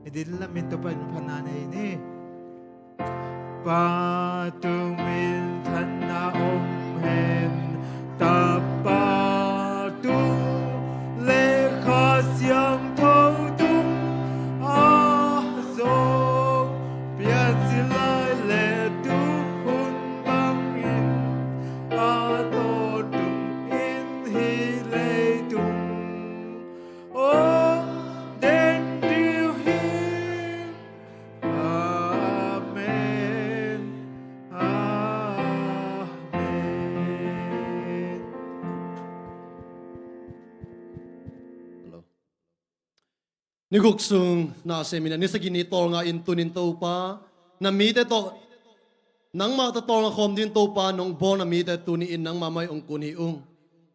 Idin lamin to pa pananay ni. Patumil tan na omhen tapatu lekha siam thâu tung zo pian silai le tu hun bang in to tung in hi le tung den điều hi amen amen. Ni guk sung na semina ni sagini tol nga intunin to pa na mite to nang ma ta tol nga khom din to pa nong bon na mite tuni in nang mamay ong kuni ung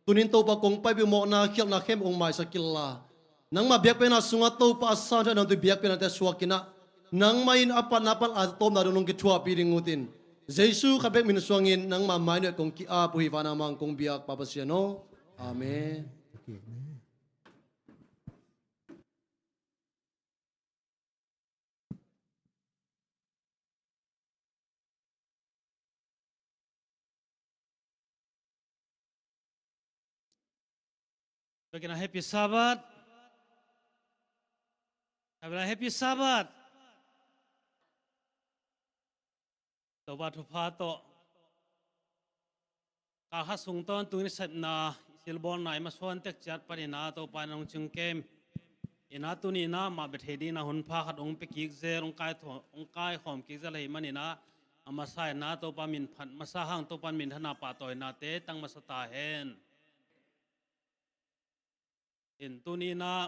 tunin to pa kong pai bi mo na khial na khem ong mai sakilla nang ma biak pe na sunga to pa sa nang tu biak pe na te suakina nang main apat napal a tom na nong ki thua pi ringutin Jesu khabek min suangin nang ma mai ne kong ki a pu hi wana mang kong biak pa pasiano amen. Again, a happy Sabbath. Have a happy Sabbath. Toba tu pato. Kahasung ton tu ni set na silbon na imaswan tek chat pa ni na to panong chungkem. Ina tu ni na ma bethedi na hun pha khat ong pe kik zer ong kai khom kik zer lai mani na amasai na to pa min phan masahang to pan min thana pa toy na te tang masata hen. In tu ni na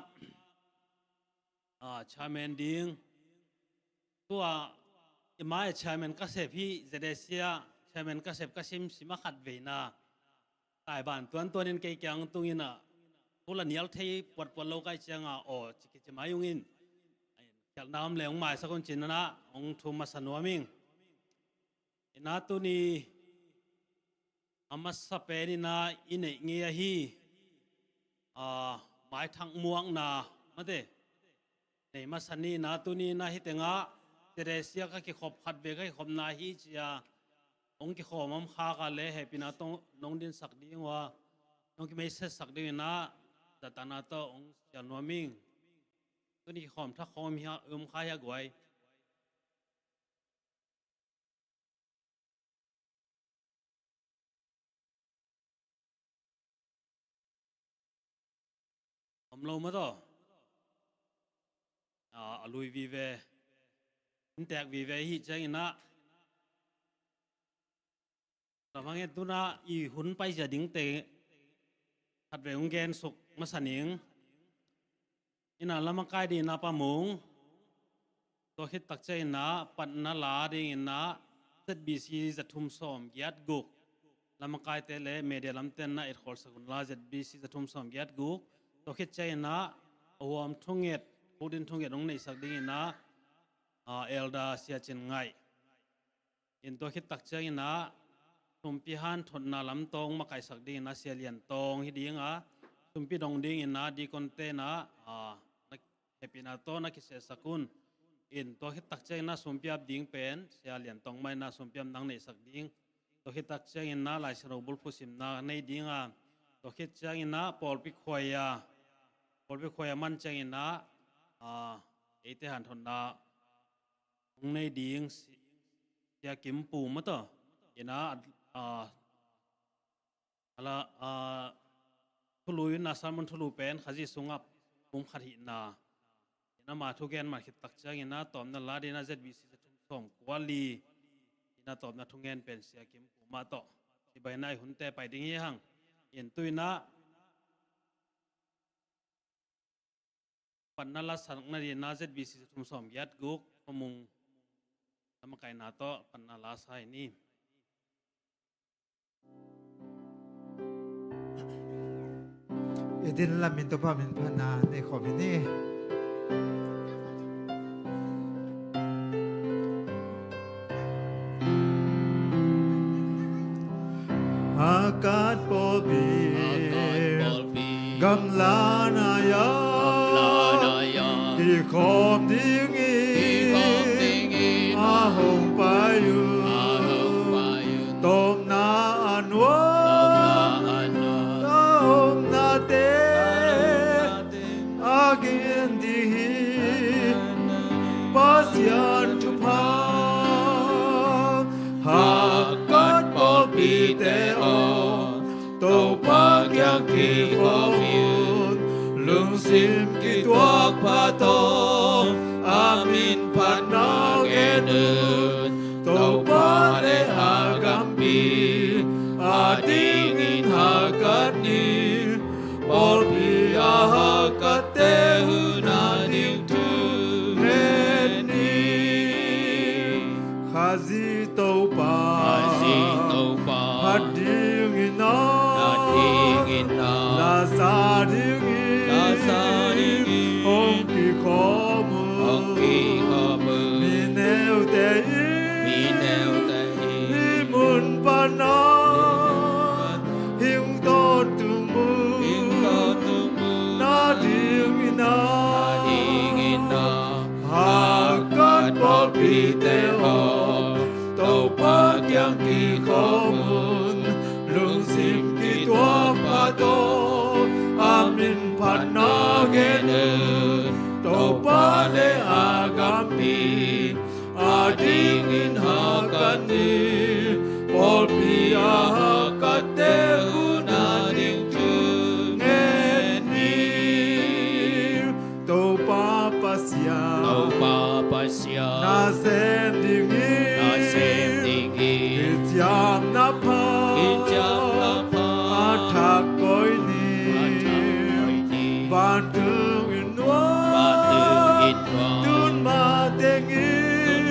chairman ding tua imai chairman kasep hi zedesia chairman kasep kasim sima khat veina tai ban tuan in ke kyang tungina pula nial thei pot lo kai changa o chiki chimayungin kyal nam leong mai sakon chinana ong thuma sanwaming ina tu ni amasa peni na ine ngia hi mai thang muang na mate nei masani na tu ni na hitenga teresia ka ki khop khat ve ka khop na hi chia ong ki khomam kha ka le happy na tong nong din sak ding wa nong ki mai se sak ding na datana to ong janwaming tu ni khom tha khom hi kha ya gwai om lo ma to lui vi ve intek vi ve hi chang ina lawange tuna I hun pai ja ding te khat ve ong gen suk masaning ina lama kai di na pa mung to hit tak chai na pat na la ding ina ZBC zathum som giat guk lama kai te le media lam ten na it khol sakun la ZBC zathum som giat guk to hit chai na awam thunget udin thunget ong nei sak ding ina elda sia chen ngai in to hit tak chai na tumpi han thon na lam tong ma kai sak ding na sia lian tong hi dinga tumpi dong ding ina di konte na happy na to na ki se sakun in to hit tak chai na sumpiap ding pen sia lian tong mai na sumpiam nang nei sak ding to hit tak chai na lai sero bul phusim na nei dinga to hit chai na pol pi khoya man chai na ete han thon na ong nei ding sia kim pu ma to ina ala thului na salmon thulu pen khaji sungap kum khathi na ina ma thu gen ma khit tak chang ina tom na la dina ZBC thum som kwali ina tom na thungen pen sia kim pu ma to ti bai nai hun te pai ding hi hang in tuina panala sang na ri na ZBC thum som yat guk pamung tama kai na to panala sai ni Idin lamin to pa min pananay khomi ni. Akat polpi gamla na ya ki khom tiếng in a hồng bay tôm na an tôm na te again di pasian tu pa ha kat bol pi te o to pa kyang ki khom lung sim ki tuak pa to amin panang eden to pa le agam pi adingin hakat ni bol pi ahakat te huna ning tu ni khazi to pa hadingin na la sa ông kỳ khó mơ mi neo te mi mun pa na hiu to tu mu na ding ina ha kat bol pi te ho to pa kyang kỳ khó mun lung sim kỳ tua pa to amin panagene to pale agampi adingin hakani polpi ahakate unaning tungeni to papasya na sem dingi kityam na pa athak koi ni Ban tương in hoa Tun ma teng in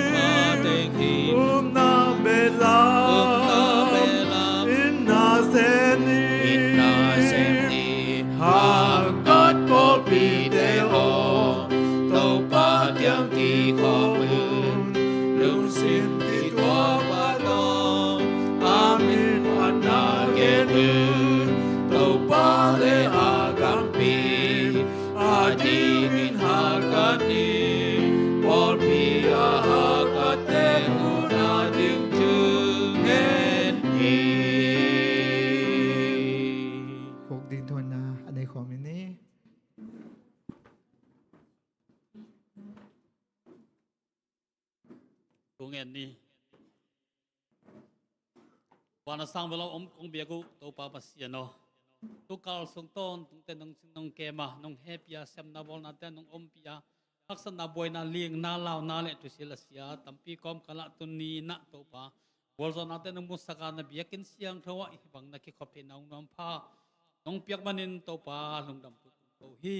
na be la In na sen ni Ha kat bol pi te ho Tau pa tiang ki kho mừng Lung sim ki tua pa to Amin anna gen Tau pa le agam pi adingin hakani polpi ahakate unading tungen hi khúc din thôn na anh ấy khó mình nè cũng nghe đi và nó sang với lo ông cũng biết cô tàu pa pasian nó tu kal song ton tung ten nong kema nong happy sem na bol na ten nong ompia haksan na boy na ling na law na le tu silasia tampi kom kala tuni na to pa bol zo na ten nong musaka na biakin siang thawa bang na ki khope nong nom pha nong piak manin to pa lungdam to hi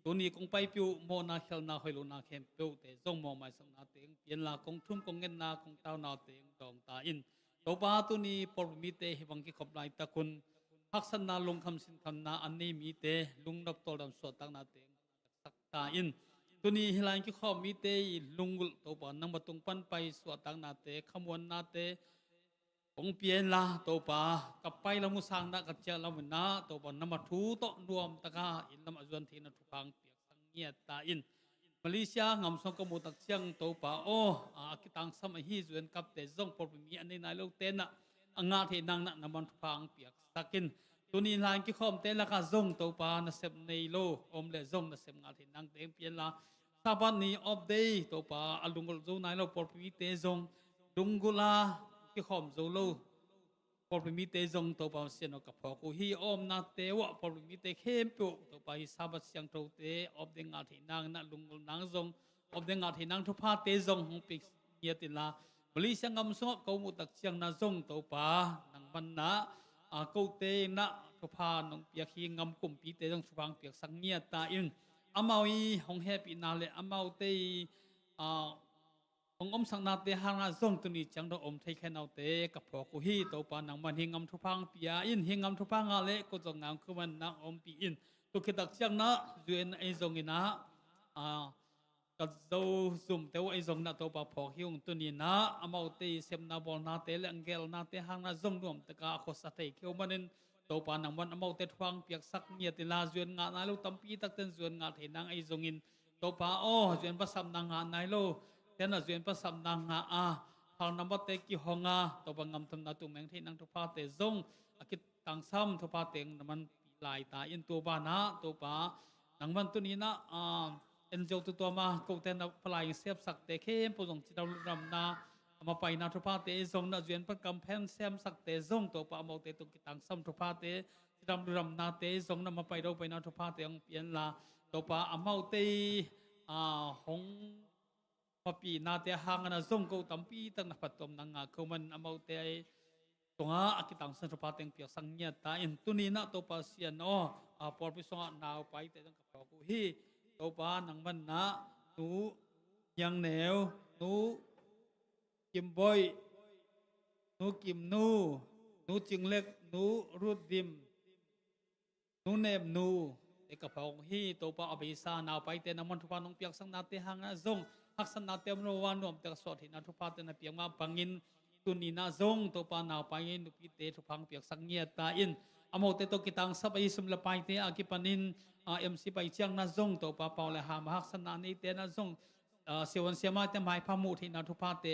tuni kong pai piu mo na khel na hoilo na khem pe te zong mo mai sang na teng pian la kong thum kong ngen na kong taw na teng dong ta in to pa tuni por mi te hi bang ki khop lai ta kun haksan na lung kham sin kham na an nei mi te lung nap tol dam so tang na te sak ta in tuni hilai ki kho mi te lungul to pa nang batung pan pai so tang na te khamwan na te ong pian la to pa kapai la musang na ka cha la na to pa na ma thu to nuam taka in lam azwan thi na thu pang piak sang nia ta in Malaysia ngam song ko mutak chiang to pa o kitang sam hi zuen kap te zong por mi an nei na lo te na anga the nang na naman thu pang piak sakin tuni lan ki khom te la ka zong to pa na sep nei lo om le zong na sep nga the nang te pian la saban ni of day to pa alungol zo nai lo por pi te zong dungula ki khom zo lo por pi te zong to pa sian ka pho ko hi om na te wa por pi te khem pu to pa hi sabat siang to te of de nga the nang na lungol nang zong of de nga the nang thu pha te zong hong pik ye tin la Malaysia ngam so ko mu tak chiang na zong to pa nang ban na câu tê na thu pha nong piak hi ngam kum pi te jong subang piak sang nia ta in amau i hong happy na le amau te hong sang na te hang na zong tu ni chang do thai khen au te ka pho ko hi to pa nang man hi ngam thu phang pia in hi ngam thu phang ale ko jong ngam khu man na pi in to ke tak chang na zuen ai zong ina ka zo zum te ai zong na to pa pho hiung tu ni na amau te sem na bol na te le angel na te hang na zong dom ta ka kho sa te kheu manin to pa nang man amau te thwang piak sak nia te la zuen nga na lu tampi tak ten zuen nga the nang ai zong in ตัวป้าโอ้จวนประสำนางงานนายโลเจ้าจวนประสำนางงาทางน้ำบัดเตกิฮองตัวบังงำทำนาตุแมงที่นังทุพาเตซงอากิตังซ้ำทุพาเตงมันลายตาอินตัวบ้านะตัวป้านังมันตัวนี้นะเอ็นเจ้าตัวมากูเตนพลายเสียบสักเตเข้มปุ่งจิตเราดำนามาไปนาทุพาเตซงนาจวนประกำแผ่นเสียมสักเตซงตัวป้าเอาเตตุกิตังซ้ำทุพาเตจิตเราดำนาเตซงนามาไปเราไปนาทุพาเตองเปลี่ยนละตัวป้าเอาเตหงพอปีนาเตหางนะซงกูตั้มปีตั้งนับปัตตมนังเขามันเอาเตตรงอากิตังสันทุพาเตงเปียกสังเงียตาอินตุนีนะตัวป้าเสียนปอลพิสงะนาวไปแต่ตั้งกับเรากูฮีตัวป้านังมันนะหนูยังเหนวหนูกิมบอยหนูกิมหนูจิงเล็กหนูรูดดิมหนูเนบหนูเอกพงฮีตัวป้าอภิสานาวไปแต่นังมันทุพานงเปียกสังนาเตหางนะซงหักสันนาเตมโนวานวมแต่สอดหินาทุพาเตนะเปียงมาปังอินตุนีนาซงตัวป้านาวไปอินนุปิเตทุพังเปียกสังเงียตาอินอโมเตโตกิตังสับอิสมละไปเตอากิปันินเอ็มซีไปเชียงนาซงตัวป้าเปาเลหามหักสันนานี้เตนาซงเสียวันเสียมาแต่หมายพามุที่นาทุพาเต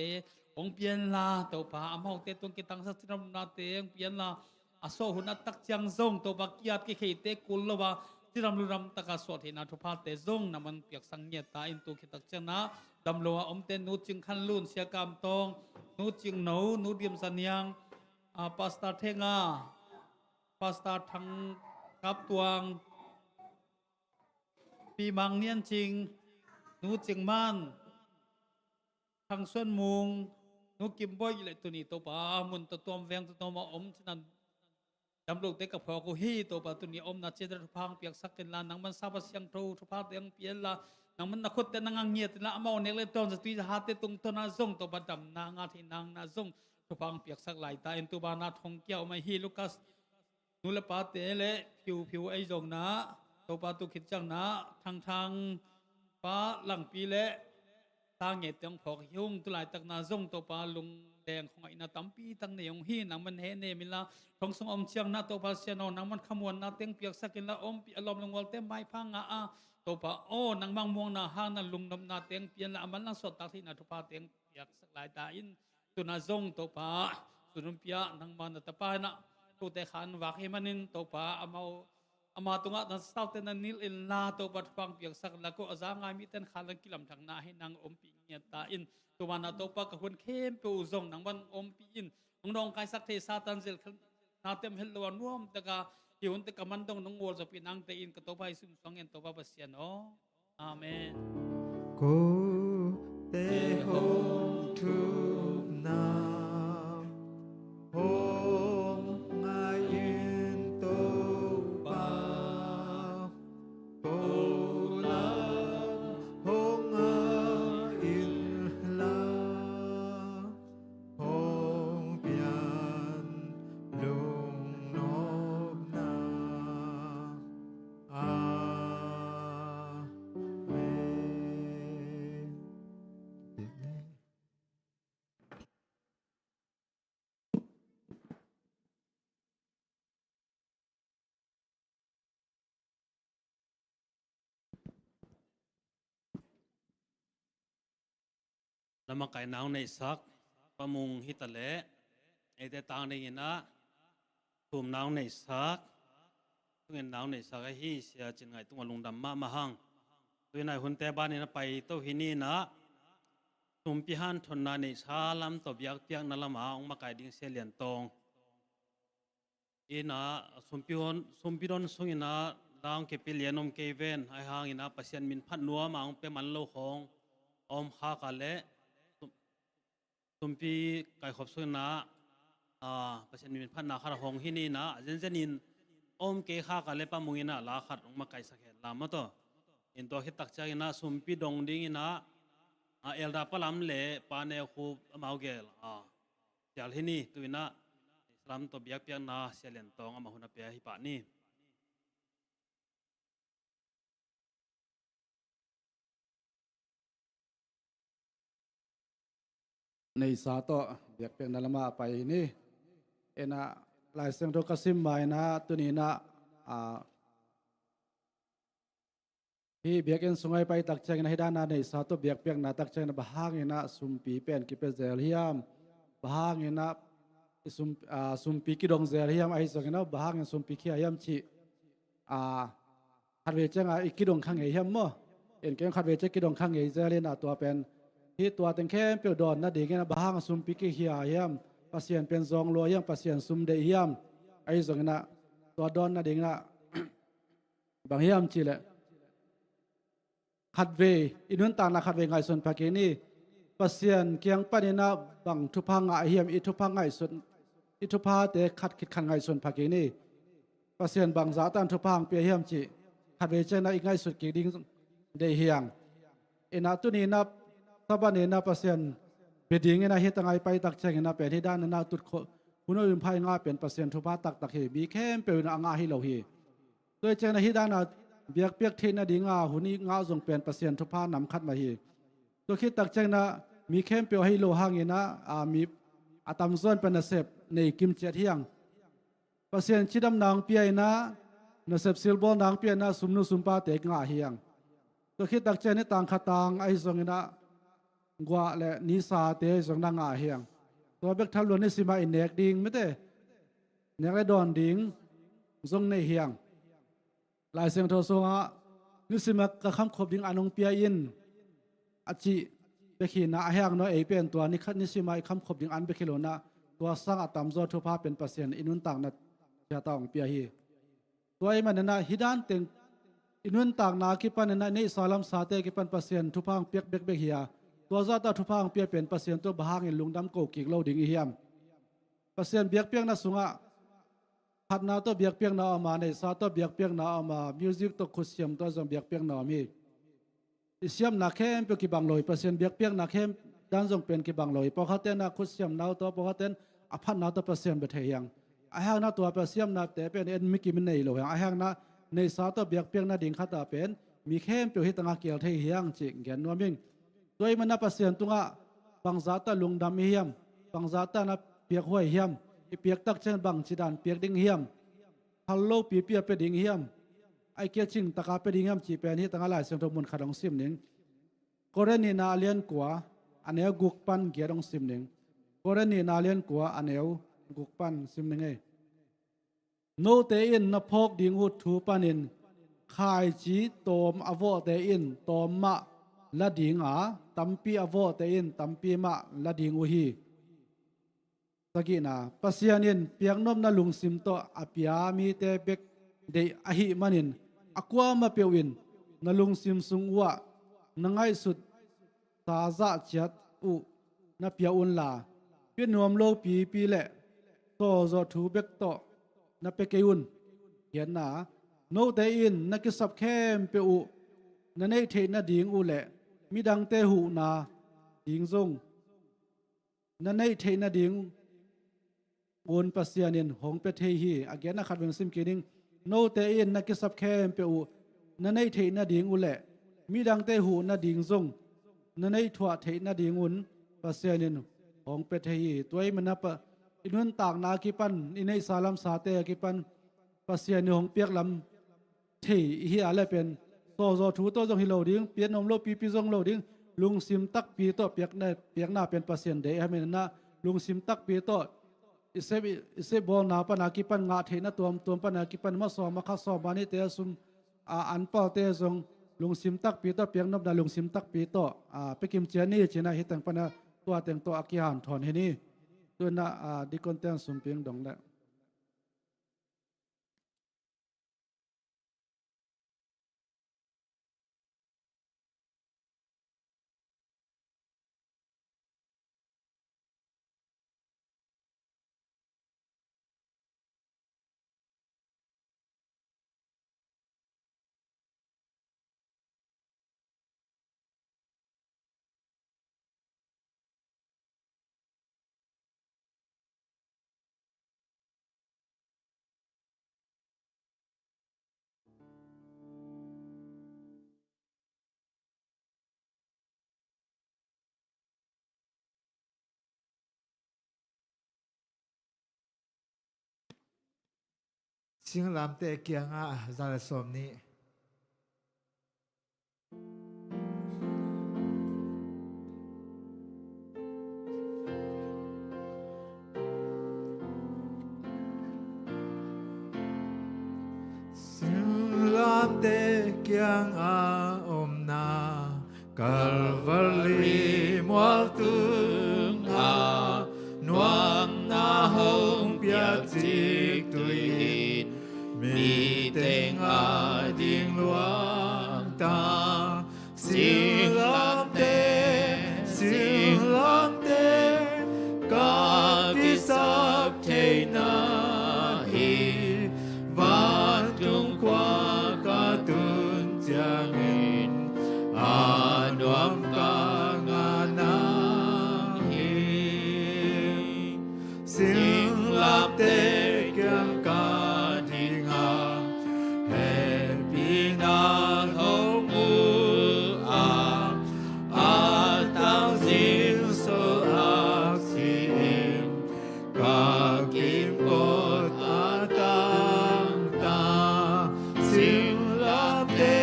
องเปียนลาตัวป้าอโมเตโตกิตังสัจรมนาเตองเปียนลาอโซหุนัตตักเชียงซงตัวป้ากิยาตกิเขเตกุลละวาที่รำลุรำตะกาสวดหินาทุพาเตซงนามันเปียกสังเงียตาอินตุกิตักเจนะดำลัวอมเตนูจึงขันลุนเสียกามตองนูจึงหนูเดียมสัญญางปาสตาเทงาปาสตาทังกับตวงปีมังเนียนจริงนูจึงมันทางส่วนมุงนูกิมบ่อยเลยตัวนี้ตัวป้ามุนตัวมแวงตัวมาอมฉะนั้นดำลูกเด็กกับพ่อกูฮีตัวป้าตัวนี้อมนัดเจดทุพังเปียกสักกันลานังมันซาบเสียงโตทุพาเตียงเปียนลานังมันนักขุดแต่นังเงียตละมาเอาเนกเลยตอนจะตีหาเตตุงตัวนาซงตัวบัดดำนางอาทินางนาซงทุพังเปียกสักหลายตาอินตัวบานาทองเกี่ยวไม่ฮีลูกัสนุลปาเตเลผิวไอจงนะตัวป้าตุขิดจังนะทางป้าหลังปีเลตาเงียตยังพอกยุ่งตัวหลายตักนาซงตัวป้าลุงแดงของไอ้นาตั้มปีตั้งในยงฮีนังมันเฮเนมิลาทองสงอมเชียงนาตัวป้าเสียนนังมันขมวนนาเตียงเปียกสักกินละอมปีอารมณ์ลงวอลเต็มไม้พังตัวป้าโอ้นังบางม่วงนาห้างนั่นลุงนำนาเตียงเปลี่ยนละมันนั่งสดตักที่นาทุพาเตียงเปียกสักหลายตาอินตัวนาซงตัวป้าสุนเปียนังมันตะป้านะตัวแต่ขันวักให้มันนินตัวป้าอามาตรงนั้นสาวเตนันนิลอินลาตัวปัดฟังเปียกสักแล้วก็อาจารย์งามีเต้นขันลังกิลำทางนาให้นางอมปีเงียตาอินตัวมันตัวป้ากับคนเข้มปูซงนางมันอมปีอินองน้องกายสักเทศาตันเซลนาเต็มเฮลวันน่วมแต่ก็ที่หุ่นแต่ก็มันต้องน้องวัวจะเป็นนางเตอินกับตัวไปซึมสองเงินตัวป้าเสียนอาเมน Cô tê hôn thum nam hôn ngài yên tô ba cô lam hôn ngài yên la hôn bian lung nộp naแล้วมาไก่นาวในซักประมุงฮิตะเลไอแต่ต่างในยินะถุมนาวในซักตุเงินนาวในซักไอฮีเสียจินไงตัวลงดำมาหังตัวนายหุ่นแต่บ้านนี่นะไปโตหินี่นะถุมพิหันทนนาในชาลำตบยักเตียงนั่นละมาองมาไก่ดิ้งเสียเหรียญตองอีนะสมพิรอนสงอินะลางเก็บเลียนอมเกเวนไอหางอินะปัสยันมินพันนัวมาองเปมันโลหงอมข้ากาเลตุมปีไก่ขบสุนะประชาชนมีพันนาคาหงที่นี่นะเจนเจนินอมเกข้ากันเลยป้ามุงนะลาขัดออกมาไก่สักเหตุลามาตัวอินตัวคิดตักใจนะสุมปีดงดิ้งนะเอลดาปลำเล่ปานเอคูมาเอาเกลจากที่นี่ตัวนะอิสลามตัวเบียกเปียกนะเสียเหรียญตองมาหุ่นเปียฮิปะนี่ ในสาโตเบียกเป็นนัลมาไปนี่เอ็นะลายเสียงโรกสิมไว้นะตัวนี้นะ hi biakin sungai pai tak chang na hidana nei sa to biak piak na tak chang na bahang ina sumpi pen ki pe zel hiam bahang ina sumpi ki dong zel hiam ai zong ina bahang ina sumpi ki hiam chiขัดเวจังอีกดงขังเหียมมั้งเอ็นเกมขัดเวจังกิดงขังเหียเล่นตัวเป็นที่ตัวเต็งแค่เปียวดอนนั่นเองนะบ้างซุ่มปิกเฮียเหียมปัสยานเป็นซองรัวยังปัสยานซุ่มเดียมไอ้ส่วนนั้นตัวดอนนั่นเองนะบางเฮียมจีเลยขัดเวอินุนตานะขัดเวไงส่วนภาคนี้ปัสยานเกียงปนินะบางทุพังไอเฮียมอิทุพังไงส่วนอิทุพาเตขัดคิดขันไงส่วนภาคนี้ปัสยานบางซาตันทุพังเปียเฮียมจีขัดเวจังนะอีกไงสุดกี่ดิ้งเดียงเอ็นตุนีนับทับนี้นับเปอร์เซ็นต์เบดิ้งนะเฮตังไงไปตักเชงนะเป็นที่ด้านนั้นตุดคุณอุ้มพายงาเป็นเปอร์เซ็นต์ทุบตักเฮบีเข้มเป็นอ่างาฮิโลฮีโดยเจงนะที่ด้านนั้นเบียกเปียกเทนดิ้งหุ่นนี้งาส่งเป็นเปอร์เซ็นต์ทุบนำคัดมาฮีตัวคิดตักเชงนะมีเข้มเป็นฮิโลห่างเงินะมีอาตมส่วนเป็นเสพในกิมเจียเทียงเปอร์เซ็นต์ชิดำนางเปียนะนเสพซิลบอลนางเปียนะสุมนุสุมปาเตกงาเฮียงตัวคิดตักเจนี่ต่างขัดต่างไอ้ส่งนะกว่าและนิสาเตส่งนางงาเฮียงตัวเบกทัลวนนี่สิมาอินเนกดิงไม่เต้เนกไอดอนดิงส่งในเฮียงหลายเสียงโทรส่งนี่สิมากระคำขบดิงอนงเปียอินอจิเบขีนาเฮียงน้อยเอเป็นตัวนี้คัดนี่สิมาคำขบดิงอันเบคิโลนะตัวสร้างอัตมโซทุพาเป็นเปอร์เซ็นต์อินุนต่างนัดจะต้องเปียฮีตัวไอ้มันนะฮิดานเต็งอินุนต่างนาคิปันนะนี่สาลัมสาเตคิปันเปอร์เซ็นต์ทุพังเปียกเบกเบกเฮียตัวซาตาทุพังเปียเป็นเปอร์เซ็นต์ตัวบางอินลุงดำโกกิกโลดิ่งเฮียมเปอร์เซ็นต์เบียกเปียกนะสุงะพัดนาตัวเบียกเปียกนาออกมาในซาตัวเบียกเปียกนาออกมามิวสิกตัวคุเซียมตัวจงเบียกเปียกนามีเซียมนาเข้มเปียกกีบังลอยเปอร์เซ็นต์เบียกเปียกนาเข้มด้านจงเป็นกีบังลอยพอเขาเต้นนาคุเซียมนาตัวพอเขาเต้นอภันนาตัวเปอร์เซ็นต์เบทเฮียงไอ้ห่างนาตัวเปอร์เซ็นต์นาแต่เป็นเอ็นมิกิมินในโลหะไอ้ห่างนาในสาตัวเบียกเปียกนาดิ่งขัดตาเป็นมีเข้มเปียวฮิตังเกียวเทียงจิงแกนนัวมิงตัวมันนับเปอร์เซ็นต์ตุงะบางซาตาลุงดำเฮียมบางซาตานับเปียกห้วยเฮียมเปียกตักเช่นบางจิดานเปียกดิ่งเฮียมฮัลโหลปีเปียเป็นดิ่งเฮียมไอเกียจิงตะกาเป็นดิ่งเฮียมจีเป็นฮิตังอะไรเสียงทมุนขัดองซิมหนึ่งกรณีนาเลียนกัวอันเนวกุกปันเกียรองซิมหนึ่งกรณีนาเลียนกัวอันเนวกุกปันซิมหนึ่งโนเตอินนพกดิ่งหุดถูปันินขายจีตอมอโวเตอินตอมมะละดิ่งตัมปีอโวเตอินตัมปีมะละดิ่งอุฮีตะกี้นะปัสยานินเปียงนมนาลุงซิมโตอภิยามีเตเบกเดอหิมันินอความาเปียวินนาลุงซิมสุงวะนังไงสุดตาซาจัดอุนาเปียอุนลาเปียนวมโลปีปีเละโตโจทูเบกโตนาเปเกยุนเห็นนะโนเตอินนักสับเข้มเปียอุนั่นไอเทนดิ่งอุเละมีดังเตหูนาดิ่งซงนั่นไอเทนดิ่งอุนปัสยานินหงเปเทฮีอาเกนขัดเวงซิมกินิงโนเตอินนักสับเข้มเปียอุนั่นไอเทนดิ่งอุเละมีดังเตหูนาดิ่งซงนั่นไอถั่วเทนดิ่งอุนปัสยานินหงเปเทฮีตัวมันนับอินุนต่างนากิปันอินไอสาลัมสาเตกิปันปัสยานิหงเปียกลำเทฮีอะไรเป็นโตโจทูโตจงฮิโลดิ้งเปียนนมโลปีปีจงโลดิ้งลุงซิมตักปีโตเปียกหน้าเป็นเปอร์เซ็นต์เดให้มันนะลุงซิมตักปีโตอิเซบอลนาปนากิปันงาเทนะตัวปนากิปันมาสอมาคัสอมานิเตซุมอันเป้าเตจงลุงซิมตักปีโตเปียกนบนาลุงซิมตักปีโตไปกิมเจนี่เจนะฮิตังปนาตัวเต็งตัวอากิหันถอนเฮนี่ตัวน่ะดิคอนเทนต์สุมเปียงดงละสิงลำเตะเกียงซาลสมนี้ kiang a om na Calvary mual tương a nuang na hồng biak chik tui in mi teng a ding luang ta sing lam te ka ki sak te na hi van tung qua ka tun chang in a nuam ka nga nang hi sing lam te kyang ka ding ha happy nang hong u a tao ding so ak si in ka kim cốt a tang ta sing lam te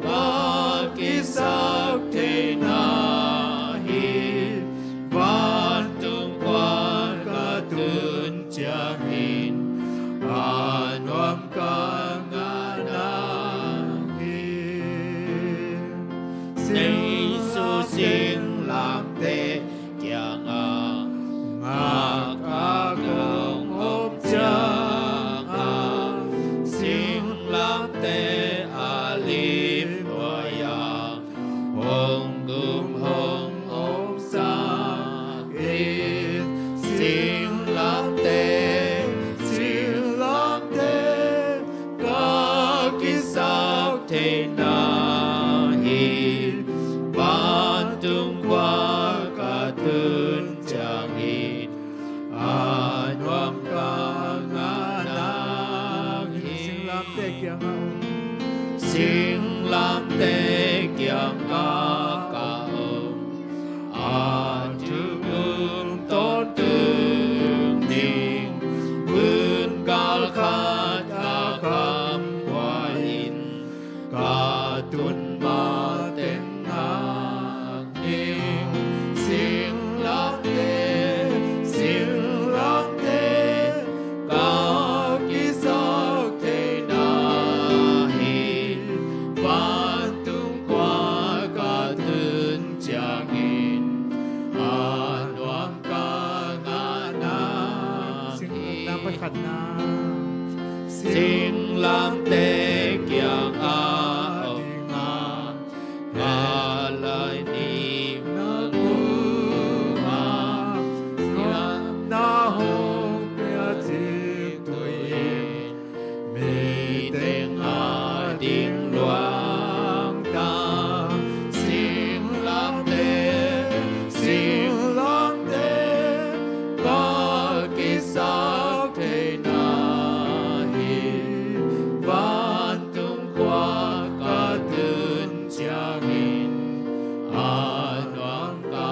ka ki sak te na hi van tung qua ka tun chang in a nuam ka nga nang hi sing su sing lam te kyang a nga ka gong om chang a sing lam te a lim wa ya hong gum hong om sang in sing lam te ka ki sak te na hi van tung qua ka tun chang in a nuam ka nga nang hi sing lam te kyang ka om a tu ton tương ning vươn cal khát a kham qua in ka tun ma ten ngang ning sing lam te ka ki sak te na hi van tung qua ka tun chang in a nuam ka nga nang hi sing lam te kyang a om nga lai ni na ku ma siam na hong pya chik tui in mi teng a ding luang ta sing lam te ka ki sak te na hi van tung qua ka tun chang in a nuam ka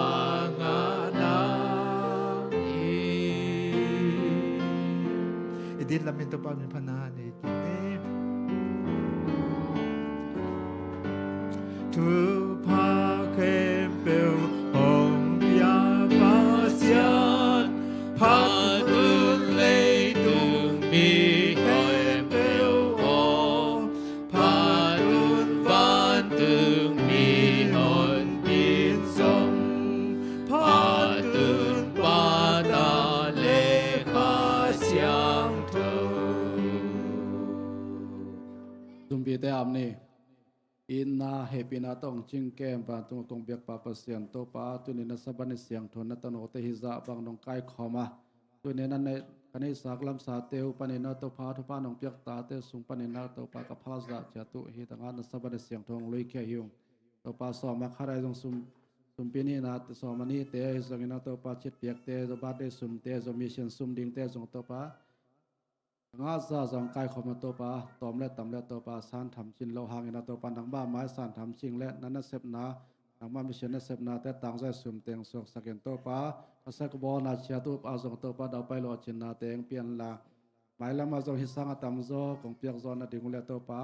nga nang hi Idin lamin to pa min panahan ni tu pa kem pel hong bia ba xian pa tun lei tung mi kem pel o pa tun van tung mi hon bin song pa tun pa ta le kha xiang thu Tumpi te amni inna happy na tong ching kem pa tung tong biak pa pasien to pa tu ni na saban siang thon na tan ote hiza bang nong kai khoma tu ne na ne kanai saklam sa te u pani na to pa thu pa nong biak ta te sung pani na to pa ka phal za cha tu hi tanga na saban siang thong loi khe hiung to pa so ma kharai jong sum pini na te so mani te zong na to pa chit biak te zo ba te sum te zo mission sum ding te zong to pa nga za zong kai khom to pa tom le tam le to pa san tham chin lo hang na to pa nang ba mai san tham ching le nan na sep na nang ma mission na sep na te tang za sum teng sok saken to pa asak bo na chia tu pa zong to pa da pai lo chin na teng pian la mai la ma zong hi sang atam zo kong piak zo na ding le to pa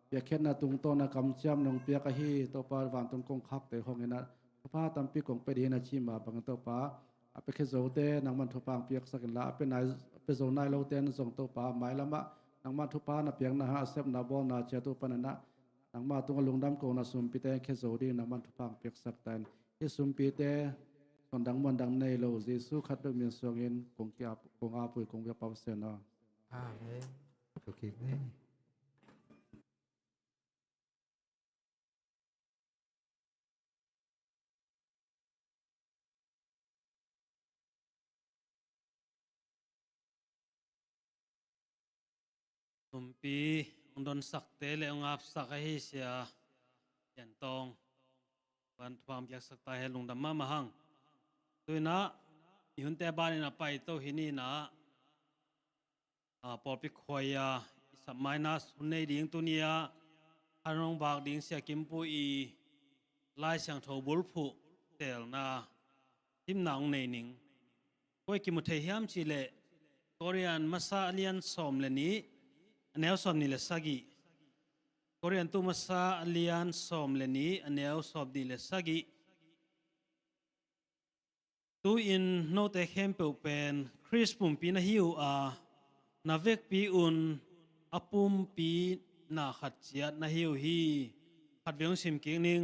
pia khen na tung to na kam cham nong pia ka hi to pa wan tung kong khak te hong ina pa tam pi kong pe di na chi ma bang to pa ape khe zo te nang man thopang piak sakin la ape nai pe zo nai lo ten zong to pa mai lama nang ma thu pa na piang na ha sep na bol na che tu pan na nang ma tung lung dam ko na sum pi te khe zo ding nang man thu pang pek sak tan e sum pi te kon dang mon dang nei lo jesu khat be min song in kong kya kong a pui kong ya pa se na Amen. Forgive me. tumpi ong don sak te le ong ap sak a hi sia yan tong ban pham yak sak ta he lung dam ma hang tuina ihun te ban na pai to hini na a por pi khoya isa minus hunei ding tunia anong bak ding sia kimpu i lai sang tho bul phu tel na tim naung nei ning koi ki mu the hiam chi le korean masa alian som le ni anel som ni le sagi korean tu masa alian som le ni anel som ni le sagi tu in no te khem pe pen chris pum pi na hiu a na vek pi un apum pi na khat chiat na hiu hi khat veung sim king ning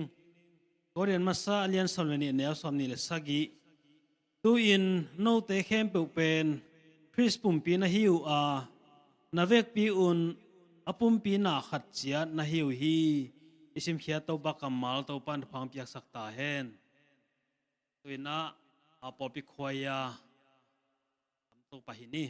korean masa alian som le ni anel som ni le sagi tu in no te khem pe pen chris pum pi na hiu a na vek pi un apum pi na khat chiat na hiu hi isim khia to ba kamal to pan phang piak sak ta hen tuina apo pi khoya am to pa hi ni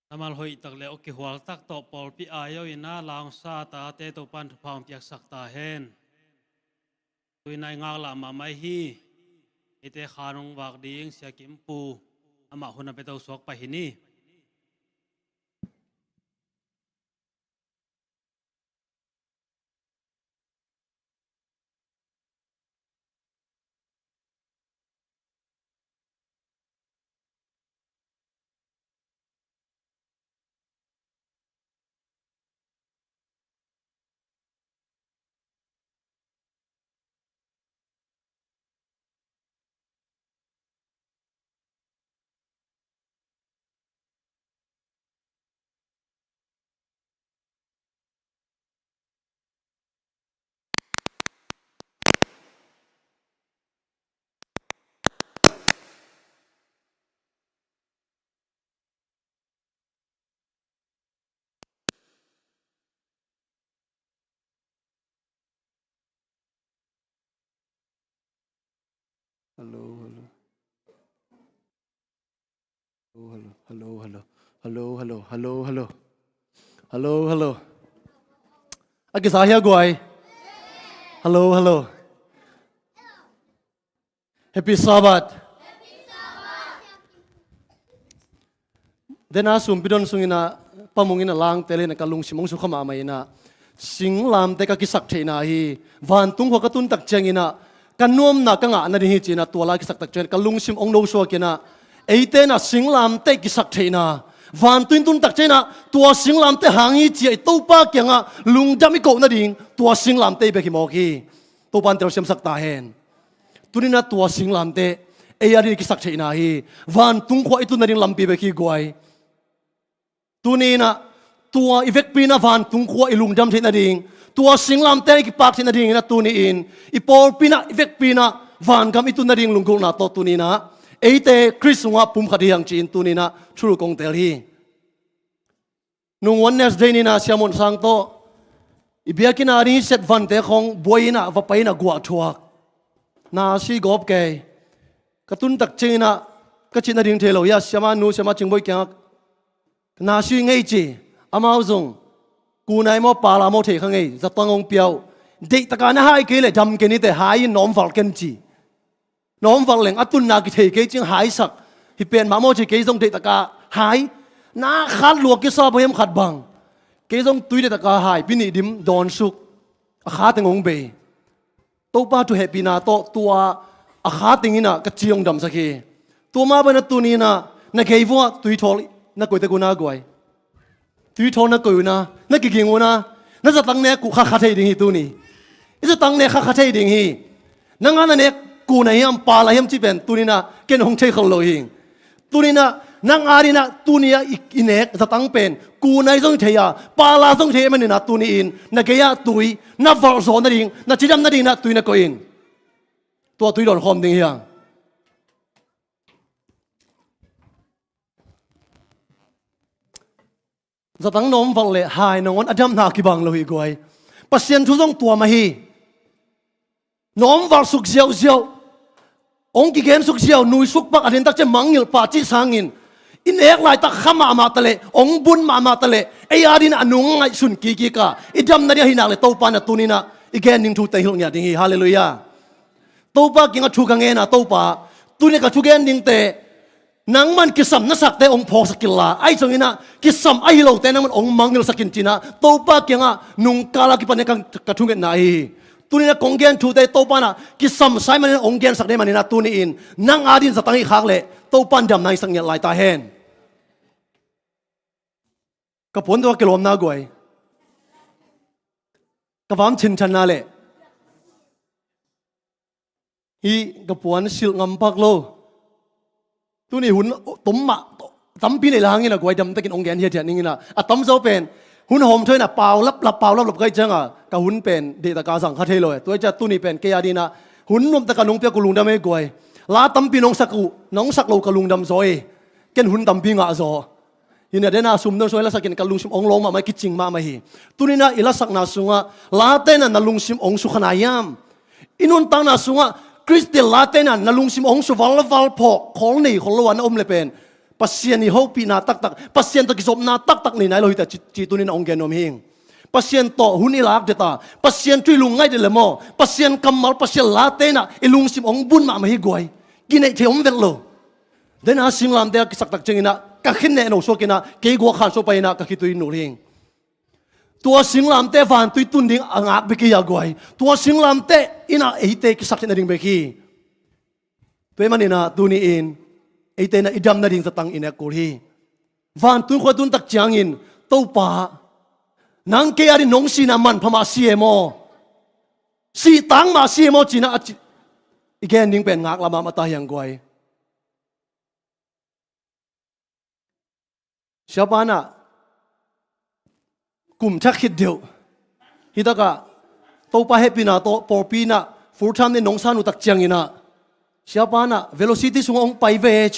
namal hoi tak le oki hual tak to pol pi ayo ina lang sa ta te to pan thu phang piak sak ta hen tui nai ngak la ma mai hi ite khanong wak ding sia kim pu ama huna pe to sok pa hi ni Hello, hello. Hello, hello. Hello, hello. Hello, hello. Hello, hello. Agi sa hiya guay. Hello, hello. Happy Sabbath. Dena sumpidon sungina pamungina lang tele na kalung simong sukhama mayina. Singlam te ka kisak theina hi van tung ho katun tak chengina kanom na kanga na hi china tola kisak tak chen kalung sim ong no so kina eite na singlam te kisak theina van tuin tun tak chena tua singlam te hangi chi to pa kyanga lungdami ko na ding tua singlam te be ki mo ki to pan ter sem sak ta hen tunina tua singlam te eyari kisak theina hi van tung kho itu na ding lampi be ki guai tunina tua evek pina van tung kho ilung dam theina ding tua singlam te ki pak theina ding na tuni in ipol pina evek pina van kam itu na ding lungkul na to tunina eite Christunga pum khadiang chin tunina thuru kong tel hi nung Wednesday ni na siamon sang to ibiakina ri set van te khong boina va paina gwa thuak na si gop ke katun tak china ka china ding thelo ya siama nu siama chingboi kya na si ngei chi amao zong ku nai mo pala mo the khang ei zatangong piao de takana hai ke le dam ke ni te hai nom fal ken chiน้องฟังเหลงอัตุนนากิเทเกจิงหายสักที่เป็นมาโมจิเกจงเดตกาหายนาขัดลวกกิซาเบียมขัดบังเกจงตุยเดตกาหายปินิดิมดอนสุกอาขาติงงเบตัวป้าตุเฮปินาโตตัวอาขาติงินะกะจียงดำสักทีตัวมาเป็นตัวนี้นะนักเกยฟัวตุยทอลนักกุยตะกุนากวยตุยทอลนักกุยนะนักกิงวนะนักจะตั้งเนกุข้าเทดิงฮีตัวนี้อิจะตั้งเนข้าเทดิงฮีนังงานเนกูนายมปาลายมที่เป็นตุนินะเกณฑ์ของเทขโลหิงตุนินะนังอารินะตุนิยาอินเอกจะตั้งเป็นกูนายทรงเทียปาลาทรงเทียมันนี่นะตุนีอินนักเกียตุยนับฟอลโซนนั่นเองนักจิตามนั่นเองนะตุยนักอินตัวตุยโดนคอมดิ้งเฮียงจะตั้งน้อมฟังเลยหายน้องวันอดัมนาคิบังโลหิกวยปัสเซียนทุกตัวมาฮีน้อมฟังสุกเซียวเซียวองค์กิเกนสุกเสียวนุยสุกปักอันนี้ตักจะมังยิลปาจิสางินอินเอกลายตักขมามาตะเลองบุญมาตะเลไอ้อาดินอนุงไงสุนกีกาอิดำนาเดียหินักเลยโตปานะตุนีนะอีแกนนิงทูเตหิลเนี่ยดิ้งฮีฮาเลลูยาโตปากิงะชูกังเงนะโตปาตุนีกับชูแกนดิ้งเตนังมันกิสัมนัสักเตองพอสกิลลาไอ้จงอินะกิสัมไอ้โลเตนังมันองมังยิลสกินจีนะโตปากิงะนุงกาลากิปันเนี่ยกัชูเงนนาฮีตุนีนะกงเกนทูเตโตปานะกิสัมไซมันองเกนสักเดมันนี่นะตุนีอินนังอาดินสตังอีขากเลยโตปันดำนายสังเกตลายตาเห็นกับผลตัวกิโลมน่ากวยกับความชินชันน่าเลยฮีกับผลสิลงำปักโลตุนีหุ่นตุ้มมะตั้มปีในหลังนี่นะกวยดำตะกินองเกนเฮียเทียนนี่นะอะตั้มโซเป็นหุ่นหอมช่วยนะเปล่าลับใกล้จังอ่ะกับหุ่นเป็นเดตกาสังคาเทโลตัวจะตุนีเป็นเกียดีนะหุ่นนมตะกันนงเปียกุลุงดำไม่กวยลาตั้มปีน้องสักโลกุลุงดำซอยเกนหุ่นตั้มปีงะซอยินดีนะสุ่มน้องซอยละสักเกนกัลุงซิมองลงมาไม่คิดจริงมาไม่ฮีตุนีนะอิละสักนาสุงะลาเต้นนะลุงซิมองสุขนายามอินุนตังนาสุงะคริสเตียนลาเต้นนะลุงซิมองสุวัลพอของนี่ของละวันอมเลยเป็น pasien ni hopi na tak pasien ta kisop na tak ni nai lo hita chi tunin ong genom hing pasien to huni lak deta pasien tui lung ngai de le mo pasien kamal pasien late na ilung sim ong bun ma hi goi ginai the om vel lo den a singlam de kisak tak chengina ka khin ne no so kina ke go khan so paina ka khitui nu ring tua singlam te van tui tun ding angak be ki ya goi tua singlam te ina eite kisak na ding be ki pe manina tuni in eite na idam na ding satang ina ko hi van tun kho tun tak chiang in to pa nang ke ari nong si na man phama siemo si tang ma siemo china igen ding pen ngak lama mata yang goi siapa na kum thak hit deu hitaka to pa happy na to porpi na full time ni nong sanu tak chiang ina siapa na velocity sung ong pai veg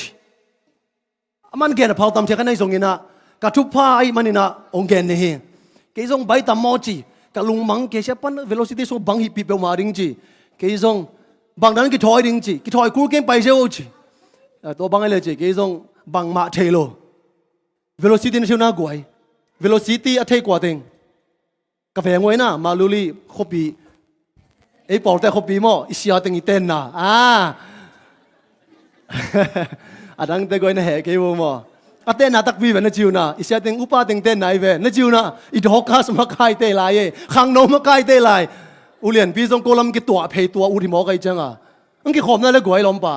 aman gen phau tam the kan ai song ina ka thu pa ai manina ong gen ne hi ke song bai tam mo chi ka lung mang ke siapa na velocity sung bang hi pi pe ma ring chi ke song bang dan ki thoi ring chi ki thoi ku ken pai je o chi to bang ai le chi ke song bang ma thelo velocity ni na guai velocity a thei kwa teng ka ve ngoi na ma luli khopi ei por te khopi mo isia teng i ten na adang te goi na he ke wo mo ate na tak vi ve na chiu na isia teng upa teng ten nai ve na chiu na i dhoka sma kai te lai e khang no ma kai te lai ulian pi song kolam ki tua phei tua u ri mo kai changa ang ki khom na le goi lom pa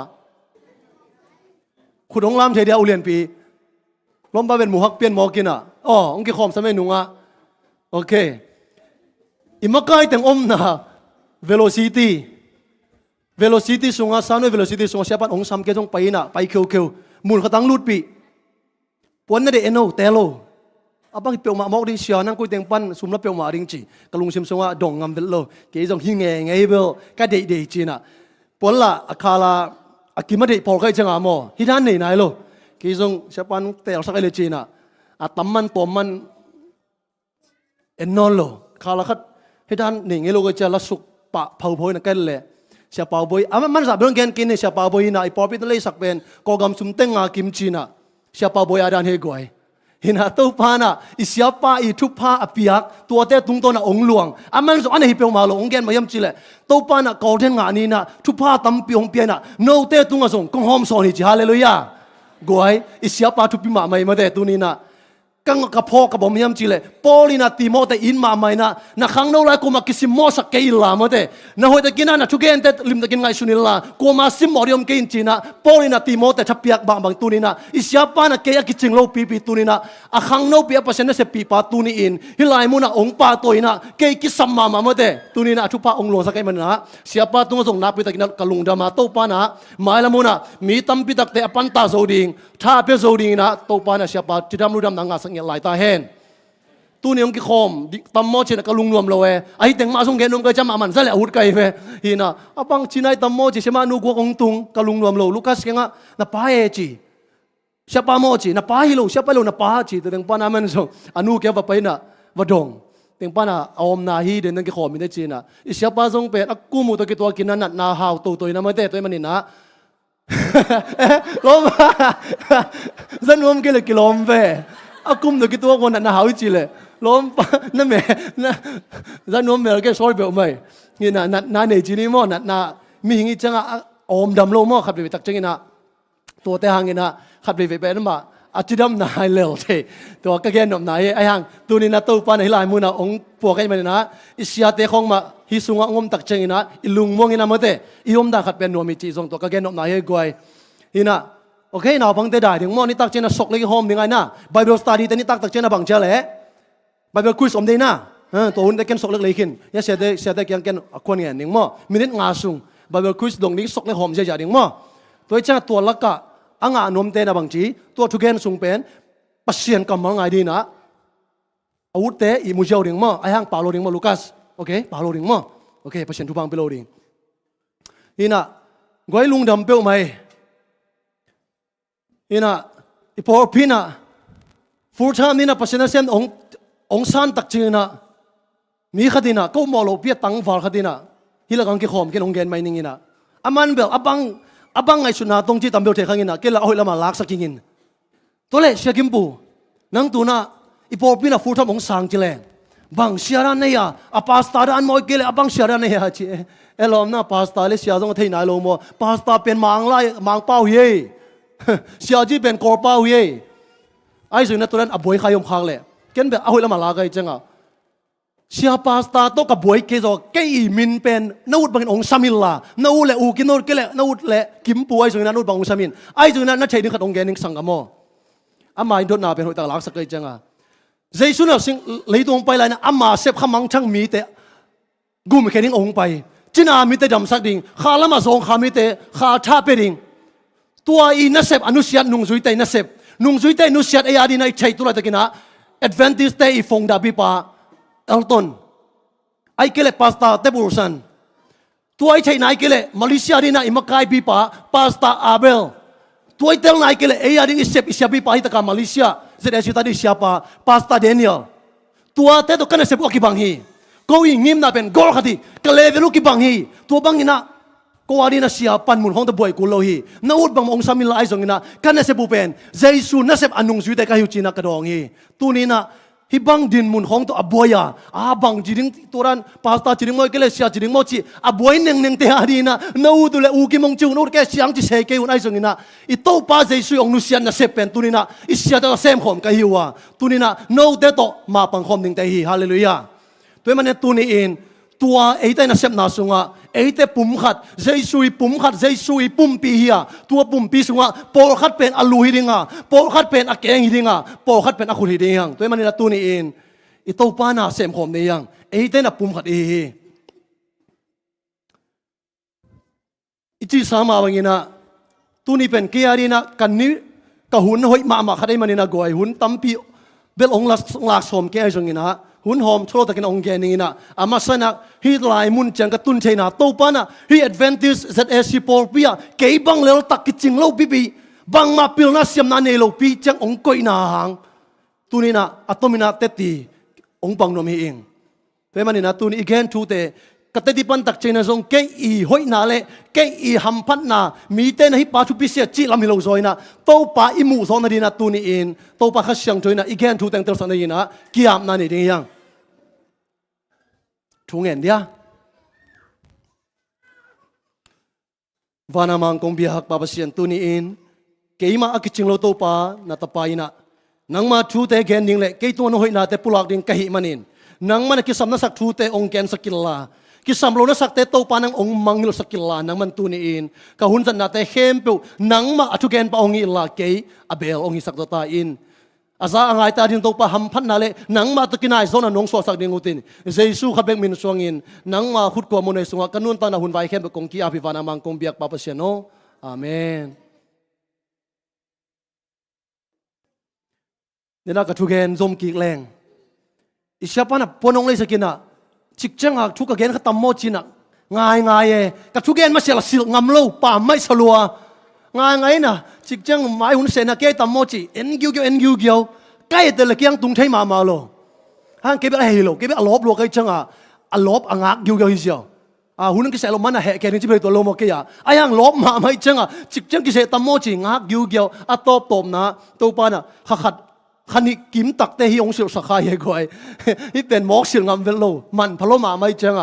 khudong lam the dia ulian piลมบ้าเป็นหมูฮักเปียนหมอกินอ่ะอ๋อองค์กิขอมสมัยนุ่งอ่ะโอเคอิมะกายแต่งอมนะ velocity สุงอ่ะสาวน้อย velocity สุงอ่ะเสียปันองค์ซ้ำเกจงไปน่ะไปเขียวหมุนเขาตั้งลูดปีปวนนั่นเดเอโนเตโลอ่ะบางทีเปียวมาหมอกดิ้งเสียนั่งคุยแต่งปันสุ่มแล้วเปียวมาดิ้งจีกะลุงซิมสุงอ่ะดองงำเวลโลเกจงหิงไงเบลก็เดย์จีน่ะปวนละอาคาลาอากิมาเดย์พอใครจังอ่ะโมฮิด้านไหนไหนโลกิจงเชปันเตลสักเอเลจีน่ะอาตัมมันตัวมันเอ็นนอลโลข้าละคัดให้ด้านหนึ่งเอโลก็จะละสุกปะเผาบอยนักเกลเลยเสียเผาบอยมันสับเรื่องแกนกินเนี่ยเสียเผาบอยน่ะไอปอปิตเลยสักเป็นกอกำซุ่มเต็งอากิมจีน่ะเสียเผาบอยอาดานเฮกวยเห็นหาตัวพาน่ะอิเสียป้าอิทุพพาอภิยักตัวเต้ตุงตัวน่ะองหลวงมันสอนให้เปียวมาหลงแกนมาย่ำจีเลยตัวพาน่ะกอเทงานี่น่ะทุพพาตั้มเปียงเปียน่ะโนเต้ตุงอ่ะส่งกงหอมสอนให้จีฮาเลลูยาgoi isia pa thu pi ma mai ma de tunina kang ka pho ka bom yam chile polina timote in ma mai na khang no lai ko ma kisim mo sak ke ila ma de na hoi de kina na thu gen te lim de kin ngai sunila ko ma sim morium ke in china polina timote chapiak bang bang tunina isia pa na ke ya kiching lo pi tunina a khang no pi pa sen se pi pa tuni in hilai mu na ong pa toina ke ki samma ma de tunina thu pa ong lo sak ai man na sia pa tung song na pi ta kin kalung da ma to pa na mai la mu na mi tam pi tak te apan ta zo ding tha pe zo ding na to pa na sia pa tidam lu dam na nga sang lai ta hen tu ni ong ki khom tam mo chen ka lung nuam lo e ai teng ma song gen nom ka cham man sa le ut kai ve hi na apang chinai tam mo chi sema nu go ong tung ka lung nuam lo lukas ke nga na pa e chi sia pa mo chi na pa hi lo sia pa lo na pa chi te teng pa na man so anu ke va pai na va dong teng pa na om na hi den ki khom mi de chi na i sia pa song pe aku mu to ki to kin na hau to na ma te to man ni na lom dân hôm kia là cái lom về à cung được cái tua con là hảo chi lệ lom nó mẹ dân hôm về cái soi biểu mày như là này chỉ đi mò na mi hình chăng à ôm đầm lô mò khắp về tắc chăng na tua tê hàng na khắp về bé nó mà à chỉ đâm nai lều thế tua cái gen đâm nai ai hàng tu ni na tu pa này lại mu na ông bùa cái mình na isia tê không mà hi sunga ngom tak chang ina ilung mong ina mate iom da khat pen no mi chi jong to ka gen op na he goi ina okay now bang te dai ding mo ni tak chena sok le hom ding ai na bible study te ni tak chena bang cha le bible quiz om de na to un te ken sok le khin ya se te kyang ken akon nge ning mo minute nga sung bible quiz dong ding sok le hom je ja ding mo toi cha to laka anga nom te na bang chi to thu gen sung pen pasien kamal ngai di na out te i mu jau ding mo ai hang paulo ding mo lucas okay pa loading mo okay pasien tu bang pe loading ina goi lung dam pe mai ina ipor pina full time nina pasien sen ong san tak china mi khadina ko mo lo pia tang var khadina hila kang ki khom ken ong gen mai ning ina aman bel abang ngai suna tong chi tam bel the khangina ke la hoi lama lak sakingin ตัวเล็กเชียกิมปูนังตัวน่ะอีพอปีน่ะฟูทำองสังจิเลบังเชียรันเนี่ยอาปาสตาร์อันมอยเกลอาบังเชียรันเนี่ยจีเอลอมน่ะปาสตาร์เลเชียจงที่ไหนลงมัวปาสตาร์เป็นมังไล่มังเป้าเย่เชียจีเป็นกอร์เป้าเย่ไอ้ส่วนนั้นตัวนั้นอบวยขายมค้างเลยเกินแบบเอาไว้ละมาลาไกจังอ่ะเชียปาสตาร์ต้องกับบวยเกจอกเกยมินเป็นนูดบางองสามิลล่านูดเลยอูกินนูดเกลนูดเลยกิมปูไอ้ส่วนนั้นนูดบางองสามินไอ้ส่วนนั้นนั่นใช่ดึงขัดองแกนิงสังกัมโมอามาอินโดนาเป็นหัวตาลักสักไกจังอ่ะเจสุน่ะสิงเลยตรงไปเลยนะอามาเสพขมังช่างมีแต่กูไม่แค่นิ่งองไปจีน่ามีแต่ดำสักดิ่งข้าละมาส่งข้ามีแต่ข้าชาเปดิ่งตัวอีนัสเซปอนุเซียนนุ่งจุยเตนัสเซปนุ่งจุยเตนุเซียนไอ้ยาดีน่ะใช่ตัวอะไรตะกี้นะAdventist เตอีฟงดาบิปาเอลตันไอ้เกลปาสตาเตบูรสันตัวไอ้ใช่นายเกลมาเลเซียดีน่ะอิมากายบิปาปาสตาอาเบลตัวไอ้เตลนายเกลไอ้ยาดีอิเซปอิเซบิปาอิตะกามาเลเซียเสด็จสุดท้ายsiapa pasta Daniel ตัวเตตัวกันเซปโอกิบังฮีก็วิ่งงิมน่ะเป็นกอลคดีก็เลเวลุกิบังฮีตัวบังฮีน่ะก็ว่าดีน่ะsiapaมุนของตะบวยกุโลฮีน่าอุดบังองสามิลไอซงฮีน่ะกันเซปุเป็นเจสุน่ะเซปอนุงสุยแต่ก็หิวจีน่ะกระดองฮีตัวนี้น่ะฮิบังดินมุนของตัวอบวยบังจีดิงตัวนั้นปาสตาจีดิงมอยก็เลยเสียจีดิงมอจีอบวยเน่งเตะดีนะน่าอุดเลยอูกิมงจูนู่นแกเสียงจีเสกอยู่ไอซงฮีน่ะอีโตป้าเจสุองนุเซียนน่ะเซปเป็นตัวนี้น่ะอีเสียตัวเซมขอมก็หิวตัวนี้น่ะโน้เตโตมาปังขอมดิงเตะฮีฮาเลลูยาตัวมันเนี่ยตัวนี้เองตัวไอ้เต้น่ะเซปนาสุงะไอ้เต้ปุ่มขัดเจสุยปุ่มขัดเจสุยปุ่มปีเฮียตัวปุ่มปีสุงะโปลขัดเป็นอลูฮิดิงะโปลขัดเป็นอเกงฮิดิงะโปลขัดเป็นอคุฮิดิงตัวมันเนี่ยตัวนี้เองอีโตป้าน่ะเซมขอมเนี่ยยังไอ้เต้น่ะปุ่มขัดอีจีสามาบางอย่างนะตัวนี้เป็นเกียรีนะกันนี้กะหุ่นหอยมาขัดได้มันนี่นะกวยหุ่นตั้มปีเบลองลักสมเกียจงงี้นะหุ่นหอมโชว์ตะกันองแกนี่นะอามาสนะฮีลายมุนจังกระตุนเชนะโตป้านะฮีแอดเวนติสเซตเอสซีโพลปีอะเกยบังเลวตักกิจิงโลปีบังมาปิลนะเสียมนาเนโลปีจังองกอยนาหางตัวนี้นะอัตโตมินาเตตีองบังนมเองเพราะมันนี่นะตัวนี้อีกแค่ทูเตกตติปันตักเชนะทรงเกยอีหอยนาเลเกยอีหัมพันนามีเตนะฮิปาชุปิเสียจิลามิโลซอยนะโตป้าอิมูซอนนาดีนะตัวนี้เองโตป้าขัดเสียงจอยนะอีกแค่ทูเตงเตลสันนีนะกิยามนานี่เดียงทุ่งเงินเดียวานามังคงบิฮักปาปเสียนตัวนี้เองเกี่ยมาอักจิงโลโตป้านาตาปายนะนังมาทูเตเกนดิงเล่เกี่ยตัวน้อยนาเตปุลักดิงกะหิมันินนังมันกิสัมนัสักทูเตองแกนสกิลลากิสัมโลนัสักเตโตป้านังองมังฮิลสกิลลานังมันตัวนี้เองกะหุนจันนาเตเขมเปวนังมาอัตุแกนปาองอิลลาเกี่ยอเบลองฮิสักตัวตาอินอาซาอังไงตาดินโตปะหัมพันนาเลนังมาตะกินายโซนนงสวสักดิงอุตินเจสุขเบกมินสวงินนังมาขุดกวมในสวงกันนุนตานาหุนไวเข้มเบกงกีอาภิวานามังคงเบียกปาปเชโนอาเมนเนี่ยนักทุกเกนซมกีแรงอิชาปานะปนองเลยสกินะชิกจังหักทุกเกนขตัมโมจินะง่ายกทุกเกนมาเสียละสิลงำโลป่าไม่สลัวง่ายนะจิกจังหมายหุ่นเสนาเกยตัมโมจิเอ็นกิวใกล้แต่ละเกียงตุงไทยมาโลฮังเก็บอะไรโลเก็บอลบโลกไอ้จังอลบงักกิวฮิเซียวหุ่นกิเสลมันแหกแกนี่จะเป็นตัวโลโมเกียไอ้ยังลบมาไม่จังจิกจังกิเสตัมโมจิงักกิวตบนะตัวปานะขัดขันนี้กิมตักเตฮิองเสียวสักใครกวยนี่เป็นหมอกเสียงงำเวลโลมันพะโลมาไม่จัง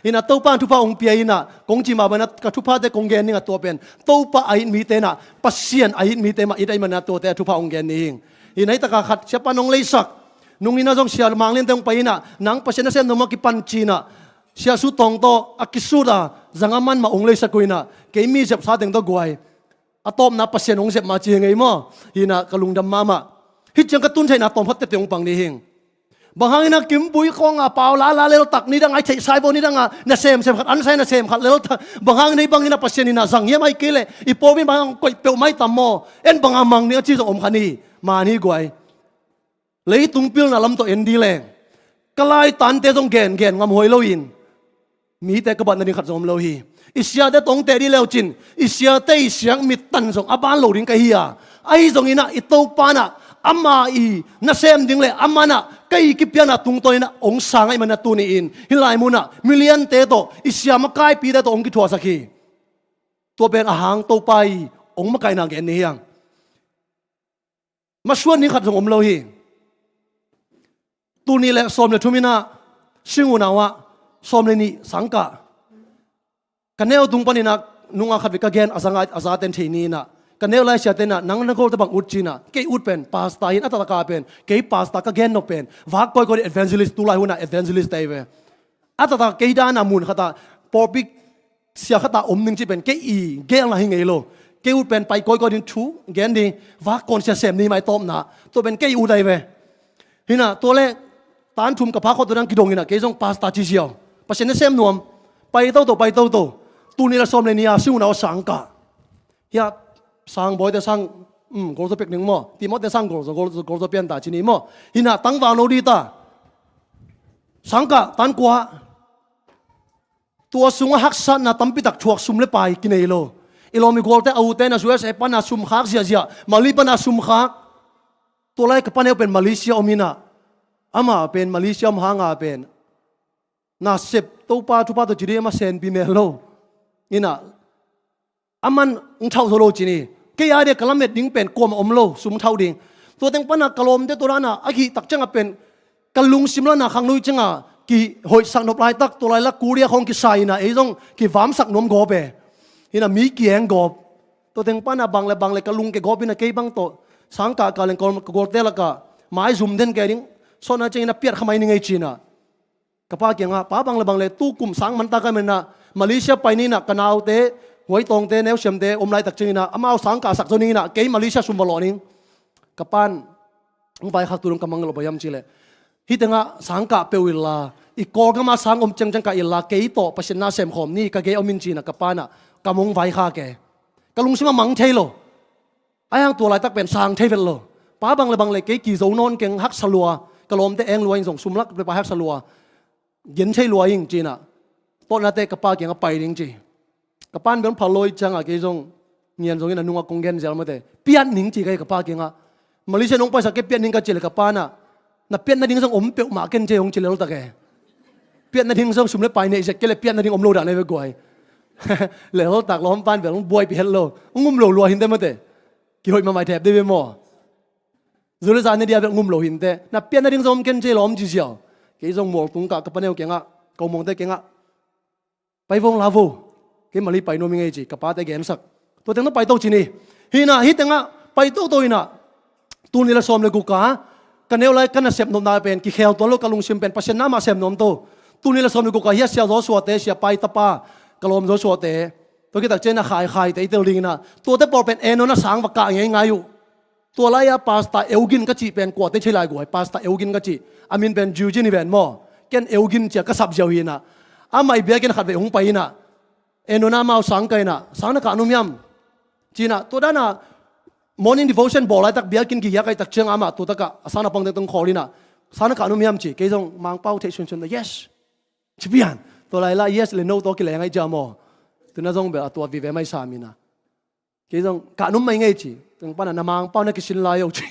อินะตัวป้าทุพาองเปียอินะกงจิมาบันกับทุพาเตกงเกนนี่ตัวเป็นตัวป้าไอ้มีเตนะปัสเซียนไอ้มีเตมาอิได้มันตัวเตทุพาองเกนนี่อินะตะกาขัดเชปานองเลยสักนุ่งอินะจงเสียมังเล่นเตงไปอินะนังปัสเซียนเซนนมากิปันจีนะเสียสุตองโตอากิสุดาจังอามันมาองเลยสักกุยนะเกมีเจ็บซาเตงตัวกวยอะตอมนะปัสเซียนองเจ็บมาจีไงมั้งอินะกะลุงดำมาฮิจังกระตุ้นใช่นะตอมพัดเตตองปังนี่เองบางครั้งนะกิมบุยคงเปล่าลาเลวตักนี่ดังไอ้ใช้บนนี่ดังน่ะเซมขัดอันใช่น่ะเซมขัดเลวบางครั้งนี่บางนี่นะปัสเซียนี่นะสังเยี่ยมไอ้เกลอีโปมีบางก๋วยเตี๋ยวไม่ตำโมเอ็นบางมังนี่ที่จะอมขันนี่มานี่กวยเลยตุงพิลน่ะลำตัวเอ็นดีแรงกลายตันเตจงเกนงามหอยโลอินมีแต่กบันนี่ขัดจงโลฮีอิสยาเตตงเตดีเลวจินอิสยาเตอิสยังมิตันจงอาบานโลดิงกะฮียไอ้จงอินะอิโตปานะอามาอีน่ะเซมดิงเลยอามานะใกล้กิปยานะตุงตัวนะองสางไอ้มันนะตัวนี้อินฮิลายมุนะมิเลียนเตโตอิสยามะกายปีเตโตองกิทัวสักทีตัวเป็นอาหารตัวไปองมะกายนางแกนี่ยัง มาชวนนี้ขัดสงอมเราฮีตัวนี้แหละสมเลยทุมินาชิงอุนาวะสมเลยนี่สังกะกันเนวตุงปนินักนุงอาขัดวิกาเกนอาซาเตนเทนีนะกันเนวไลเชียเตนะนังนักโกลตะบังอุดจีนะเกยอุดเป็นพาสต้าหินอัตตะกาเป็นเกยพาสต้ากาเกนโนเป็นวากก้อยก้อยเอเวนเจลิสตุลายหุนะเอเวนเจลิสเตเวอัตตะเกยดานามุนขตาปอปิกเสียขตาอมนึงจีเป็นเกยอีเกยอะไรเงี้ยโลเกยอุดเป็นไปก้อยก้อยดินทูเกนดีวากก่อนเสียเสมนี่ไม่ต้มนะตัวเป็นเกยอุดได้เวหินะตัวเล็กตานทุมกับพระเขาตัวนั้นกิดงหินะเกยส่งพาสต้าจีเซียวปัจจุบันเสมนวมไปเต้าไปเต้าตัวนี้ละสมเลยนี่อาชิวนาสังกะเฮียสังบอยแต่สังกอลจะเป็กหนึ่งมั้งที่มอแต่สังกอลจะเปลี่ยนตาจีนี่มั้งหินะตั้งวางโนดีตาสังกะตันกว่าตัวสุงหักสันนะตั้มปิดักชวกซุ่มเล็บไปกินเอโลอีโลมีกอลแต่เอาแต่นะสวยเสปันนะซุ่มหักเสียมาลีปันนะซุ่มหักตัวไรกับปันเอวเป็นมาเลเซียอมินะอามาเป็นมาเลเซียมหางาเป็นน่าเสพตัวป้าทุกป้าตัวจีเรียมาเซนปีเมลโลนี่นะอามันเท่าโซโลจีนี่เกียร์เด็กกะละเม็ดดิ้งเป็นกลมอมโลสุมเท่าดิ้งตัวเต็งปนักกะลมเตตัวนั้นอ่ะอากีตักจังเป็นกะลุงซิมลนะขังนุยจังอ่ะกี่หอยสักนบลายตักตัวไรละกูเรียของกิไซนะไอ้ตรงกี่วามสักนมกอบนี่นะมีเกียงกอบตัวเต็งปนักบางเลยกะลุงเกกอบนะเกยบังโตสังกากะเลงกอลกอลเตละกะไม้ซุ่มเด่นแกดิ้งโซน่าเจนะเปียดขมายนึงไอจีนะกะป้าเกียงอ่ะป้าบางเลยตู้กลุ่มสังมันตากันมันนะมาเลเซียไปนี่นะกันเอาเตหวยตรงเตแนวเฉียมเตอมไลตักจีนะอามาเอาสังกาสักตัวนี้นะเกยมาเลเซียซุ่มบอลนิงกับปานไปขัดตุลงกำมังเราพยายามจีเลยฮิตงะสังกาเปวิลลาอีกกอก็มาสังจังกะอิลลาเกยโตปัชนาเซมขอมนี่กะเกยอมินจีนะกับปานะกำมงไว้ข้าแกกะลุงซิมามังเทโลไอ้ยังตัวไรตักเป็นสังเทเวลโลป้าบางเลยเกยกี่โซนอนเก่งฮักสลัวกะลมเตเองรวยส่งซุ่มลักไปฮักสลัวเย็นใช่รวยจริงจีนะต้นนาเตกับป้าเก่งก็ไปจริงจีกับป้านเป็นพลอยจังอ่ะเกยงเงียนตรงนี้นะนุ่งกงเกนเซลมาเตเปียนหนิงจีกับป้าเก่งอ่ะมาเลเซียน้องไปสักเปียนหนิงกับเจริญกับป้าน่ะน่ะเปียนนั่นหนิงส่งอมเปียวหมาเกนเจยงเจริญรู้ตักแกเปียนนั่นหนิงส่งสุ่มเล็บไปเนี่ยจะเกลเปียนนั่นหนิงอมโลดอะไรไปกวยเหลือเราตักล้อมป้านแบบต้องบวยไปเฮลโลงุ่มโลรัวหินเต้มาเตกี่หอยมาไม่แทบได้ไหมหมอจุลจานเนี่ยเดียแบบงุ่มโลหินเต้น่ะเปียนนั่นหนิงส่งเกนเจล้อมจีเซียวเกยงหมวกตุงกะกับป้าเนี่ยเก่งอ่ะกมองเต้เก่งอ่ะไปวงลาโวเกมาลีไปโนมิงเอจีกับป้าแต่แกนสักตัวเต็งต้องไปโตจีนี่ฮีน่ะฮิตเต็งอ่ะไปโตตัวน่ะตัวนี้ละสมเลยกูกะกันเนวไรกันน่ะเสพนมนาเป็นกี่เขลตัวโลกกะลุงชิมเป็นปัชนามาเสพนมโตตัวนี้ละสมเลยกูกะเฮียเสียโซสวเตเสียไปตะป้ากะลมโซสวเตตัวกี่ตักเจน่ะขายแต่อีเตลิงน่ะตัวเตปอเป็นเอโนน่ะสังวักกะง่ายอยู่ตัวไรอะพาสต้าเอลกินกะจีเป็นกว่าเตชิลายกูไอ้พาสต้าเอลกินกะจีอามินเป็นจิวจินี่เป็นหม้อเกนเอลกินเจียกะสับเจียวหิน่ะอาไม่เบียกันขัดไปหงไปน่ะเอ็นโนนามาสังกันนะสังนักการนุ่มยำจีน่ะตัวด้านน่ะ morning devotion บอกอะไรตักเบียกินกี่ยากันตักเชียงอามาตัวตักสังนักปังตรงคอลีน่ะสังนักการนุ่มยำจีเกยจงมังเป้าเทชวนนะ yes จีเปียนตัวไรล่ะ yes เลย no ตัวกี่แรงไอ้จามอตัวนั่นจงแบบตัววิเวไม่สามีนะเกยจงการนุ่มไม่ไงจีตรงปานน่ะมังเป้านักกินลายอยู่จี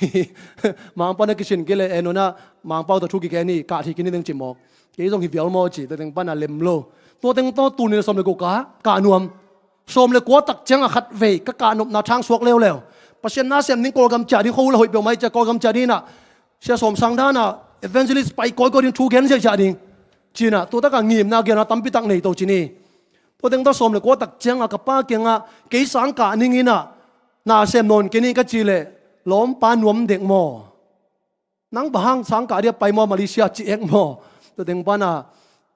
มังเป้านักกินกี่เลยเอ็นโนนามังเป้าตัวทุกกี่แกนี่กะที่กินนี่ตึงจีมอกเกยจงหิวเยลมอจีตัวตรงปานน่ะเล็มโลตัวเต็งตัวตูนี่สมเลยกูกะนวมสมเลยกูตักเจ้งขัดเวกกะนบนาทางสวกเร็วปัจเจนาเสียมนิ่งกอลกำจัดที่เขาเลยหอยเปียวไม่จะกอลกำจัดนี่น่ะเสียสมสังด้านน่ะเอเวนเจลิสไปกอยดิ้งทูเกนเสียจัดดิ้งจีน่ะตัวตักงีมนาเกียนะตั้มปิตักในตัวจีนี่ตัวเต็งตัวสมเลยกูตักเจ้งกับป้าเก่งเกยสังกะนิ่งน่ะนาเสียมนนเกนี่ก็จีเลยล้อมปานวมเด็กหมอนังบางสังกะเดียไปมอมาเลเซียจีเอ็กหมอตัวเต็งปาน่ะ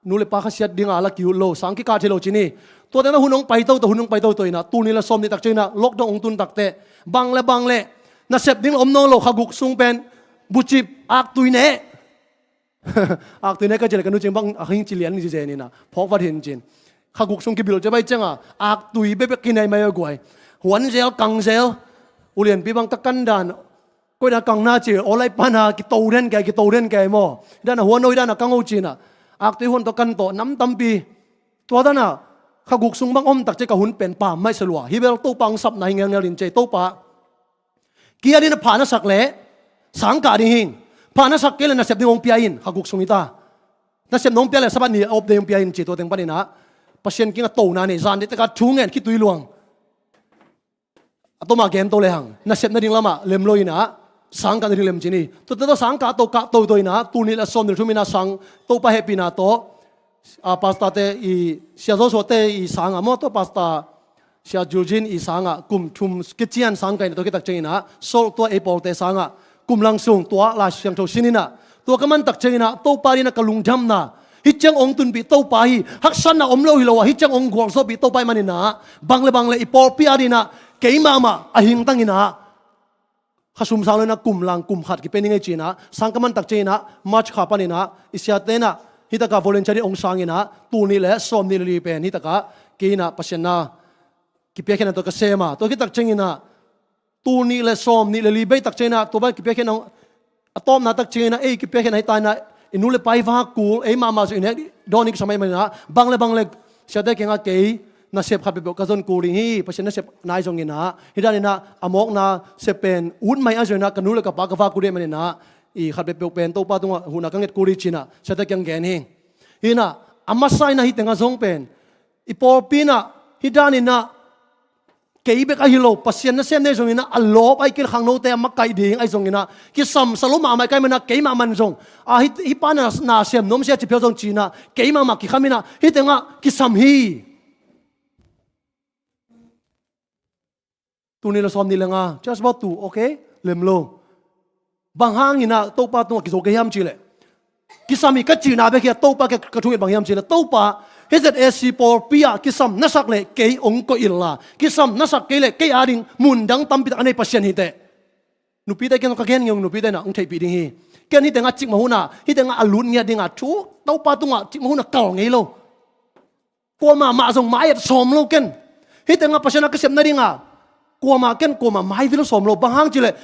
นูเลปาขยัดดิ้งอะไรกิวโลสังกิกาเทโลจีนี่ตัวนั้นหุ่นองไปเต้าตัวหุ่นองไปเต้าตัวน่ะตูนี่ละสมนี่ตักเจน่ะล็อกดององตุนตักเตะบังเละน่ะเสพดิ้งอมโนโลขกุกซุงเป็นบุจิบอักตุยเนะอักตุยเนะก็จะเลยกันนู้นจริงบังอักหิงจิเลียนนี่เจนี่น่ะพอกวัดเห็นจริงขกุกซุงกิบิลจะไปจังอักตุยเบบกินไอ้ไม่เอากวยหวนเซลกังเซลอุเลียนปีบังตะกันดานก็น่ะกังนาจีโอไลปานากิโตเรนแกหม้อด้านหัวโนยด้านกังโอจีน่ะอักตุยหุ่นตะกันโตน้ำตั้มปีตัวด้านน่ะขกุกซุงบังอมตักเจกับหุ่นเป็นป่าไม่สลัวฮิเบลตู้ปังสับในเงลินเจตู้ปะเกียร์นี่นะผ่านนักสักเละสังกัดนี่หิงผ่านนักสักเกลนะเสพนิองพิอินขกุกซุงอิตานักเสพน้องพิอินสบัดนี่อบเดียงพิอินจีตัวเต็งปะนี่นะปัจเจนกินกับโตนานี่จานเด็กกับชูเงินคิดตุยลวงตัวมาเกมโตเลยหังนักเสพนั่นดิ่งละมาเล็มลอยนะ สังกันเรื่องจีนี่ตัวสังกัดตัวนะตัวนี้ละสมเดือดทุ่มินาสังตัวไปเฮปินาโตพาสต้าเตอีเสียโซโซเตอีสังอ่ะมอตัวพาสต้าเสียจูจินอีสังอ่ะกุมชุมกิจยันสังกันตัวกิตักเจนะโซลตัวเอปอลเตสังอ่ะกุมลังซุงตัวลาเสียงโชชินินะตัวก็มันตักเจนะตัวปารีนะกลุงจำนะฮิจังองตุนปีตัวไปฮักซันนะอมโลฮิโลวะฮิจังองกวางโซปีตัวไปมันนี่นะบังเลอีปอลปีอารีนะเกยมาอหิงตั้งนี่นะข้าสุมสังเลยนะกลุ่มลังกลุ่มขัดกิเป็นยังไงจีนะสังกัมันตักเจนะมาชขาปนินะอิสยาเตนะฮิตากาวอลเลนจารีองสังนี่นะตูนี่แหละสมนี่ลีเป็นฮิตากาเกยนะปัชนะกิเปียแค่นั้นตัวก็เซมาตัวที่ตักเจนะตูนี่แหละสมนี่ลีเบยตักเจนะตัวบ้านกิเปียแค่นั้นอะตอมนะตักเจนะกิเปียแค่ไหนตายนะอินูเลไปฟ้ากูมาสุเนี่ยดอนิกสมัยมันนะบังเลเสียได้แค่งาเกยน่าเสพขัดไปบอกกระจนกูริฮีเพราะฉะนั้นเสพนายทรงกินนะฮิดานี่นะอมอกนะเสพเป็นอุ่นไม่อาจจะนะกันนู้นเลยกับปากกฟ้ากูเรียมันนะอีขัดไปบอกเป็นตัวป้าตัวหุ่นนักเงินกูริชินะเสียได้แค่งแกนฮิฮินะอามาไซนะฮิตงาทรงเป็นอีปอปีนะฮิดานี่นะเกย์เบกไอฮิโลปัสยันนะเสพเนี่ยทรงกินนะอัลลอฮ์ไอเกลขังโนเตมักไก่ดิ่งไอทรงกินนะกิสัมสโลมาไม่ไก่มันนะเกย์มามันทรงฮิปานะนาเสพน้อมเสียจิเพียวทรงจีนะเกย์มากิขามินะฮิตงากิสัมฮีตัวนี้เราซ้อมนี่เลยงา just about to okay เริ่มโลบางห้างนี่นะโต๊ะป้าตัวกิโซเกียมจีเลยกิสามีก็จีน่าเบกี้โต๊ะป้าแกกระทุ่งบางยามจีเลยโต๊ะป้าเฮเซตเอซีปอร์ปียกิสามนักสักเลยเกย์องก็อิลล่ากิสามนักสักเกย์เลยเกย์อาริงมุนดังตั้มปิดอันนี้ปัสยันฮิตเตนุปีเตกันก็แค่ยังนุปีเตนะองเทปีดิ้งฮีแค่นี้แต่งาจิกมาหูน่ะฮิตแต่งาอลุนเนี่ยดิ้งาชูโต๊ะป้าตัวจิกมาหูน่ะเก่าไงโลกัวมาส่งไม้สอมโลกันฮิตแต่งาปัสยันนักเสพนั่นดิ้งากัวมาเกินกัวมาไม่วิลสมโลบางห้างจีเลย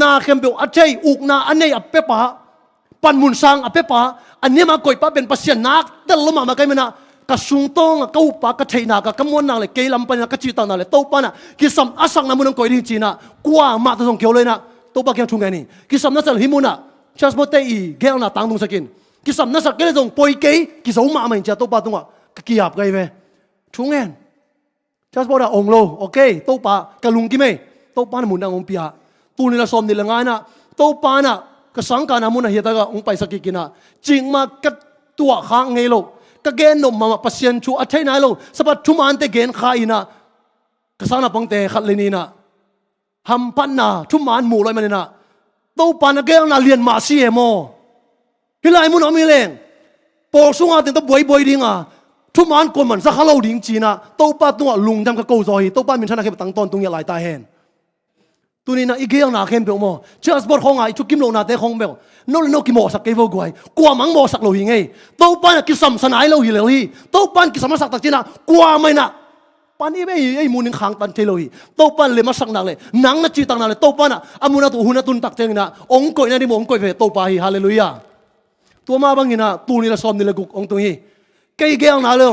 นาเข้มเบลอัจฉริอุกนาอันนี้อัปเปปะปันมุนสังอัปเปปะอันนี้มาก่อยปะเป็นปัสยันนักแต่ละมาไกลมันนะกระสุนตงกะอุปะกระเทนักกะมวนนักเลยเกลัมปันนักกระจิตานักเลยโตปะนะกิสัมอาสังนามุนังก่อยดีจีนะกัวมาตัวส่งเกี่ยวเลยนะโตปะเกี่ยวทุ่งไงนี่กิสัมนัสหิมุนะชัสโมเตอีเกลนาตังตุงสกินกิสัมนัสเกลส่งปอยเกยกิสาวมาไม่จะโตปะตุงอ่ะกี่ยับไงเว้ทุ่งเงินjustบอกว่าองโลโอเคโตปากะลุงกิเมโตปานะมุนดังองเปียตูนี่ละสมนี่ละงานนะโตปานะกะสังกานามุนะเฮตากะองไปสักกินะจิงมากะตัวค้างไงโลกะเกนนมมาปัสยันชูอัจฉรินายโลสบัดทุมันเตเกนขาอินะกะสังนะปังเตขัดเลนีนะหัมปันนะทุมันหมู่ลอยมันนะโตปานะเกลนะเลียนมาซีเอโมฮิลายมุนอมิเลงปอสุงอาตินตะบวยดิงอ่ะทุกมันคนมันสักฮัลโหลดิ้งจีน่ะโต๊ะป้าตัวลุงจำกับกูซอยโต๊ะป้ามีชนะแค่ตั้งต้นตรงนี้หลายตาเห็นตัวนี้นะอีกอย่างน่าเข้มเปล่าโม่เชื่อสปอร์ตของไอ้ชุกกิมโลนาเตะของเปล่าโน่นโน่กิโมสักเกย์โวกวยกลัวมังโมสักโลหิงไงโต๊ะป้ากิสัมสนายโลหิเลยโต๊ะป้ากิสัมสักตักจีน่ะกลัวไม่น่ะปานนี้ไอ้มูนึงขังตันเทโลหิโต๊ะป้าเลยมาสักนักเลยนังน่ะจีตังนักเลยโต๊ะป้าน่ะอามูน่ะตัวหุ่นน่ะตุนตักเจงน่ะองค์ก่อยน่ะดิโมองค์ก่อยเวโต๊ะป้าฮีฮาเลลูยาตัวมาบางทีน่ะตัวนี้ละซ้อมนี่ละกุกองค์ตัวฮีเกย์เกย์น่ะเลย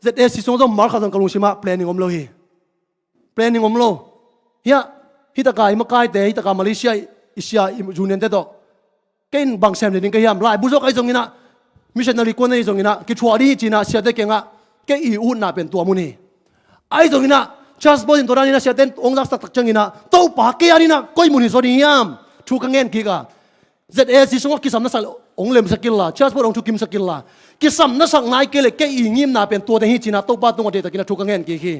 ZS si song mar kha sang kalung sima planning om lo hi planning om lo ya hitaka imakai te hitaka Malaysia Asia Union te to ken bang sem ni ka yam lai bu zo kai jong ina missionary ko nei jong ina ki chuari china sia te kenga ke I u na pen tua mu ni ai jong ina just bo in torani na sia ten ong dak tak chang ina to pa ke ari na koi mu ni so ni yam thu ka ngen ki ga ZS si song ki sam na sal ong lem sakilla just bo ong thu kim sakillaกิสัมนัสังไงเกลเกอีงิมนาเป็นตัวเดหิจินาโตป้าตัวเดตกินาทุกเงินกี่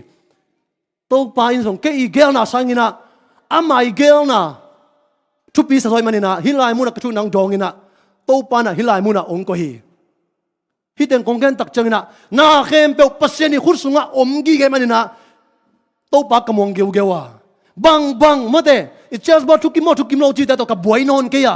โตป้าอินสงเกอีเกลนาสังอินาอามาอีเกลนาทุกปีสะสอยมันอินาฮิลายมุนักชุนังจองอินาโตป้านะฮิลายมุนักองก็ฮีฮิเต็งกงเงินตักจังอินานาเข้มเปลปัสเซนิขุดสุงะอมกีเกมันอินาโตป้ากำมองเกวเกวะบังมาเตอิเจสบอทุกกิมโลจีแต่ตัวกับบวยนอนเกีย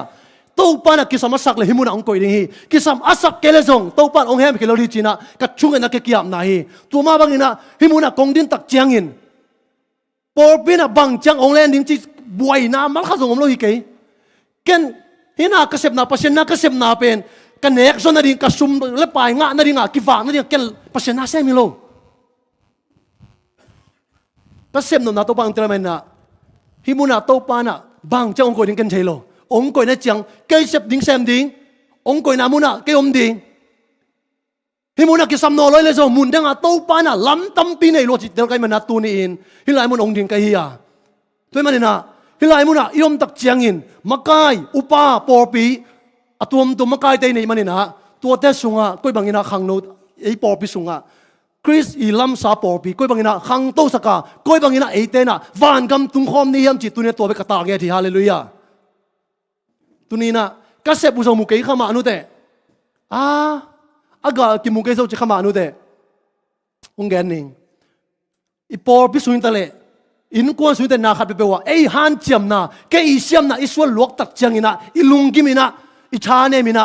โตปานะกิสามสักเลยหิมุนะองคอยดิ้งฮีกิสามอาสักเกลซงโตปานองแฮมเกลลิจีนะกัดชุงเงินนักเกียบนาฮีตัวมาบางอินะหิมุนะกงดินตักเจียงอินปอปีนะบังจังองแลนดิ้งจีบวยนะมัลข้าส่งอมโลหิเกยเกันหินะกระเสพนาปัสเซนนะกระเสพนาเป็นกันเนกซอนนาดิ้งกระซุมเล็บปลายงะนาดิ้งกิฟางนาดิ้งเกลปัสเซนนาเซมิโลกระเสพนาโตปานเตระเมนะหิมุนะโตปานะบังจังองคอยดิ้งกันเชโลองค์ก่อยนั่นจังเกยเสพดิ้งแซมดิ้งองค์ก่อยนามุนะเกยอมดิ้งฮิมุนะกิสามโนลอยเลยส่งมุนดังอ่ะโตปานะล้ำตั้มปีในโลจิตเดียวกันมันนัดตัวนี้อินฮิลายมุนองค์ดิ้งกันเฮียด้วยมันนี่นะ hilai muna iom tak chiangin makai upa porpi atum tu makai te nei manina tua te sunga koi bangina khangno ei porpi sunga Chris i lam sa porpi koi bangina khang to saka koi bangina ei te na van gam tung khom ni yam chi tu ne to be kata ge thi hallelujah tunina kasep usong mu kei khama anu te aga ki mu kei so chi khama anu te ung gen ning i porpi suin tale in kuan suin te na khat pe wa ei han chiam na ke i siam na iswal luak tak chiang ina ilung gi mina i chane mina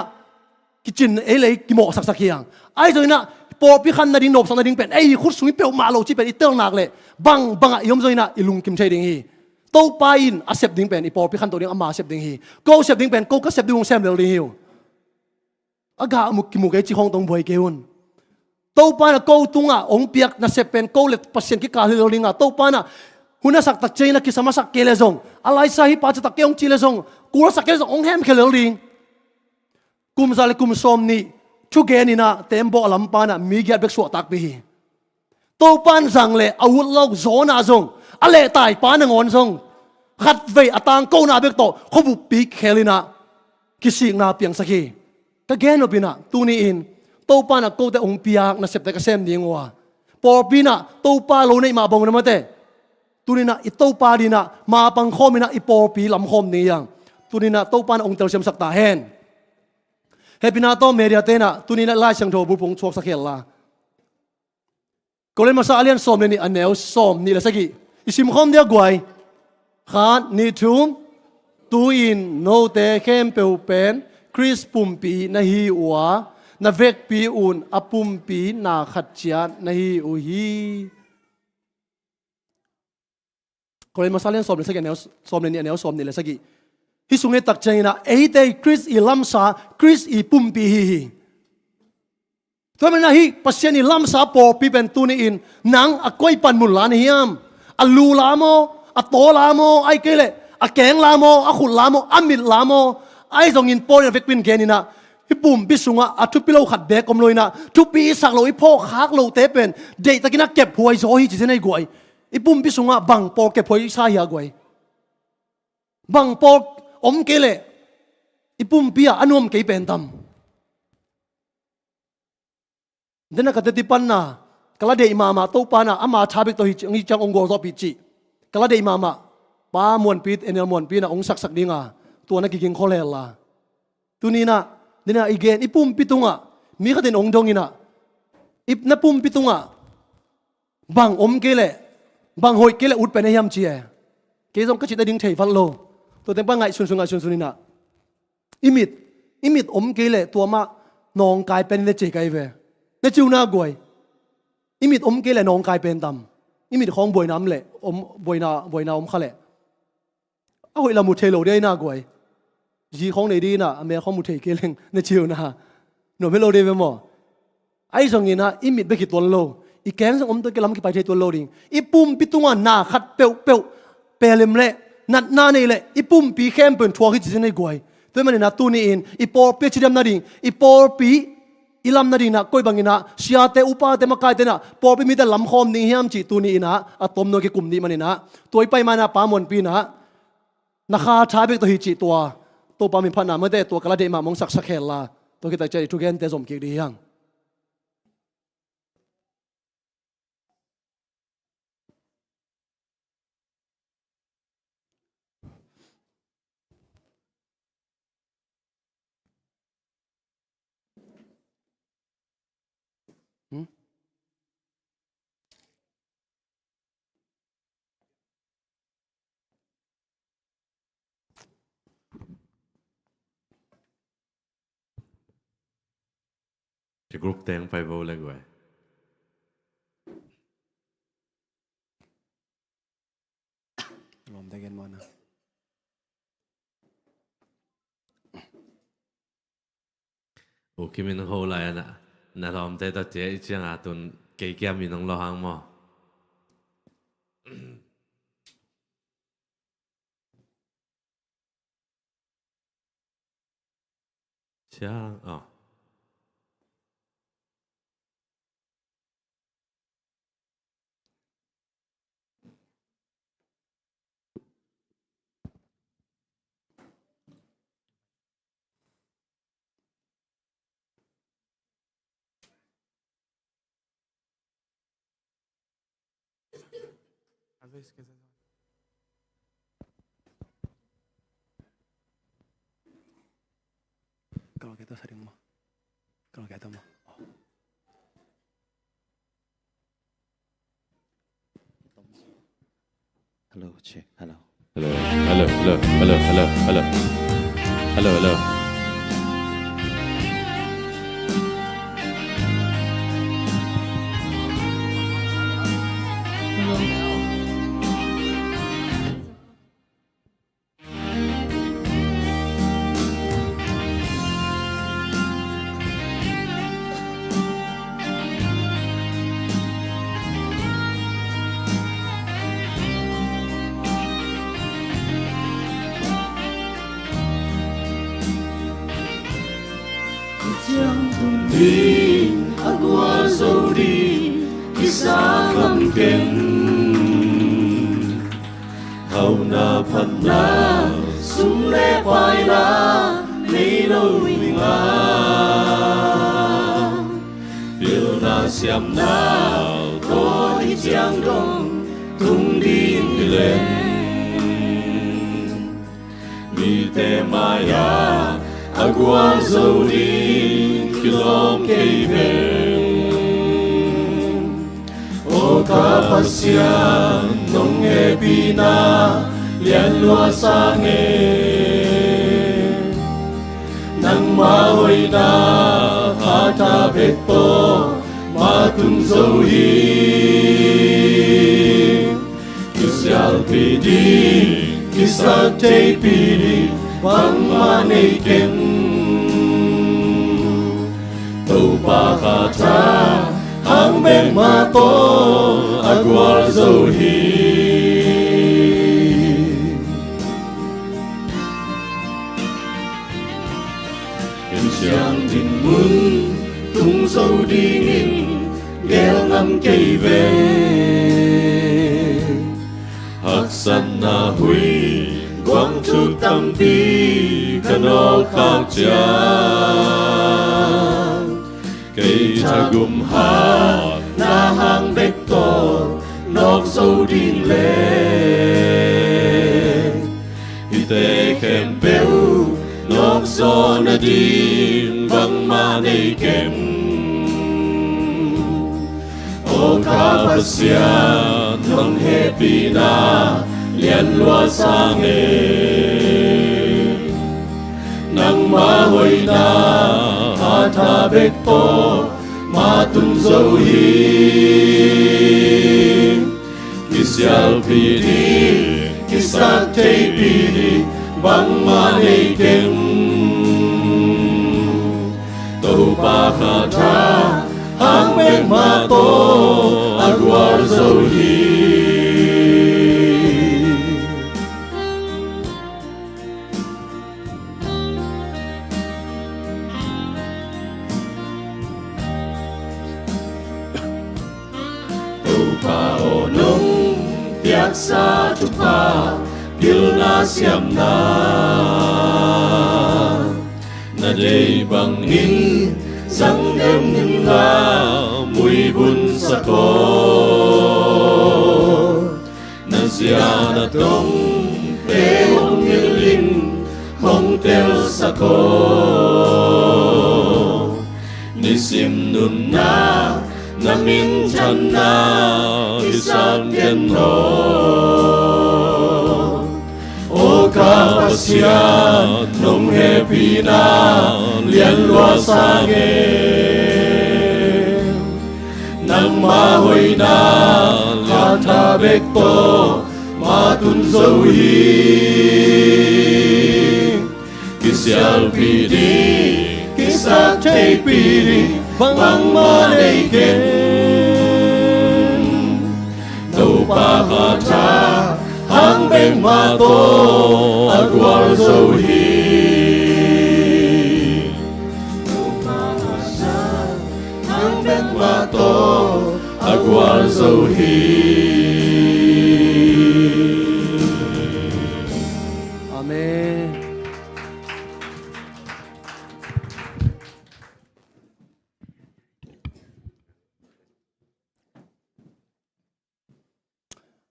kitchen ei lei ki mo sak sak hiang ai zo ina porpi khan na ding nop sang na ding pen ei khut suin pe ma lo chi pen i tel nak le bang yom zo ina ilung kim chei ding hi to pa in accept ding pen i porpi khan to ding ama accept ding hi ko accept ding pen ko ka accept ding sem le ding hi aga mu ki mu ke chi hong tong boi ke un to pa na ko tunga ong piak na se pen ko le pasien ki ka hilo linga to pa na huna sak tak chei na ki sama sak kele zong alai sa hi pa cha tak ke ong chi le zong kura sak ke zong ong hem khelo ling kum zale kum som ni chu ge ni na tembo alam pa na mi gyat bek so tak bi to pan zang le awut lok zona zong ale tai pa na ngon zong khat ve atang ko na bek to khobu pi khelina ki sing na piang sakhi ka gen no pina tu ni in to pa na ko te ong piak na sep te ka sem ding wa por pina to pa lo nei ma bong na mate tu ni na i to pa di na ma pang khom ina i por pi lam khom ni yang tu ni na to pa na ong tel sem sak ta hen he pina to media te na tu ni na lai sang tho bu pong chok sak hel la ko le ma sa alian som ni anel som ni la sagi isim khom dia guai khan ni thum tu in no te khem pe pen Chris pumpi na hi wa na vek pi un apum pi na khat chia na hi u hi ko le masalian som le sagi anel som ni anel som ni le sagi hi sungai tak chaina ei te Chris i lam sa Chris i pumpi hi to man hi pasien i lam sa po pi pen tu ni in nang akoi pan mun lan hiam alu lamo ato lamo ai kele a keng lamo a khul lamo amit lamo ai zong in por vek pin genina hi pum pi sunga a thu pilo khat be kom loina thu pi sak lo i pho khak lo te pen de takina kep huai zo hi chi nei goi i pum pi sunga bang por kep huai sa ya goi bang por om kele i pum pia anom ke pen tam dena ka te pan na kala de mama to pa na ama thabek to hi ngi chang ong go zo pi chi kala de mama pa mon pit enel mon pi na ong sak sak dinga to na ki king kholel la tunina dena again i pum pitunga mi ka den ong dong ina ip na pum pitunga bang om kele bang hoi kele ut pe na yam chi e ke jong ka chi da ding thei fan lo to te pa ngai sun sun ina imit om kele to ma nong kai pen le che kai ve na chiu na goi imit om kele nong kai pen tam imit khong boi nam le om boi na om khale a hoi la mu thelo de na goi ji khong nei di na ame khong mu thei ke leng na chiu na no melo de ve mo ai song ina imit be ki ton lo i keng song om to ke lam ki pai thei ton lo ding i pum pitunga na khat peu pelem le nat na nei le i pum pi khem pen thwa ki chi nei goi to man na tu ni in i por pe chidam na ding i por pi ilam na ding na koi bangina sia te upa te makai te na por pi mi te lam khom ni hiam chi tu ni ina atom no ki kum ni manina toi pai mana pa mon pi na na kha tha bek to hi chi to pa mi phana ma te to kala de ma mong sak sak khel la to ki ta chai tu gen te zom ki di yang Thì group tiếng phải vô lên rồi. lom te gen mana Ủa khi mình hô lại nè, nè làm thế đó chế chứ à tuần cây kia mình không lo hàng mà. Chang, Kalau kita sering mah. Kalau kita mah. Hello, check. Hello. Hello. Hello. Hello. Hello. Hello. Hello. Hello. Hello. Đi agua dâu đi khi xa ngầm kênh hầu na phần na súng lê bài na lấy đâu mình à biểu na xem nào có đi giang đông tung đi lên mi te maya agua dâu đi kilom keiben o kapasian nong epina lian lua sange nang mahoy na hata bekto matun zohi kisyal pidi kisal te pidi bang maneiken tàu ba khả cha hang bên ma to agwal dâu hi hình giang tình muốn tung dâu đi nghìn gheo ngắm cây về hắc san na huy quang thu tâm đi cano khác cha cây cha gum ha na hang bek to nok dâu đi lên hite kem beu nok zo na din bang ma nei kem o kapasian nong happy na lian lua sang nang mahoy na hata bekto matun dâu hi kisyal pidi kisak te pidi bang manei kem tàu ba khả cha hang bek ma to agwar dâu hi sa chupa pilna siam na day bang in sang em nin la mui bun sa ko na sia na tong pe hong ngilin hong tel sa ko ni sim nun na min chan na isang ken ho o kapasian nong happy na lian lua sange nang mahoy na hata bekto matun dâu hi kisyal pidi kisak te pidi bang manei ken tàu ba khả cha hang beng ma to agwar dâu hi tàu ba khả cha hang beng ma to agwar dâu hi Amen.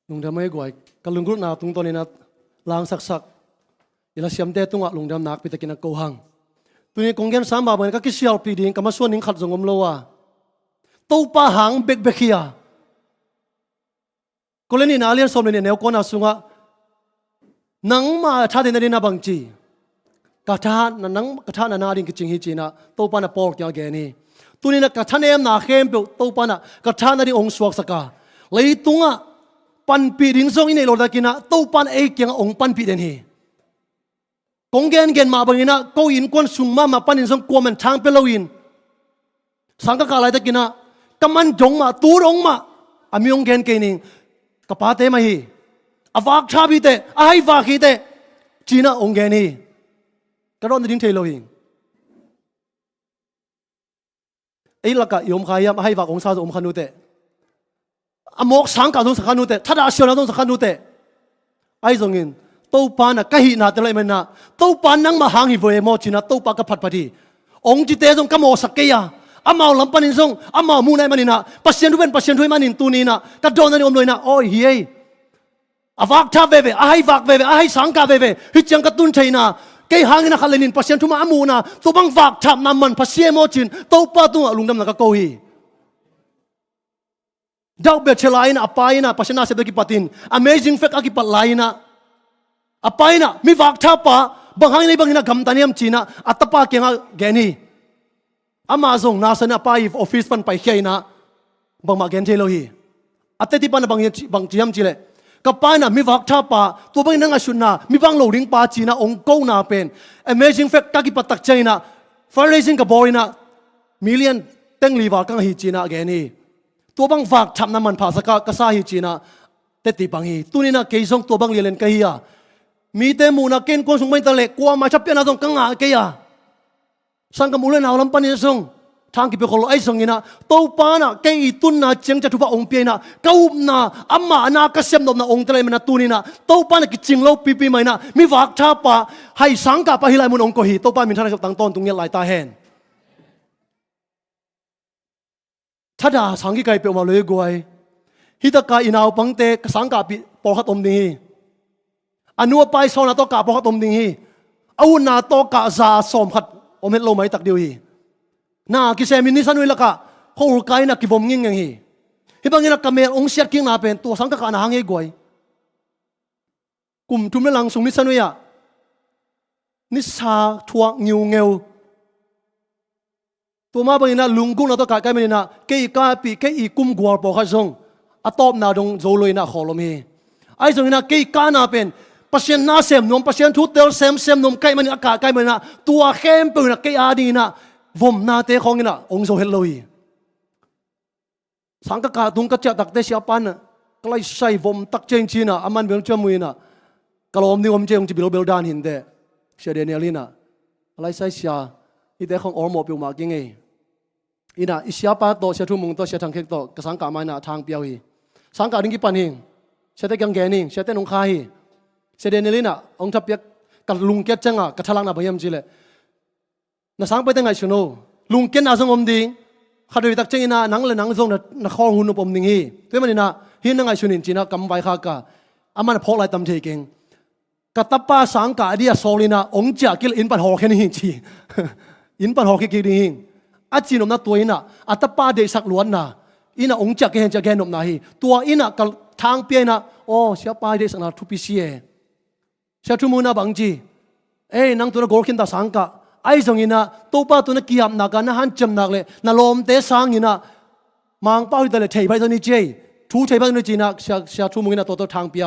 ลุงดำไม่กวยกลุงกรุนาตุงตัวนี้นะลางสักอีละเสียมเตตุงอ่ะลุงดำนักไปตะกินนักโกหังตัวนี้กงเกนสามบาทเหมือนก็คิดเชียวปีดิ่งก็มาส่วนหนึ่งขัดสงมโลวะตู้ปะหังเบกเบกียก็เลยนี่นาเลียนสมเลยเนี่ยแนวก้นอาสุงะนังมาท่าเดินได้นาบังจีกระทานังกระทานาดินกิจงฮิจีนะตู้ปานะปอร์กยาแกนี่ตัวนี้นะกระทาเนมนาเข้มเปตู้ปานะกระทานาดิองสวกสกาเลยตุงะปันปีดิ่งทรงอินเอโลดากินะตู้ปานเอกยังองปันปีเดนฮีกงเกนมาบังอินะก็อินกวนสุงมาปันอินทรงกลัวมันทางเปลวินสังกักอะไรตะกินะกำมันจงมาตูรงมาอามิองเกนเกนิงกะปาเตมาฮีอาวากชาบิเตอาไฮวากีเตจีน่าองเกนีกระโดดดิ้งเทโลหิงไอ้ละกะยมขายามไฮวากองซาอมขนุเตอามอกสังกัดตรงสักขนุเตถ้าดาเชียวนะตรงสักขนุเตไอ้ทรงอินตู้ปานะกะหินาเตเลยมันนะตู้ปานนังมาหางหิเวโมจีน่าตู้ปากะพัดพัดีองจิเตทรงกะโมสักเกียอามาลำปันินทรงอามามูนายมันินะปัสเซียนทุเวนปัสเซียนทุเวมันินตูนีนะกระโดดนั่นอมเลยนะโอ้ยเฮ้ยอาวากชาเวเวอาไฮวากเวเวอาไฮสังกาเวเวฮิจังกระตุนไทยนะเกยหางนะขันเลนินปัสเซียนทุมาอามูนะตัวบังวากทับน้ำมันปัสเซียนโมจินตู้ปาตัวลุงดำนักโกฮีดาวเบชลายนะอปายนะปัสเซียนนาเสดกิปัติน amazing fact กิปัตลายนะอปายนะมีวากทับปะบางหางในบางนะกำตันยมจีนะอัตตปาเกียงแกนี่อามาส่งนาสนะไปออฟฟิศปันไปเขียนะบางมาเกนเทโลฮีอัตติปันบางจีมจีเลกับป้านะมีวักท่าป่าตัวบางนั่งอาชุนนะมีบางโหลดิ้งป่าจีนะองโกนาเป็น amazing fact กักิปัตตักใจนะ fundraising กับบอยนะมิลเลียนเต็งลีวากังฮีจีนะแกนี่ตัวบางฝากทำน้ำมันภาษากษาฮีจีนะเตติบังฮีตัวนี้นะเกยส่งตัวบางเรียนกันฮีอะมีเตมูนะเกณฑ์คนส่งไม่ตะเล็กกลัวมาชับเปียนะต้องกังหาเกียสังกัมุเลนเอาลำปันยังส่งทางกิเปโคโลไอส่งนี่นะตัวปานะเกยตุนนะเจียงจะทุบองเปียนะก้าวนะอามานะกษมนบนะองเตลมันนะตัวนี้นะตัวปานะกิจิงโลปีไม่นะมีฝากชาปะให้สังกัปะฮิไลมุนองโกฮีตัวปามีท่านกับตั้งต้นตรงนี้หลายตาแหนถ้าด่าสังกิไกเปียวมาเลยกวยฮิตากาอินาวปังเตสังกัปปอขัดอมดีอนุไปโซนาโตกาปอขัดอมดีเอาหน้าโตกาซาสมขัดอมเห็นโลไม่ตักเดียวฮีน่ากิเซมินิสันวิลกะเขาอุกายนักกิบมงิงยังฮีฮิบังยินักกเมลองเสียกิ้งนาเป็นตัวสังกักานาหางเอกวยกลุ่มทุมเลลังสงนิสันวิยะนิสาทวงงิวเงวตัวมาบังยินะลุงกุ้งนาโตกาไกมันนะเกยกาปีเกยกุมกัวปอขัดซงอตอบนาดงโจลอยนาขอลมฮีไอ้สงนะเกยกานาเป็นปัสเซียนนาเซมนมปัสเซียนทุเตลเซมนมไกมันอากาศไกมันนะตัวเข้มปืนนะเกยอาดีนะวมนาเตของนี่นะองโซเฮลโลยสังกักาตุงกัจจตักเตเสียปันนะก็เลยใส่วมตักเจงชีนะอามันเบียงเชื่อมือนะกลอมนี่วมเจงจีบิโลเบลดานหินเดเสียเดเนลีนะอะไรใส่เสียอีเดของออร์โมปิวมากิงเออีน่ะอิเสียป้าโตเสียทุ่มุงโตเสียทางเค้กโตกสังกามานะทางเปียวฮีสังกาดิ้งกิปันหิงเสียเตกังแกนิงเสียเตนงคายเสียเดเนลีนะองทับเปียกกัดลุงเกจจังอ่ะกัดทลังนะพยายามจีเลยน่าสังไปตั้งไงชโนลุงเกณฑ์น่าสงอมดีข้าดูตักเจงินะนังเลยนังทรงน่าข้อหุ่นปมดิ่งฮีตัวมันนี่นะหินนั่งไงชนินจีนะกำไว้ข้ากะอามันพกไหลตำเทกิงกัตตป้าสังกาเดียโซลินะองจ่ากิลอินปันหอกแค่นี้จีอินปันหอกแค่กี่ดิ่งอาจีนมน่าตัวอินะอัตตป้าเดสักล้วนนะอินะองจ่าแค่เห็นจะแค่นมนาฮีตัวอินะกับทางเปียนะโอ้เสียป้าเดสักนาทุปิเสียเสียทุมุนะบังจีนังตัวนักโกลคินตาสังกาไอ้สงอินะตัวป้าตัวนักกิยามนักนะฮันจำนักเลยน่าลมเตะสังอินะมังป้าที่ตะเลเทไปตัวนี้เจทูเทไปตัวนี้จีนะเสียทุมุอินะตัวทางเปีย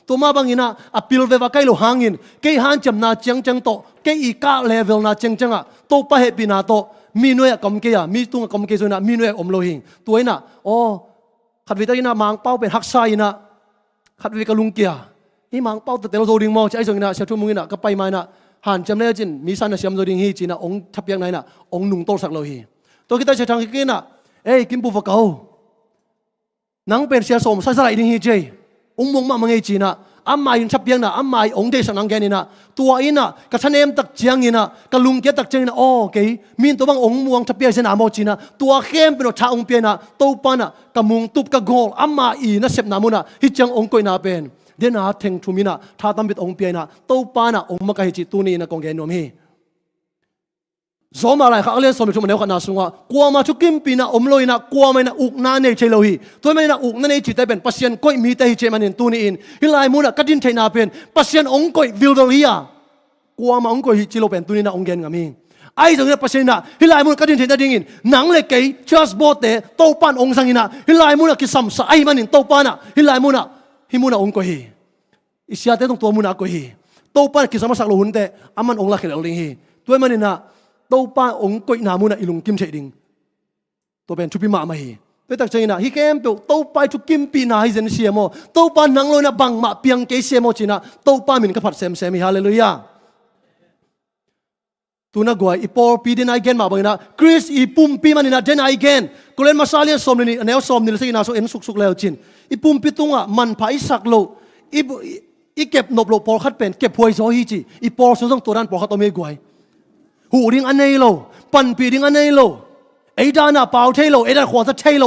ตัวมาบางอินะอพิลเววะไกโลหางอินเกยฮันจำนาจังโตเกยอีกาเลเวลนาจังอ่ะตัวป้าเฮปินาโตมีหน่วยกำเกียมีตัวกำเกียส่วนน่ะมีหน่วยอมโลหิงตัวอินะโอ้ขัดวิตาอินะมังป้าเป็นฮักไซนะขัดวิกลุงเกียนี่มังป้าแต่เราโดดิงมอใช้สงอินะเสียทุมุอินะก็ไปมานะหันจำเลยจินมีสันเสียมโดดิงฮีจีนะองทับยังไงนะองนุ่งโตสักโลฮีตัวคิดได้ใช้ทางกินนะกินปูฟะเกานังเป็นเสียสมใส่สลายดิงฮีเจ องมงมามังเอจีนะอามาอินชับยังนะอามาองเดชนังแกนี่นะตัวอินะกับฉันเอ็มตักเจียงนี่นะกับลุงเกตักเจียงนะโอเคมีนตัวบางองมวงชับเปียเสนาโมจีนะตัวเข้มเป็นชาองเปียนะตัวปานะกับมุงตุบกับโกลอามาอีนะเสพนามุนะฮิจังองกอยนาเป็นเดน่าเทงทุมินะท่าตั้มบิดองเปียนะตัวปานะองมะกะฮิจิตูนี่นะกองแกนวมฮีสมอะไรข้าเรียนสมทุกมันเดียวกันนะสุงว่ากัวมาชุกิมปีนะอมลอยนะกัวไม่นะอุกนาเนเชลโลฮีตัวไม่นะอุกนั่นเองจิตได้เป็นปัสยันก้อยมีแต่ฮิเจมันเห็นตัวนี้อินฮิลายมุนะกัดดินเทนาเป็นปัสยันองก้อยวิลเดลียกัวมาองก้อยฮิจิโลเป็นตัวนี้นะองเกนกามิงไอ้ตรงนี้ปัสยันนะฮิลายมุนะกัดดินเทนาดิ่งอินหนังเล็กเกย์จัสบอเตโตปันองสังอินะฮิลายมุนะกิสัมสะไอ้มันอินโตปันนะฮิลายมุนะฮิมุนะองก้อยฮิอิสยาเตตรงตัวมุนะก้อยฮิโตปันกิสัมสักโลหุนเตอามันองลักเขลลิงฮิตัวมันอินะตัวป้าองกอยนามุนะอิลุงกิมเฉดิงตัวเป็นชุบิมาไม่ไปตักใจนะฮิเกมเปตัวป้าชุกิมปีนาฮิเซนเซียโมตัวป้านังโลนะบังมาเปียงเกเซียโมจีนะตัวป้ามินกับผัดเซมมิฮาเลลูยาตัวนักกวยอีปอลปีเดนไอเกนมาบังนะคริสอีปุ่มปีมันนะเดนไอเกนก็เล่นมาซาเลียนสมนี่แนวสมนี่สินะโซเอ็นสุกแล้วจินอีปุ่มปีตุงอ่ะมันพายสักโลอีเก็บนบโลปอลคัดเป็นเก็บหวยโซฮีจีอีปอลสุดต้องตัวนั้นปอลคัดตัวไม่กวยหูดิ้งอันนี้โลปันปีดิ้งอันนี้โลไอ้ด้านน่ะเปล่าเทโลไอ้ด้านขวาจะเทโล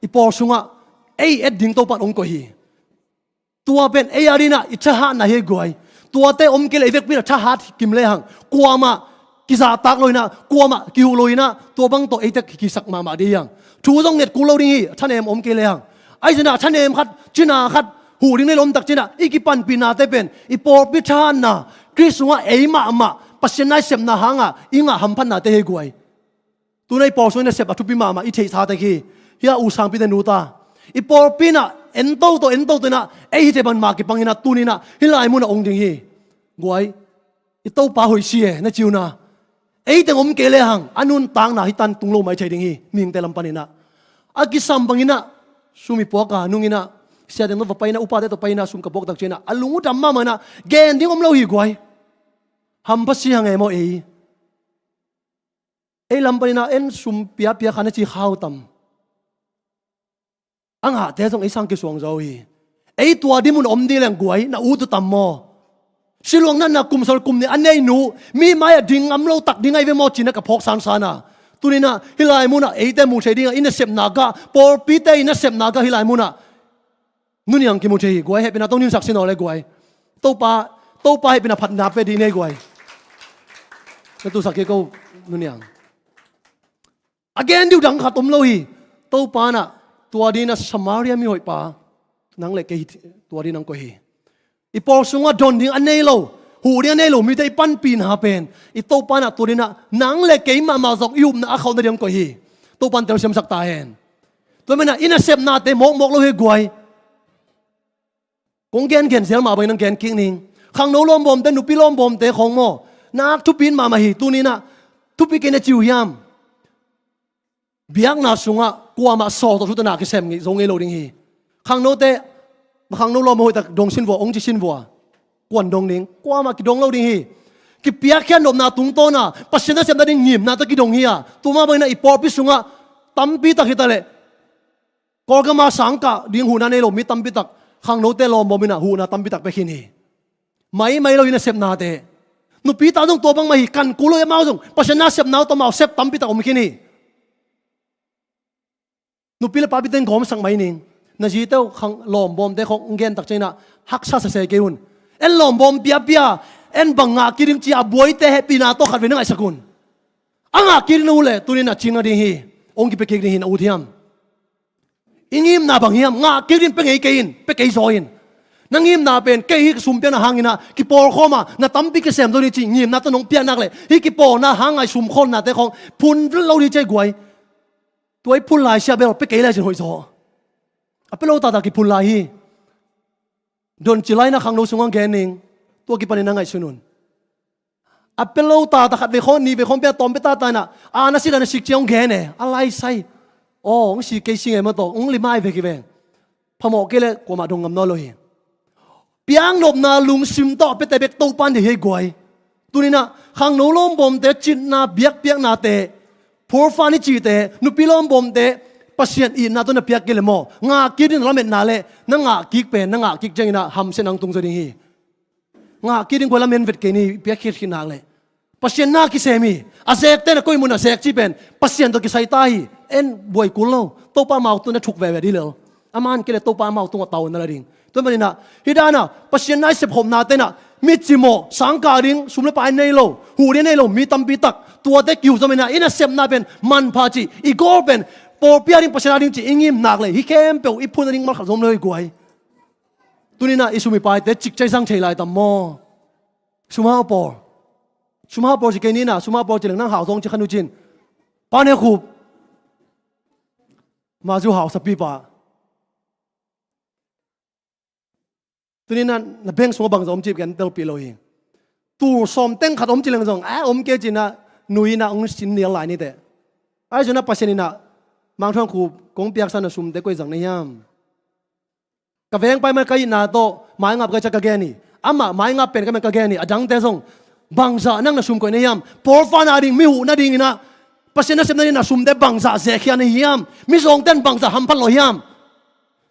อีปอสุงะไอ้เอ็ดดิ้งตัวปันองก็ฮีตัวเป็นไอ้อารีน่ะอิจฉาหน้าเฮกวยตัวเตอมกิเลเวกปีน่ะชาหัดกิมเลหังกลัวมากิสาตักเลยนะกลัวมากิวเลยนะตัวบังตัวไอ้เตกิสักมาดียังทูต้องเน็ตกูเราดิ้งฮีท่านเอ็มอมกิเลหังไอ้ชนะท่านเอ็มคัดจินาคัดหูดิ้งในลมตักจินะอีกิปันปีนาเตเป็นอีปอปิชานนะคริสต์ว่าไอ้มาปัสยันนายเสพนาหางอ่ะอิงอ่ะหัมพันนาเตะกวยตัวในปอส่วนในเสพอัตุปิมามาอิเทสาตะกี้เฮียอุสังปิเตนูตาอีปอปีน่ะเอ็นโตตัวน่ะไอ้ฮิเจบันมากิปังอินะตัวนี้น่ะฮิลายมุนองดิงฮีกวยอีโตปาหอยเสียนะจิวนะไอ้แต่งอมเกเลหังอันนุนตังน่ะฮิตันตุงโลไม่ใช่ดิงฮีมิงเตลัมปันินะอากิสัมปังอินะสุมิปอกานุงอินะเสียเดงโนไปนะอุปาเตตไปนะสุมกับบอกตักเจนะอลุงอุดำมามันนะเกนดิ้งอมโลฮีกวยฮัมพัสยังไงโมเอลำปนินาเอ็นสุมเปียขันจีข้าวตำอังหะเทศงไอสังกิสวงเจ้าฮีไอตัวดิมุนอมดีแรงกวยน่าอูตุตัมโมสิลวงนั้นน่ะกุมสลกุมเนี่ยอันนี้หนูมีไม้ดิ่งอำโลตักดิ่งไอเวโมจินะกับพกสันสานะตัวนี้นะฮิลายมุนะไอเตมูเชดิ่งอินเสพนากะปอลปีเตอินเสพนากะฮิลายมุนะนู่นยังกิมุเชฮีกวยให้เป็นต้องนินสักสินอะไรกวยโตปาให้เป็นผัดนาเป็ดดีเนกวยแล้วตัวสักเกก็นู่นยังagain ดิวดังขัดอมโลฮีตัวปานะตัวดีนะสมาเรียมีหอยปานังเล็กตัวดีนังก็ฮีอีปอลสุงว่าดอนดิ้งอันนี้โลหูเดียนนี้โลมีแต่ปั้นปีนหาเป็นอีตัวปานะตัวดีนะนังเล็กมาจอกยุบนะเขาในเรื่องก็ฮีตัวปันเตลเซมสักตาเห็นตัวมันนะอินเซปนาเตมกโลฮีกวยกงแกนเขียนเสียงมาไปนังแกนกิ้งนิงขังโนลมบอมเตนุปิลมบอมเตของโมนักทุบปีนมาฮีตัวนี้นะทุบปีกันในจิวยามเบียกนาสุงะกลัวมาสอตัวชุดนาคิเซมงี้ทรงเอโลดิงฮีขังโนเตขังโนลมโหยแต่ดงชินวัวองจิชินวัวกวนดงนิงกลัวมากิดงโลดิงฮีกิเปียกแค่นมนาตุงโตนะปัสเซนต์เซมได้งิมนาตะกิดงฮีอ่ะตัวมาไปนะอีปอปิสุงะตั้มปีตักฮิตาเลกอลกมาสังกะดิ่งหูนาเนโลมีตั้มปีตักขังโนเตลมบอมินะหูนาตั้มปีตักไปขินฮีไม่เราอินะเซมนาเตนุปีตาต้องตัวบังมาฮีกันกูโลยมาส่งปัสเซนต์เซมนาตัวมาเซฟตั้มปีตักอมขินฮีนุปิเลปาปิเตนของสังไม่นิงนาจีเต้าขังลอมบอมเตของเงินตักใจนะฮักซาเสเกยุนเอ็นลอมบอมเปียเอ็นบังงากิริมจีอาบวยเตเฮปีนาโตขัดเวนังไอสกุลอังอากิรินูเลตุนินะจิงอดิฮีองกิเปเกดิฮีนาอุทิยมอิงิมนาบังฮิมงากิริมเปงเอเกยินเปเกยโซยินนังงิมนาเป็นเกฮิกสุมเปียนาหางินะกิปอลโคมานาตั้มปิกเซมตัวนี้จิงิมนาตนงเปียนักเลยฮิกิปอนาหางไอสุมคนนาเตของพุนเราดีใจกวยตัวไอ้พุนลายเชียเบลไปเกยเลยจะหอยโซอะเปโลตาตากิพุนลายฮีโดนจิไลนะขังโนสุงวังแกนิงตัวกิปันนังไงชนุนอะเปโลตาตาขัดเวคอนนี่เวคอนเปียตอมเปตาตานะอานาสิดานะสิกเจียงแกเนอะไรใส่โอ้องสิเกยสิงเอมาโตองลิมาไอเวกิเวงพมอกเกเลกว่ามาดงงำนอโลฮีเปียงนบนาลุงซิมต่อเปแต่เบกโตปันเดเฮกวยตัวนี้นะขังโนลมบอมเตจินนาเบียกนาเตพอร์ฟานิจีเตนุปิลอมบอมเตป pasien i na to na piak kele mo nga kidin lamet na le na nga kik pen na nga kik jeng na ham sen ang tung zoding hi nga kidin ko lamen vet ke ni piak khit khinak le pasien na ki semi azek te na koi mun azek chi pen pasien to ki sai tai en boy kulo to pa mau tu na thuk ve ve di lo aman kele to pa mau tu taw na la ding to manina hidana pasien nai se phom na te na mi chimo sangka ring sumle pa nei lo hu re nei lo mi tam pi tak tua te kiu zamena ina sem na pen man pha chi i gor pen por pia ring pasien ring chi ingim nak le hi kem pe i phun ring mal khazom le guai tunina isumi pai te chik chai sang thei lai tam mo suma por chi ke ni na suma por chi lang nang hao zong chi khanu chin pa ne khu ma ju hao sa pi pa tunina na beng so bang zom chi kan tel pi lo hi tu som teng khat om chi lang zong a om ke chi na nui na ong sin ne lai ni te ai jona pasien na mang thong khu kong piak san na sum te koi zang na yam ka veng pai ma kai na to mai ngap ka cha ka ge ni ama mai ngap pen ka men ka ge ni adang te zong bangza nang na sum ko ne yam por fa na ding mi hu na ding ina pasien na sem na ni na sum de bangza ze khia ni yam mi zong ten bangza ham phan lo yam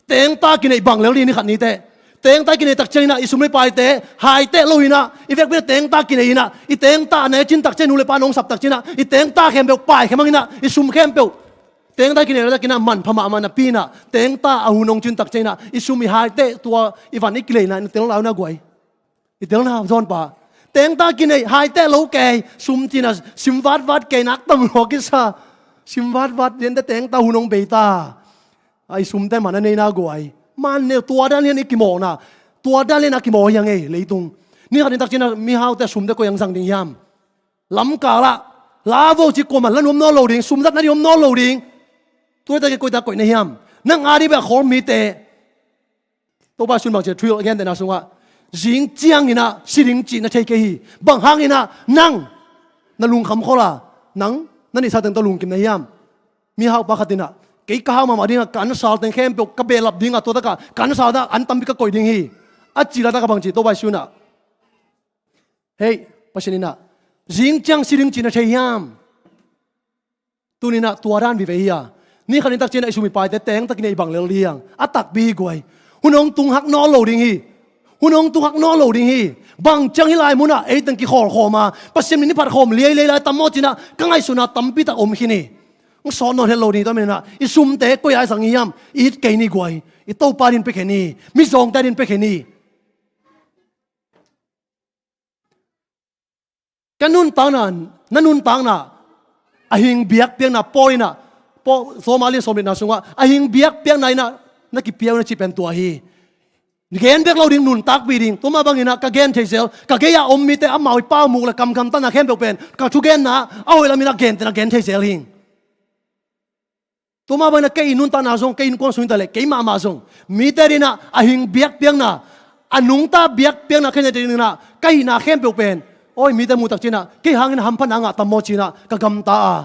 teng ta ki nei bang le ni khat ni te teng ta ki nei tak chen na isum le pai te hai te lo ina i vek be teng ta ki nei ina i teng ta ne chin tak chen nu le pa nong sap tak china i teng ta khem be pai khem ina i sum khem pe teng ta ki nei la ki na man phama ma na pi na teng ta a hu nong chin tak china i sum i hai te tua i van i ki le na teng lao na guai i teng na zon pa teng ta ki nei hai te lo ke sum china sim wat ke nak tam lo ki sa sim wat yen te teng ta hu nong be ta ai sum te man nei na guai man ne tua dan len ikimo na tua dan len akimo yang e leitung ni kan tak china mi hau te sum te ko yang sang ding yam lam ka la lavo chi ko man lan no lo ding sum dat na no lo ding tu te ko ta ko ne yam nang ari ba khor mi te to ba sun bang che thrill again te na sunga jing jiang ina siring chi na thei ke hi bang hang ina nang na lung kham khola nang nani sa teng to lung kim na yam mi hau pa khatina cái cao mà đi cắn sao tên khem biểu cái bề lập đi ngà tôi tất cả cắn sao đó anh tâm bị cái cội đi hi à chỉ là ta cái bằng chỉ tôi bài xuyên à hey bác sĩ nina riêng chăng sĩ riêng chỉ là thấy yam tu nina tua ran vì vậy à ni khăn ta trên này sumi pai té teng ta cái này bằng leo liang à tắc bi quay hun ông tung hắc nó lầu đi hi hun ông tung hắc nó lầu đi hi bằng chăng hi lai muốn à ấy từng cái khổ mà bác sĩ nina phát khom liai lai tâm mốt chỉ na cái ngày xuân tâm bị ta ôm hi ni ông sòn nó hello đi đó mình à, ít sum té coi ai sang yam, ít cái ni quay, ít tàu pa din pe cái ni, mi zong ta din pe cái ni, cái nun tang na, ahing biak piang na poi na, Somali somali na sunga, ahing biak piang na ki piang na chipen tua hi, gen biak lau ding nun tak bi ding, tuma bang ina ka gen thei sel, ka ge ya om mi te am mau pa mu la kam ta na khem biak pen, ka chu gen na, au la mi na gen thei sel hing. Tuma bang na kay nun ta na zong kay nun suin ta le kay ma zong mi te rin na ahing biak piang na anung ta biak piang na kanya din na kay na khem pe pen oi mi te mu tak china kay hangin hampan anga tamo china kagam ta a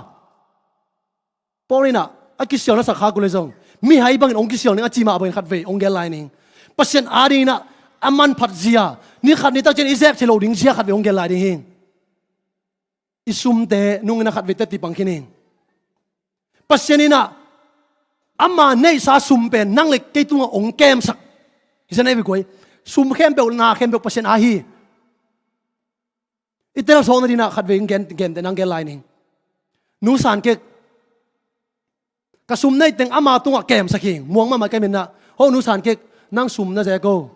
porina akisyo na sa kha gule zong mi hai bang ong kisyo ni achima bang khat ve ong gel lining pasien ari na aman phat zia ni khat ni tak chen izek chelo ding zia khat ve ong gel lining hing isum te nung na khat ve te ti pang kining pasien ina amma nei sa sum pen nang le ke tunga ong kem sak hisan ai koi sum khem pe na khem pe pasien a hi itel so na dina khat ve gen te nang gel lining nu san ke ka sum nei teng ama tunga kem saking muang ma ke men na ho nu san ke nang sum na je ko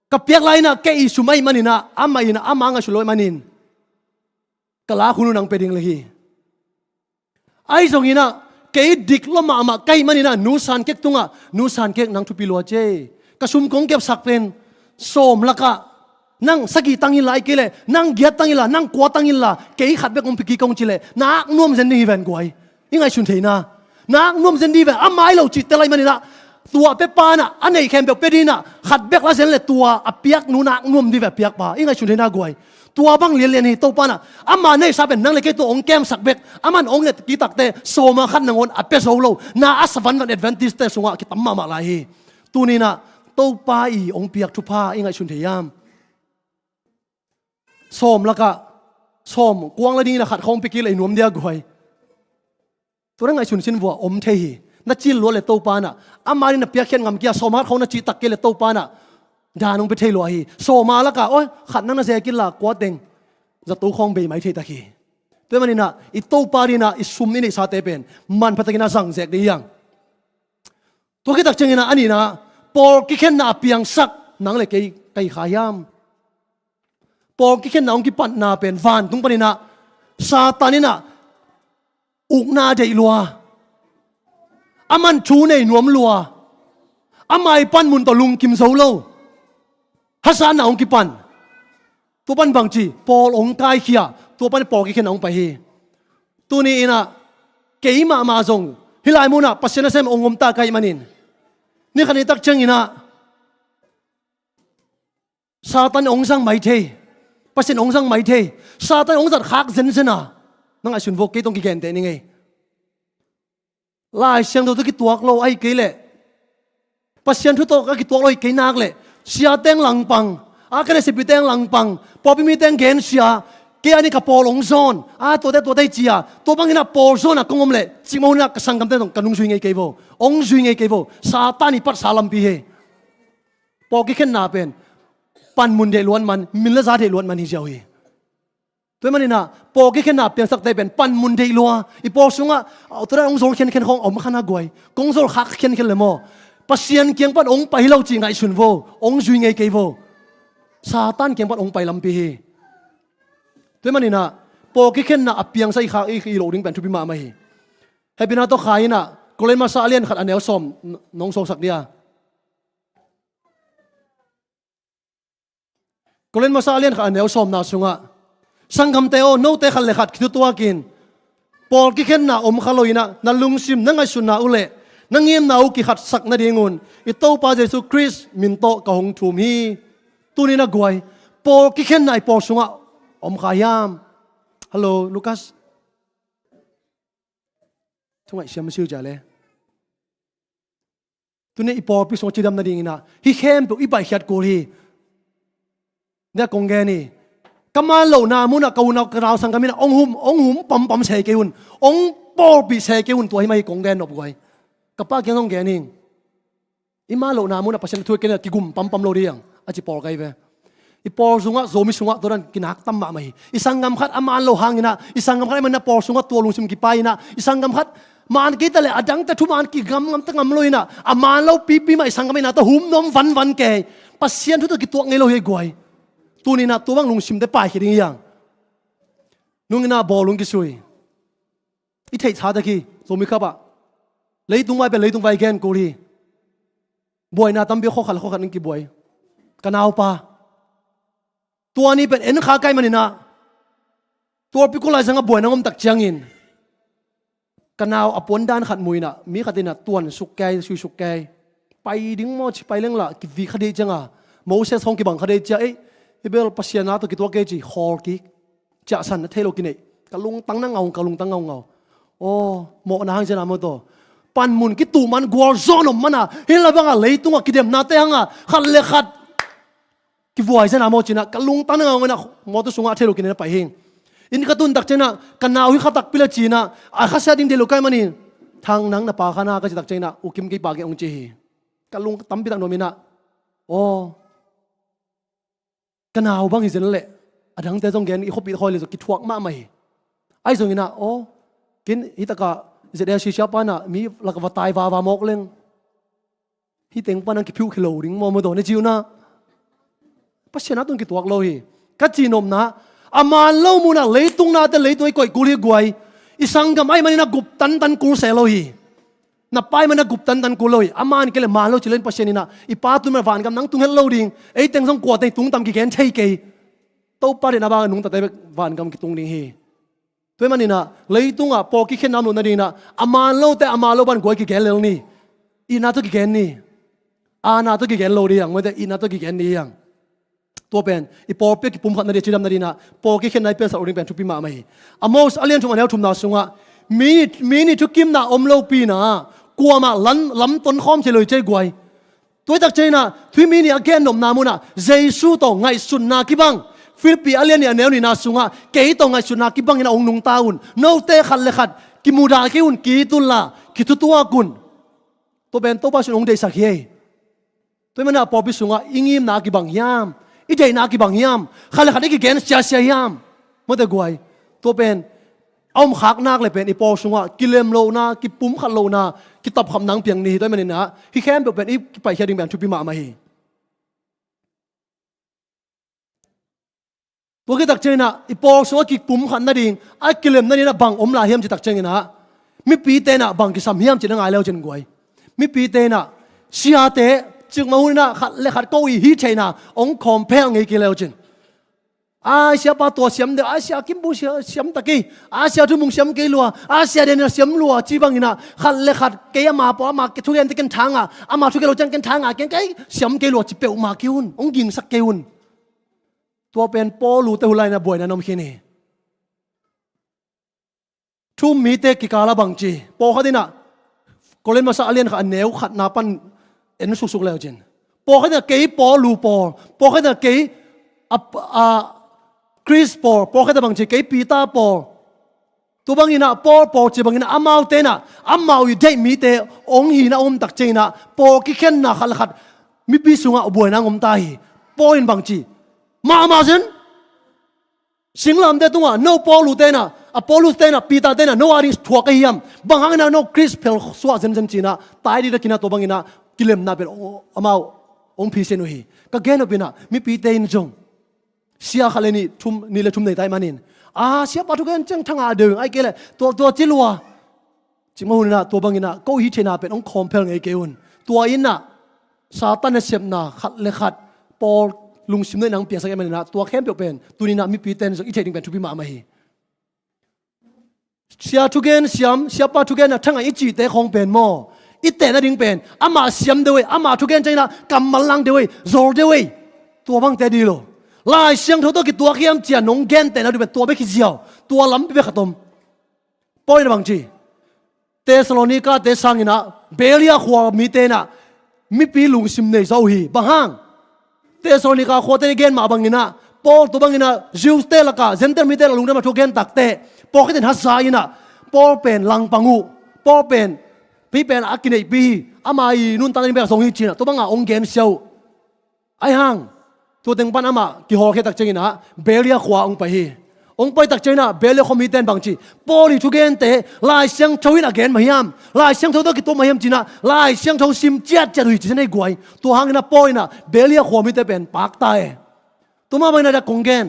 ka piak lai na ke i sumai manina ama ina ama nga suloi manin kala khunu nang peding le hi ai zong ina cái dik lo mà cái mà nina nu san kek tunga nu san kek nang thupi lo che kasum kong kep sak pen som laka nang sagi tangin lai kele nang giat tangin la nang kwa tangin la cái khat be kong piki kong chile na nuam zen ni ven kwai ingai sun theina na nuam zen di ve amai lo chi telai manina tua pe pa na anei khem be pedina khat bek la zen le tua apiak nu na nuam di ve piak pa ingai sun theina kwai tua bang lian hi to pana ama nei sa ben nang le ke to ong kem sak bek aman ong le ki tak te so ma khan nangon ape so lo na asavan van advantage te sunga ki tamma ma la hi tunina to pa i ong piak thu pa ingai sun theyam som laka som kwang la ding la khat khong pikil ai nuam dia goi to ngai sun sin wa om the hi na chil lo le to pa na amari na pia khen ngam kia so ma khau na chi tak ke le to pa na danung pe thei lo hi so ma la ka oi khat nang na se kin la kwa teng za to khong be mai thei ta ki te mani na I to pa ri na I sum ni sa te pen man patakina sang zek di yang to ki tak chengina ani na por ki khen na piang sak nang le kai khayam por ki khen naung ki pat na pen van tung pani na satanina uk na dei lua aman chu nei nuam lua amai pan mun to lung kim zo lo hasa naung ki pan tu pan bang chi pol ong kai khia tu pan por ki khen naung pa hi tu ni ina kei ma zong hilai mu na pasena sem ongom ta kai manin ni khani tak cheng ina Satan ong sang mai the pasin ong sang mai the Satan ong zat khak zen zena nang a sun vok ke tong ki gen te ni ngai lai siang do to ki tuak lo ai ke le pasien thu to ka ki tuak lo ke nak le sia teng lang pang a ka se pi teng lang pang po pi mi teng gen sia ke ani ka pol ong zon a to te chia to bang ina pol zon a kongom le chi mo na ka sang kam te tong kanung sui ngai ke vo ong sui ngai ke vo Satan I pat salam pi he po ki khen na pen pan mun de luan man min la za de luan man hi jaw hi toy man ina po ki khen na pian sak te pen pan mun de lua I po sunga autora ong zol khen khong om khana goi kong zol khak khen le mo pasien kiang pat ong pai lo chi ngai sun vo ong zui ngai ke vo Satan kiang pat ong pai lam pi hi toy man ina po ki khen na apiang sai kha I lo ding pen thu pi ma mai hi hebina to khaina kolen ma sa alien khat anel som nong so sak dia kolen ma sa alien khat anel som na sunga sangham te o no te khal le khat khitu tua kin por ki khen na om khaloina na lungsim na ngai sunna ule nangiem na u ki khat sak na dingun I to pa Jesu Christ min to ka hong thum hi tuni na guai por ki khen na I por sunga om khayam hello Lucas thungai siam siu ja le tuni I por pi so chidam na dingina hi khem pu I bai khat ko hi ne kong ge ni kaman lo na mu na kau na kraw sang kami na ong hum pam se ke hun ong por bi se ke hun to hi mai kong gen op goi kapa kyang ong ge ning ima lo na mu na pasen thu ke na ki gum pam lo riang a chi por kai ve I por sunga zomi sunga toran kinak tam ma mai isangam khat aman lo hangina isangam khat man na por sunga to lungsim ki pai na isangam khat man ki tale adang ta thu man ki gam ta ngam loina aman lo pi mai isangam na to hum nom van ke pasien thu to ki to ngai lo he goi tu ni na tu bang lung sim te pai ki ding yang nung na bo lung ki sui I thei cha da ki zo mi kha ba leitung vai gen ko ri boy na tam bi kho khal ning ki boy kanau pa tua ni pen en kha kai manina tua pi ko lai zanga boy na ngom tak chiangin kanau apon dan khat muina mi khatina tuan sukai sui sukai pai ding mo chi pai leng la ki vi khade changa Moses hong ki bang khade cha ei ibel pasiana to ki to ke chi hor ki cha san na thelo ki nei kalung tang na ngau o mo na hang jana mo to pan mun ki tu man gor zon mana hila banga leitunga ki dem na te hanga khat le khat ki vuai jana mo china kalung tang na ngau na mo to sunga thelo ki nei pa hing in ka tun tak chena kanaw hi khatak pila china a khasa ding de lokai mani thang nang na pa khana ka tak chena ukim ki pa ge ong chi kalung tam bi tak no mina o kanaw bang izen le adang te jong gen I khopi khoi le ki thuak ma mai ai jong ina o kin hitaka zeda shi sha pa na mi lakwa tai wa mok leng hi teng pa nang ki phiu khilo ring mo do ne jiu na pasena tung ki tuak lo hi ka chinom na aman lo mu na leitung na te leitung koi kuli guai isangam ai mani na gup tan kur se lo hi na pai mana gup tan ku lo hi aman ke le ma lo chilen pasenina I pa tu ma van gam nang tung hel lo ding ei teng jong ko te tung tam ki gen thei ke to pa de na ba nung ta te van gam ki tung ding hi toy manina leitung a po ki khen nam lo na ding na aman lo te aman lo ban goi ki gen lo ni ina to ki gen ni ana to ki gen lo ri yang mo te ina to ki gen ni yang to pen I por pe ki pum khat na de chidam na dina po ki khen nai pe sa oring pen thu pi ma mai amos alien thum anel thum na sunga mi ni thu kim na om lo pi na kwa ma lam ton khom che loi che guai toy tak che na thui mi ni again nom na mu na jesu to ngai sun na ki bang Philippi alien ni anel ni na sunga ke to ngai sun na ki bang ina ong nung taun no te khal le khat ki muda ki un ki tun la ki tu tua kun ตัวเป็นตัวป้าสุนองเดสักเฮตัวมันน่ะปอบิสุงะอิงิมนากิบังยามอีเดนากิบังยามขันเลยขันได้กิเกนเสียยามเมื่อแต่กวยตัวเป็นเอามขักนักเลยเป็นอีปอสุงะกิเลมโลนากิปุ่มขันโลนากิตับคำนังเพียงนี้ตัวมันนี่นะที่แค่เป็นอีไปแค่ดิ่งแบบทุบปีมาเฮตัวกิตักเจนะอีปอสุงะกิปุ่มขันนั่นเองไอ้กิเลมนั่นนี่นะบังอมลาเฮียมจิตักเจนะมีปีเตนะบังกิสามเฮียมจินังไงแล้วจินกวยมีปีเตนะเสียเตจึงมาหุ่นนะขัดเลขัดเก้าอี้ฮิตใช่นะองคอมเพลงไงกิเลวจินอาเซียปาตัวเสียมเดียวอาเซียกิมบุเสียมตะกี้อาเซียทุมุงเสียมกี่ลัวอาเซียเดนเสียมลัวจีบังอินะขัดเลขัดเกียมาปอมาทุกอย่างที่กันทางอ่ะอามาทุกอย่างเราจังกันทางอ่ะกันไงเสียมกี่ลัวจีเปียวมากี่หุ่นองยิงสักกี่หุ่นตัวเป็นปอลูเตหุไลนะบ่อยนะน้องขี้นี่ทุ่มมีเตกิกาลาบังจีปอเขาดินะก็เล่นมาซาเลียนขัดเหนียวขัดนาปันเอ็นสุกแล้วจินปอเขาเนี่ยเกี่ยปอลูปอเขาเนี่ยเกี่ยคริสปอเขาเนี่ยบางทีเกี่ยปีตาปอตัวบางทีนะปอจีบางทีนะอามาเตนะอามาอยู่ได้มีเตองหีนะตักเจนะปอกิเข็นนะขัดมีปีสุงะบวยนะตายปออินบางทีมาจินสิงลำเตตัวโนปอลูเตนะปอลูเตนะปีตาเตนะโนอาริสทัวกิยามบางครั้งนะโนคริสเพลสวาเซนจีนะตายดีตะกินะตัวบางทีนะกิเลมนาเป็นอามาองพิเศษหนุ่ยก็แกนอบินะมีปีเตนจงเสียขเลนี่ทุ่มนี่เลยทุ่มในไตมานินเสียปะทุกคนจังทั้งอาเดิงไอ้เกลตัวจิลัวจิมาหุ่นนะตัวบางอินะก็ฮิเชนะเป็นองคอมเพลงไอ้เกวนตัวอินนะซาตันเสียมนะขัดเลขัดปอลุงซิมได้นังเปลี่ยนสักอย่างมันนะตัวเข้มเปลี่ยนเป็นตัวนี้นะมีปีเตนจงอีเทดิงเป็นทุบิมาไม่เสียทุกคนเสียปะทุกคนนะทั้งไอ้จีเตะของเป็นหม้ออีเตนะดิ้งเป็นอามาเสียมเดวยอามาทุกอย่างใจนะกำมันลังเดวยโจเดวยตัวบังเตดีโลลายเสียงเท่าตัวกี่ตัวเขียมเจียนงเกนแต่นะดูเป็นตัวไม่ขี้เจียวตัวล้ำไปขดมปอยนะบางทีเตสโลนิกาเตสังอินะเบลียขวามีเตนะมีปีลุงซิมเนยเจ้าฮีบางฮังเตสโลนิกาขวาเตนเกนมาบางอินะปอตัวบางอินะจิวสเตละกาเซนเตอร์มีเตละลุงได้มาทุกเกนตักเตปอคิดเห็นฮัสซาอินะปอเป็นลังปังูปอเป็นพี่เป็นอากินไอปีอามาอีนุ่นตอนนี้เป็นส่งฮิจินะตัวบังอาองเกนเซียวไอฮังตัวเต็งปันอามากี่หอแค่ตักเจงนะเบลียขวาองไปฮีองไปตักเจงนะเบลียคอมมิเตนบางจีปอลีทุกเกนเตลายเสียงทวินอเกนมาฮิมลายเสียงทตัวกี่ตัวมาฮิมจีนะลายเสียงทซิมเจ็ดจะดูจีนในกวยตัวหางนะปอยนะเบลียขวามิเตเป็นปากตายตัวมาเป็นอะไรกงเกน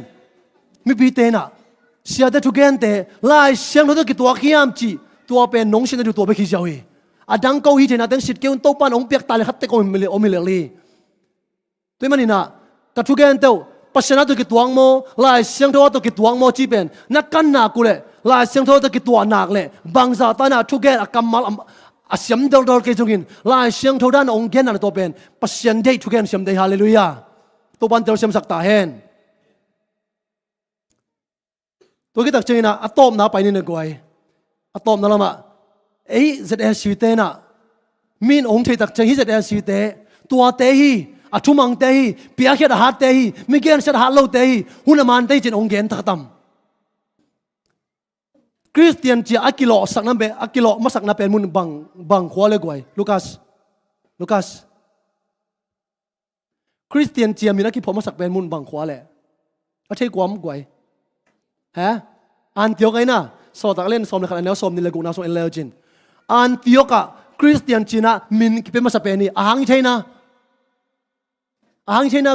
มีปีเตนะเสียแต่ทุกเกนเตลายเสียงทตัวกี่ตัวขี้ยามจีตัวเป็นน้องเสียงดูตัวไปขี้เจ้าฮีดังเกาฮีเจนะดังสิทธิ์เกี่ยวตัวปันองเปียกตายเลยขัดเตะก็ไม่เลยตัวมันนี่นะกระทุกเกนเตวปัสนาตัวกี่ตัวงโมลายเสียงตัวตัวกี่ตัวงโมจีเป็นนักกันนากูเลยลายเสียงตัวกี่ตัวหนักเลยบางจากตานาทุกเกนกำมัลเสียงเดลเกจุกินลายเสียงตัวด้านองเกนนั่นตัวเป็นปัสนาได้ทุกเกนเสียงได้ฮาเลลูยาตัวปันเตลเสียงสักตาเฮนตัวกี่ตักเจนะอะตอมนาไปนี่นะกวยอะตอมนั่นละมาเซเดสิเตนะมินองเทตักเจฮิเซเดสิเตตัวเตฮีอะทุมังเตฮีเปียเขดหัดเตฮีมิเกนเสดหัดโลเตฮีหุนมันเตจินองเกนทักตัมคริสเตียนจีอากิโลสักนั่นเบอากิโลมาสักนั่นเป็นมุนบังขวาเลยกวยลูคัสคริสเตียนจีมีนักกิพอมาสักเป็นมุนบังขวาเลยอาใช่ความกวยฮะอันเดียวกันนะสอดตักเล่นสอมในขณะนี้สอมในเลกูนาสอมเอเลจินอันเดียวกับคริสเตียนจีน่ะมินกิเป็นมาสักเป็นนี่อาหังใช่นะ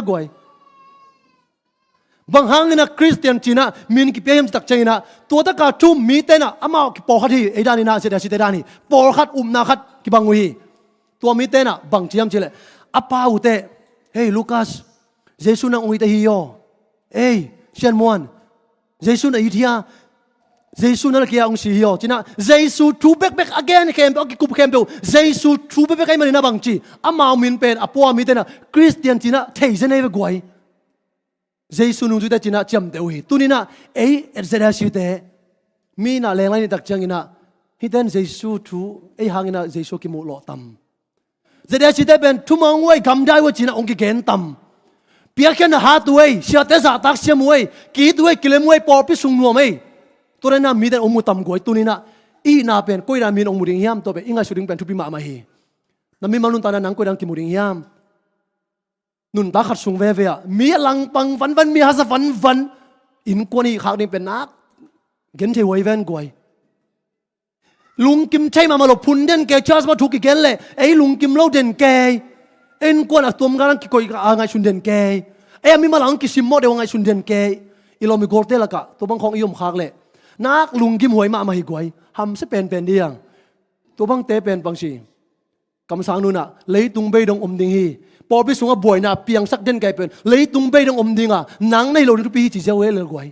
กวยบางหังนะคริสเตียนจีน่ะมินกิเป็นตักใจนะตัวตะกาจุ่มมีเตนะอามากิปอขัดที่ไอ้ด้านนี้นะเสียดายสิเตด้านนี้ปอขัดนาขัดกิบังวีตัวมีเตนะบังเจียมเจเลยอาป้าอุเตเฮ้ยลูคัสเยซูนังอุยเตฮิโยเฮ้ยเชียนมวนเยซูนังอิทยาเยซูนั่นเกี่ยองสิฮิโอจีน่ะเยซูทูเบกagain เข้มกิคุบเข้มเปล่าเยซูทูเบกไอ้มันนี่นะบางทีอามามินเป็นอาปัวมินเตนะคริสเตียนจีน่ะเทย์เนเวกวยเยซูนุ่งจุดจีน่ะจำเดียวตุนี่นะเอเซเดชิเตมีน่ะแรงไล่นี่ตักจังอินะฮิเดนเยซูทูไอ้หางอินะเยซูกิมุโลตัมเซเดชิเตเป็นทุมังเว้ยกำได้ว่าจีน่ะองกิเกนตัมเปียกแค่น่ะหาตัวเว้ยเสียเตสาตักเสียมเว้ยกีดเว้ยกิเลมเว้ยปอพิสุงนัวเว้ยตัวนั้นมีแต่องมุตัมกวยตัวนี้นะอีน่าเป็นกุยนามีองมุริงยามตัวเป็นอิงาสุริงเป็นทุบิมามาฮี na mi malun ta na nang ko dang kimuring yam nun ta khat sung ve ve mi lang pang van van mi ha sa van van in ko ni khak ni pen nak gen thei wai ven goi lung kim chai ma lo phun den ke charge ma thu ki gen le ei lung kim lo den ke en ko na tum garang ki koi a ngai sun den ke ei mi malang ki sim mo de ngai sun den ke ilo mi gorte la ka to bang khong yom khak le nak lung kim hoi ma hi goi ham se pen pen diang to bang te pen pang si kam sang nu na lei tung be dong om ding hi por bi sunga boy na piang sak den kai pen lei tung be dong om ding a nang nei lo ni pi chi se we le goi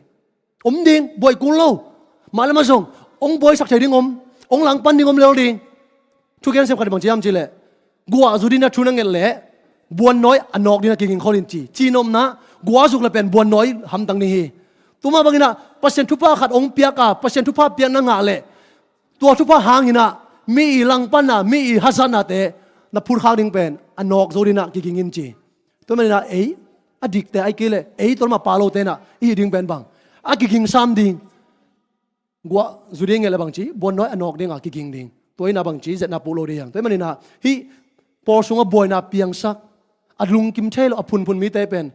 om ding boy kun lo ma la ma song ong boy sak thai ding om ong lang pan ding om le ding thu ken se kha bang chiam chi le gua zu din na thu na ngel le buan noi anok din na king kholin chi nom na gua zuk la pen buan noi ham tang ni hi tuma bangina pasien thupa khat ong pia ka pasien thupa pia na nga le tua thupa hangina mi lang pan na mi hasana te na phur khang ding pen anok zo din na king in chi to manina ei adik te ai kele ei to ma palo te na i ding pen bang a king sam ding gua zu ding ngel bang chi buan noi anok ding a king ding toy na bang chi zet na pulo ding to manina hi por sunga boy na piang sak adlung kim thelo apun pun mi te pen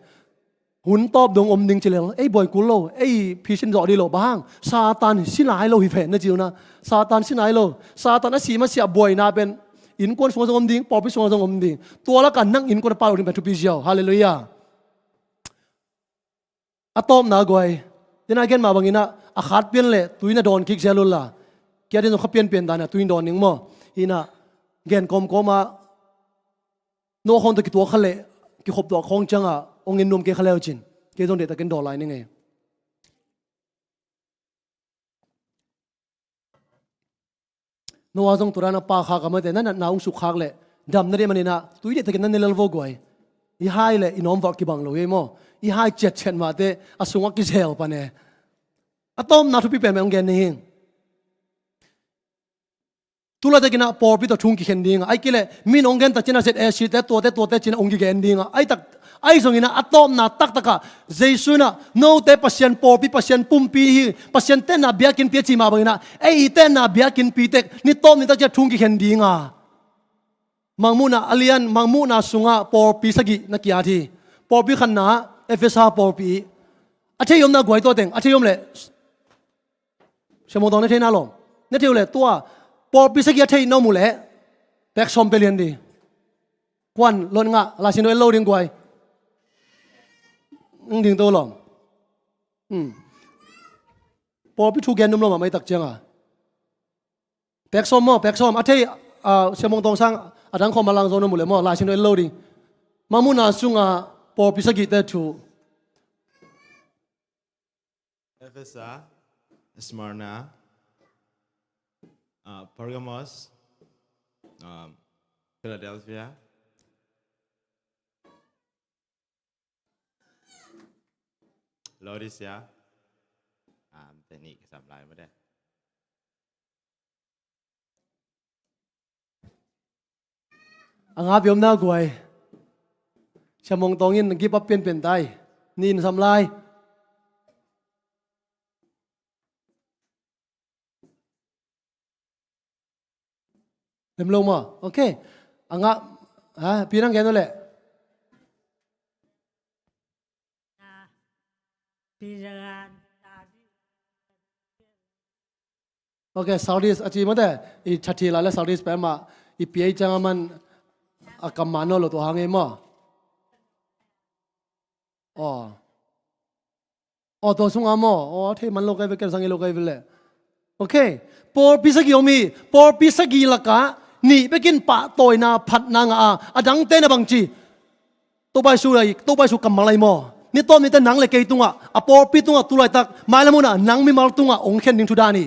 หุนตอบดงอมดิงจิเลไอ้บอยกุลโลไอ้พิชินจอดีโลบ้างซาตานสินายโลหิเพนนะจิวนะซาตานสินายโลซาตานน่ะสีมาเสียบอยนาเป็นอินกวนสงอมดิงปอปิสงอมดิงตัวละกันนั่งอินกวนปาลดิงเป็นทุปิเจียวฮาเลลูยาอะตอมนากวยเดน่าเกนมาบังอินะอะขาดเปลี่ยนเลยตุยน่ะโดนคิกเซลุลล่ะแกเดนเขาเปลี่ยนดานะตุยโดนนิงมออินะเกนกอมมาโนคอนตะกิตัวขะเลกิขบตัวของจังอ่ะองเงินนมเกขเลวจินเกจงเด็ดตะกันดอลไลน์นี่ไงนัวจงตุรานะปาขากมาแต่นั่นน่าองสุขากเลยดำนั่นเองมันนี่นะตุยเด็ดตะกันนั่นเนลโวกวยอีไฮเลยอีน้องวักกิบังโลเอโมอีไฮเจ็ดเชนมาเตอสุงวักกิเซลปะเนี่ยอะตอมนาทุปีเป็นองเงินนี่ตุลาตะกินะปอปิตะทุงกิเข็นดิ้งไอ้กิเลมีน้องเงินตะจินะเซตเอชิตตัวเตจินะองกิเข็นดิ้งไอ้ตักไอ้ส่งอินะอะตอมนาตักตะกะเจสุนะโนเตปัสยันปอปิปัสยันปุ่มปีปัสยันเตนะเบียกินเปียจิมาบังอินะไอ้เตนะเบียกินปีเตนี่ตอมนี่ตะจะทุงกิเข็นดิ้งอ่ะมังมูนะอเลียนมังมูนะสุงะปอปีสกินักยาทีปอปีขันนะเอฟเอสาปอปีอาเทยมนะกวยตัวเต็งอาเทยมเลยเชมโมตองนี่เทน่าลงนี่เทยมเลยตัวปอปีสกิอาเทยน้อมูเลยแบกซอมเปลี่ยนดีควันลนงะลาชิโนเอลโลดิงกวยดิ่งตัวหลอมพอพิทูแกนนุ่มลงมาไม่ตักเจียงอ่ะแบกซ้อมอาเทเสียมงตองสังอาดังคอมาลังโซนมุเลยมั่วลาชินโนเอลโลดิมามุนาซุงอ่ะพอพิสกิเตทู Ephesus, Smyrna, Pergamos, Philadelphia, Laodicea แต่นี่ก็สำลายไม่ได้อังอาบยมน่ากวยชะมงตองอินกิบเปลี่ยนไตนี่นสำลายเต็มลงมั้งโอเคอังอาพี่นั่งแกนั่นแหละโอเคซาอุดีอาจีมาแต่อีชัดทีละแล้วซาอุดีแปลมาอีปีไอจังมันอากามันโนโลตัวหางเองมั้งอ๋อตัวสุงอามั้งอ๋อที่มันโลกไอเวกันสังเกตโลกไอเวเลยโอเคปอพิสกิโอมีปอพิสกิละกะนี่ไปกินปะตอยนาผัดนางอาดังเต้นบางจีตัวไปสู้อะไรตัวไปสู้กำมาไรมั้งนี่ต้นนี่แต่หนังเลยเกยตุงอ่ะปอปีตุงตุลายตักมาแล้วมุน่ะหนังมีมาตุงองเข็นดิ้งทุดานี่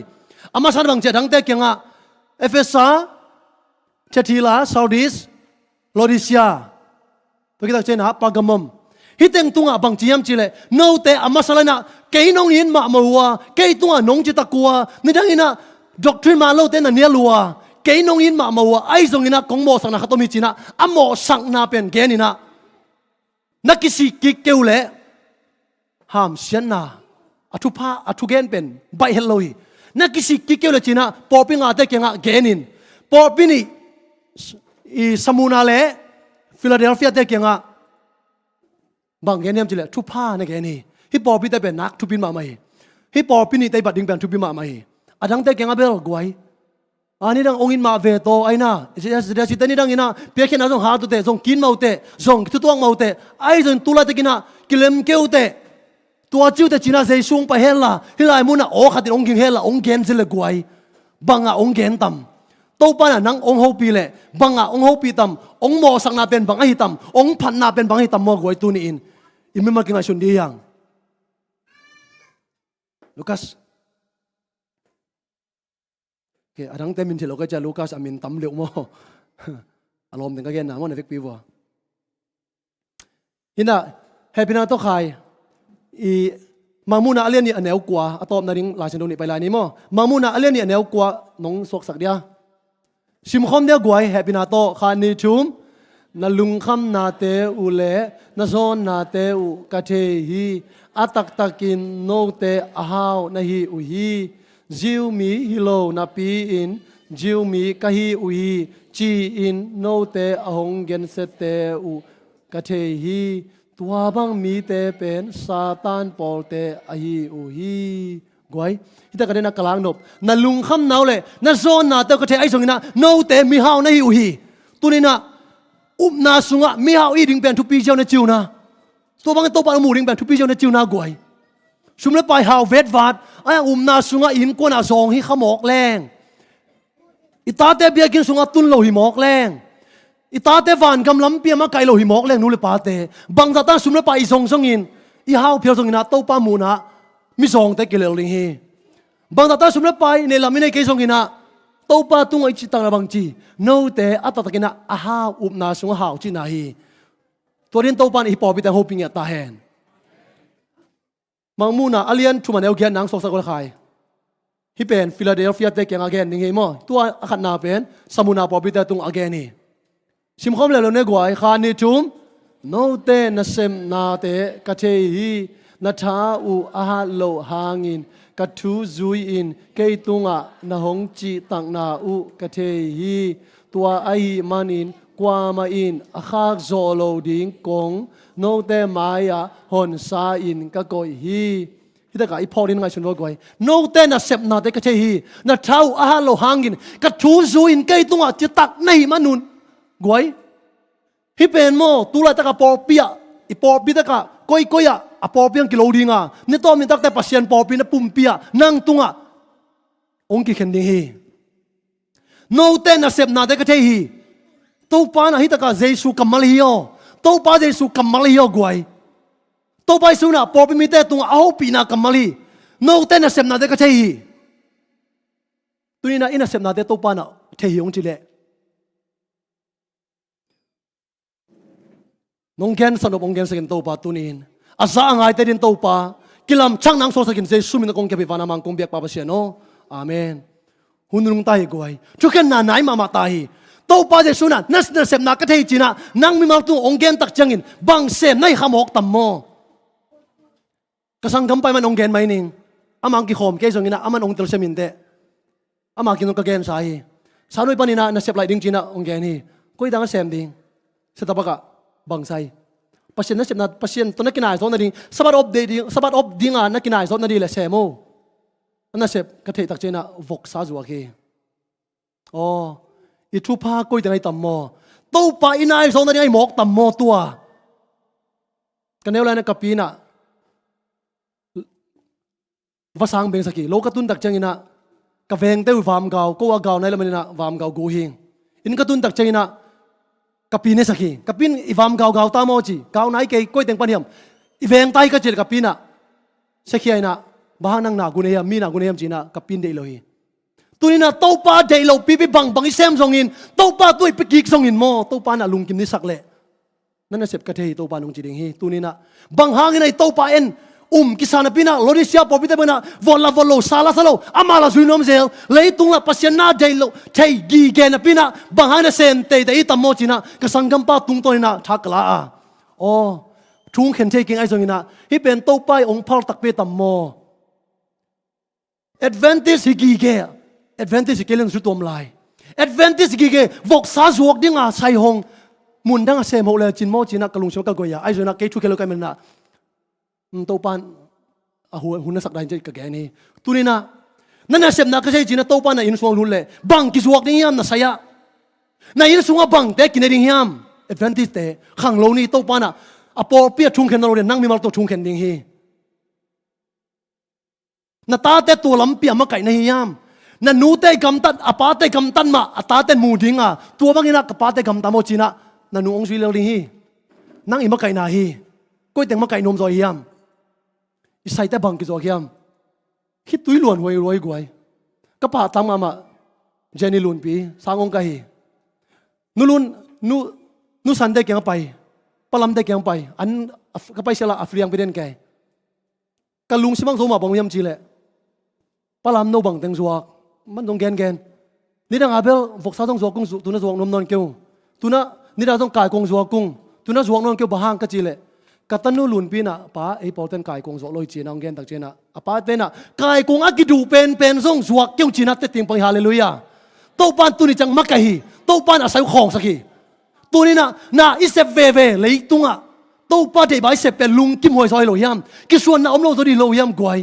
อามาสันบางเจดังเตเกียงเอฟเอสาเชติลาซาอุดิสโลดิเซียตัวกิตักเจนะปากมมฮิตเองตุงบางจียมจีเลยโนเตอามาสันนะเกยน้องยินมามัวเกยตุงน้องจิตตะกัวนี่ดังอินะด็อกทรีมาโลเตนะเนียลัวเกยน้องยินมามัวไอ้ทรงอินะกงโมสังนะขัตโตมิจีนะอโมสังนาเป็นเกนี่นะนักกิสิกิเกวเล่ห้ามเสียนาอัทุพาอัทุเกนเป็นใบเฮลโลยนักกิสิกิเกวเล่จีน่าปอปิงอาเตเกงะเกนินปอปินี่ สมุนาเลฟิลาเดลเฟียเตเกียงอ่ะบางแกเนี่ยมจิเลทุผ้าในแกนี่ฮิปอปิเตเป็นนักทุปินมาไม่ฮิปอปินี่เตบัดดิ้งเป็นทุปินมาไม่อาดังเตเกียงอ่ะเบลกวยอันนี้ดังองค์อินมาเวโตไอ้น่ะเดี๋ยวสิเตนี่ดังอินะเปียกแค่นั้นส่งหาตัวเตส่งกินมาเตส่งทุตวงมาเตไอ้ส่งตุลาเตกินะกิเลมเกวเตตัวจิ้วเตจีน่าเซซุงไปเฮล่ะฮิลายมุนะโอ้ขัดติองกิงเฮล่ะองเกนสิเลกวยบังอ่ะองเกนต่ำโตปานะนังองโฮปีเล่บังอ่ะองโฮปีต่ำองโมสังนาเป็นบังอ่ะฮิต่ำองพันนาเป็นบังอ่ะฮิต่ำมัวกวยตัวนี้อินไม่มากินอะไรชนดียังลูคัสโอเคอันนั้นเต็มมินที่เราก็จะลูคัสอามินตั้มเหลวมั้งอารมณ์ถึงก็แก่หนามันเอฟเฟกต์ปีวะฮินะเฮปินาโตใครอีมามูนาเลียนนี่อันแนวกว่าอะตอมนาริงลาชันโดนี่ไปลายนี้มั้งมามูนาเลียนนี่อันแนวกว่าน้องสวกสักเดียชิมคอมเดียกวยเฮปินาโตคานิชุมนาลุงคำนาเตอุเลนาโซนนาเตอุกะเทฮีอาตักตักินโนเตอาฮาวนาฮีอุฮีจิวมีฮิโลนาปีอินจิวมีกะฮีอุฮีจีอินโนเตอาฮงเกนเซเตอุกะเทฮีตัวบังมีเตเป็นซาตานปอลเตอาฮีอุฮีกวยที่ตะกันนักกลางนบนาลุงคำนาวเลยนาโซนนาเตกะเทไอสงนะโนเตมีฮาวนาฮีอุฮีตัวนี้นะนาสุงะมีฮาวอีดิงเป็นทุปีเจ้าในจิวนะตัวบางตัวปานหมู่ดิงเป็นทุปีเจ้าในจิวนะกวยชุมเลไปฮาวเวดวาดไอ้นาสุงะอินกวนอาซองฮิขมอกแรงอิตาเตเบียกินสุงะตุนโลหิมอกแรงอิตาเตวันกำลังเปียมาไกโลหิมอกแรงนู่นเลยปาเตบางตาตาชุมเลไปอีซองซงอินอีฮาวเพียวซงอินะตัวปามูนะมิซองเตกิเลลิงฮีบางตาตาชุมเลไปในลามิเนเกซงอินะตัวปาตุงไอจิตังระบังจีโนเตอัตตะกินะอาฮาอุบนาสุงหาวจินาฮีตัวเรียนตัวปานอีปอบิแต่โฮปิงยาตาแฮนมังมูนาอเลียนชุมันเอลเกียนนังสกสกลไคฮิเป็นฟิลาเดลเฟียเตเกียงอาเกนนิงเฮมอตัวขัดนาเป็นสมุนาปอบิแต่ตุงอาเกนีชิมคอมเลลเนกวยคานิจุมโนเตนเซมนาเตกะเทฮีนาทาอูอาฮาโลฮางินกะทูซุยอินเกยตุงะนาหงจีตังนาอูกะเทฮีตัวไอมันอินกวามาอินอาคากโซโลดิงกงโนเตมายาฮอนซาอินกะกอยฮีที่ตะกะอีพอดินไงชนวกวยโนเตนะเซบนาเตกะเทฮีนาทาอูอาฮาโลฮางินกะทูซุยอินเกยตุงะจิตักในมานุนกวยฮิเป็นโมตุลาตะกะปอเปียอีปอปีตะกะกอยอะอะปอเปียงกิโลดิงะนี่ตอมินตักแต่ปัสเซียนปอปีนะปุ่มเปียนั่งตุงะองกิเคนดิงฮีโนเตนะเซบนาเตกะเทฮีตัวปานะฮิตะกะเจสุกัมมาลีโอตัวปาเจสุกัมมาลีโอกวยตัวปาสุนะปอปีมิเตตุงะเอาปีนะกัมมาลีโนเตนะเซบนาเตกะเทฮีตัวนี้นะอินะเซบนาเตตัวปานะเทฮีองจิเลน้องแกนสนุกองแกนสกินโตปาตุนินอาซาอังไงเตดินโตปากิลามช่างนังโซสกินเซซุมินกงเก็บไปวานามังกงเบียกปาปเชียโนอาเมนหุ่นนุ่งตายกวยทุกคนน่าไหนมาตายโตปาเจสุนันนัสเนเซมนักเทยจีน่ะนังมีมาตุงองแกนตักจังอินบางเซมในขมอกตัมโมกษังกำไปมันองแกนไม่นิ่งอามังกิโคมเกยสงินะอามันองเตลเซมินเตอามังกินองกแกนสายสานุยปานินะนัสเซปไลดิ้งจีน่ะองแกนฮีกุยดังเซมดิ้งเสตปะกะบางไซpasien na sep na pasien to na kinai zo na ding sabat ob dinga na kinai zo na di le semo na sep ka thei tak chena vok sa zuwa ki o I thu pa koi ta nai tam mo to pa inai zo na di ai mok tam mo tua kaneu la na kapina vasang beng saki lo ka tun tak changina ka veng te vam gao ko a gao nai la manina vam gao go hing in ka tun tak changina kapine saki kapin ivam gao gao ta mo chi gao nai ke koi teng paniam iveng tai ka chil kapina sekhiai na bahanang na guneya mi na guneyam china kapin de lohi tunina topa de lo pi bang bang isem zongin topa tui pikik zongin mo topa na lungkim ni sakle nana sep ka thei topa nung chiding hi tunina bang hangin ai topa en kisana pina lorisia popite bana vola volo sala salo amala zuinom zel leitung la pasiana jailo thei gi gen pina bahana sen te te itamo china ka sangam pa tung to na thakla o thung khen thei king ai zongina hi pen to pai ong phal tak pe tammo advantage hi gi ge advantage keleng su tom lai advantage gi ge vok sa zuak dinga sai hong mun dang se mo le chin mo china kalung chok ka goya ai zona ke thu khelo kai mena to pan a hu na sak dai je ka ge ni tunina nana sem na ka sei china to pan na in song lun le bang ki zuak ni yam na saya na in sunga bang te kinering yam advantage te khang lo ni to pan na apor pia thung khen lo le nang mi mal to thung khen ding hi na ta te to lam pia ma kai na hi yam na nu te gam tat apa te gam tan ma ata te mu dinga tua bangina ka pa te gam ta mo china na nu ong sui lo ding hi nang i ma kai na hi koi teng ma kai nom zo hiam i sai te bang ki zo hiam khi tui luan hoi roi guai ka pa tam ma jeni lun pi sangong ka hi nu lun nu san de kyang pai palam de kyang pai an ka pai sela afriang piden kai ka lung simang zo ma bang yam chi le palam no bang teng zuak man dong gen ni dang abel vok sa dong zuak kung tu na zuak nom non keu tu na ni da dong kai kong zuak kung tu na zuak non keu bahang ka chi le ka tanu lun pi na pa ei poten kai kong zuak loi chi na gen tak chi na apa te na kai kong a ki du pen zong zuak keu chi na te ting pang hallelujah to pan tu ni chang ma kai to pan a sai khong sakhi tu ni na isep ve lei tunga to pa de bai sep pe lung kim hoi soi lo yam ki suan na om lo zo di lo yam guai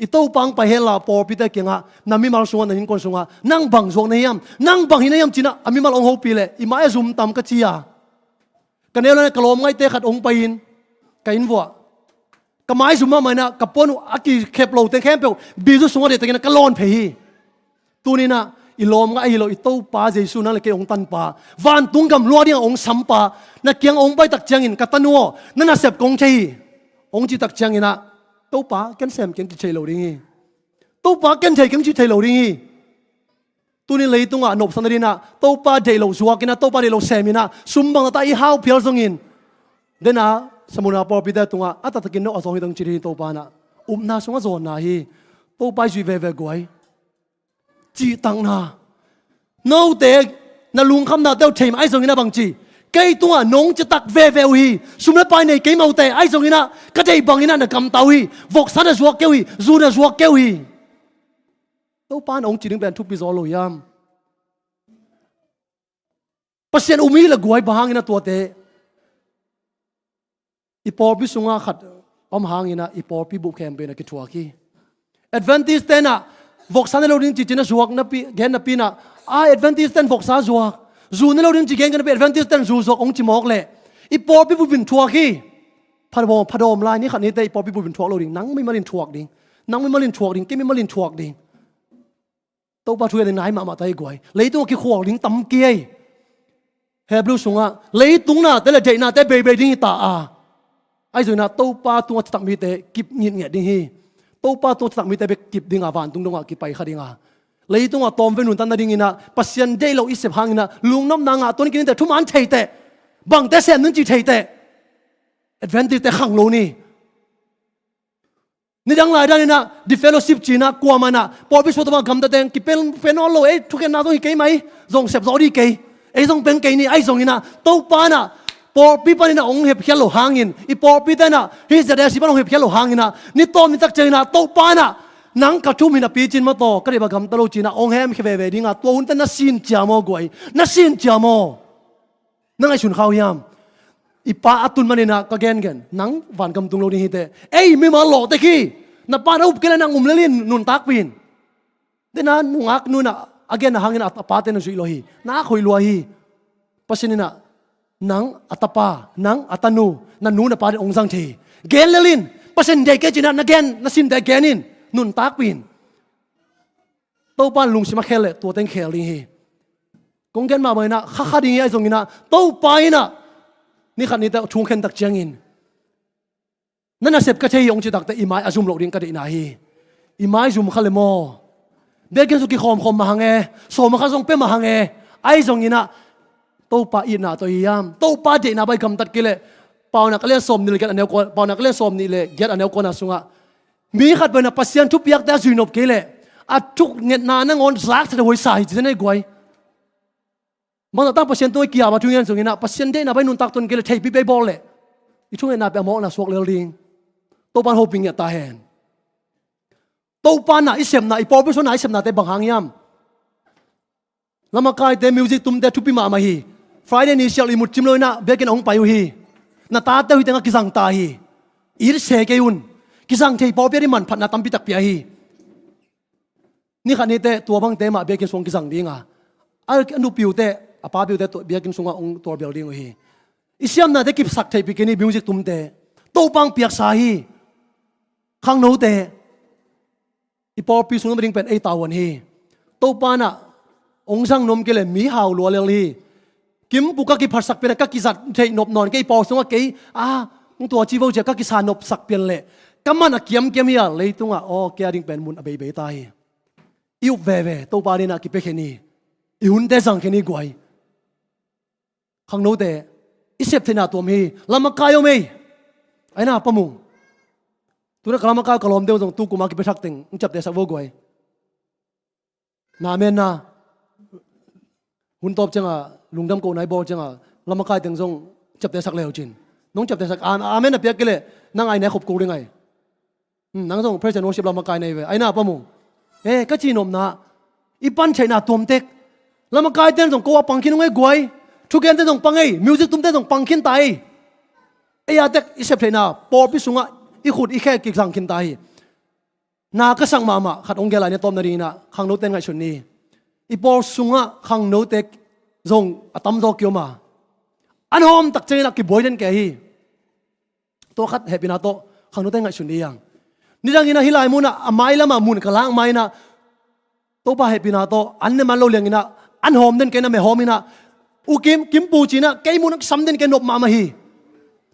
ito pang pa hela por pita kenga nami mal sunga na hin kon sunga nang bang zong na yam nang bang hinayam china ami mal ong ho pile i ma zum tam ka chia kanelo na kalom ngai te khat ong pain kain wa kamai zuma mana kaponu aki kheplo te khempe bizu sunga de te na kalon phe hi tunina ilom nga ilo ito pa jesu na le ke ong tan pa van tung gam lo ding ong sampa na kyang ong bai tak changin katanuo na na sep kong chei ong chi tak changina to pa ken sem ken chi thei lo ring hi to pa ken thei ken chi thei lo ring hi tu ni lei tunga nop sanarina to pa dei lo zuakina to pa dei lo semina sumbang ta i hau phial zongin dena samuna por pida tunga ata takin no azong hidang chiri to pa na na sunga zon na hi to pa ji ve goi chi tang na no te na lung kham na teu theim ai zongina bang chi cây tua nông chỉ tắc về hi, sum lên bài này cây màu tè, ai giống như na, cái đây bằng như na cầm tàu hi, vok sát là ruột kêu hi, dù là ruột kêu hi, đâu pan ông chỉ đứng bên thúc bị gió lồi yam, pasien umi là guai bahang như na tua tè, ipor bi sunga khat, hang như na ipor bi buk kem bên na kitua ki, advantage tè na, vok sát là lồi chỉ na ruột na pi, gen na pi na, advantage tè vok sát ruột dù nó lâu đến chỉ gen cái advantage tên dù sok ông chỉ mọc lệ, ít bỏ bị bùn thua khi, phật đom lại ní khẩn này tay bỏ bị bùn thua lâu đi, nắng mới lên thua đi, nắng mới lên thua đi, cái mới lên thua đi, tàu ba thuê đến nãy mà tay quay, lấy tung cái khoang đi tắm kia, hè blue sung à, lấy tung na, tới là chạy na, tới bề đi ta ai rồi na tàu ba tung tặng mi tới kịp nhịn nhẹ đi hi, tàu ba tung tặng mi tới kịp đi ngà van tung đông à kịp bay khá đi ngà. lấy tung à tom với nụn tan đi na pasien day lo isep hang na lung nom na nga tuân kinh te thum an thei te bang te sen nun chi thei te advantage te khang lo ni ni dang lai da na di fellowship chi na kwa mana por bi so ta gam ta teng ki pen on lo e thu ken na zo hi ke mai zong sep zo di ke e zong pen ke ni ai zong ina to pa na por pi pa ni na ong hep khelo hangin i por pi ta na hi za da si pa ong hep khelo hangina ni tom ni tak chei na to pa na nang ka thum hina pi chin ma to ka re ba gam ta lo china ong hem khe ve dinga to un ta na sin cha mo goi na sin cha mo nang ai chun khau yam i pa atun manina ka gen nang van gam tung lo ni hi te ei mi ma lo te ki na pa na up ke na ngum lelin nun tak pin de na nungak nu na again na hangin at pa te na zui lo hi na khoi lo hi pasinina nang atapa nang atanu na nu na pa ong jang thi gen lelin pasin de ke china na gen na sin de genin nun tak pin to pan lung sima khele to teng khel ri hi kong gen ma mai na kha ding ai zong ina to pa ina ni khan ni ta chung khen tak chang in nana sep ka thei yong chi tak ta imai azum lo ding ka de na hi imai zum khale mo be gen su ki khom ma hange so ma kha zong pe ma hange ai zong ina to pa ina to yam to pa de na bai kam tat kile pau na kale som ni le get anel ko pau na kale som ni le get anel ko na sunga mi khat bena pasien thu piak ta zuinop kele a thuk nget na na ngon zak ta hoi sai chi ne goi mang ta pasien toi kia ma thungen sungina pasien de na bai nun tak ton kele thei pi be bol le I thung na pe mo na sok le ring to pan hoping ya ta hen to pan na isem na I por bi so na isem na te bang hang yam lama kai te music tum te thupi ma ma hi Friday ni sial imut chim loi na bekin ong payu hi na ta te hui tenga kisang ta hi ir se ke un kisang thei pau pe ri man phat na tam pi tak pia hi ni khani te tua bang te ma bekin song kisang dinga al anu piu te apa piu te to bekin songa ong tor building hi isiam na te kip sak thei pi kini music tum te to pang piak sa hi khang no te ipor pi sung ring pen ei tawan hi to pa na ong sang nom ke le mi hau lo le li kim pu ka ki phar sak pe ka ki zat thei nop non ke ipor sung ke ung tua chi vo je ka ki sa nop sak pen le kaman a kiam kiam ya le tunga o ke ring pen mun abei bei tai iu ve ve to pa ni na ki pe kheni i hun te sang kheni gwai khang no te isep thena tom hi lama kayo me aina pamung tu na kalama ka kalom deu jong tu kuma ki pe thak ting ung chap te sak vo gwai na men na hun top changa lungdam ko nai bo changa lama kai teng jong chap te sak leo chin nong chap te sak an amen na pek kele nang ai na khop ko ringai nang jong president worship lama kai nei ve aina pamung ka chi nom na ipan chaina tom tek lama kai ten jong ko pangkin ngai gwai thu gen te jong pangai music tum te jong pangkin tai ya tek isep thena por pi sunga i khut i khe ki sang kin tai na ka sang mama khat ong gelai ne tom na ri na khang no ten ngai chun ni i por sunga khang no tek zong atam zo kyo ma an hom tak chei na ki boy den ke hi to khat happy na to khang no ten ngai chun ni yang ni dang ina hilai mu na amai lama mun ka lang mai na to pa happy na to an ne man lo leng ina an hom den ke na me hom ina u kim pu chi na ke mu na sam den ke nop ma ma hi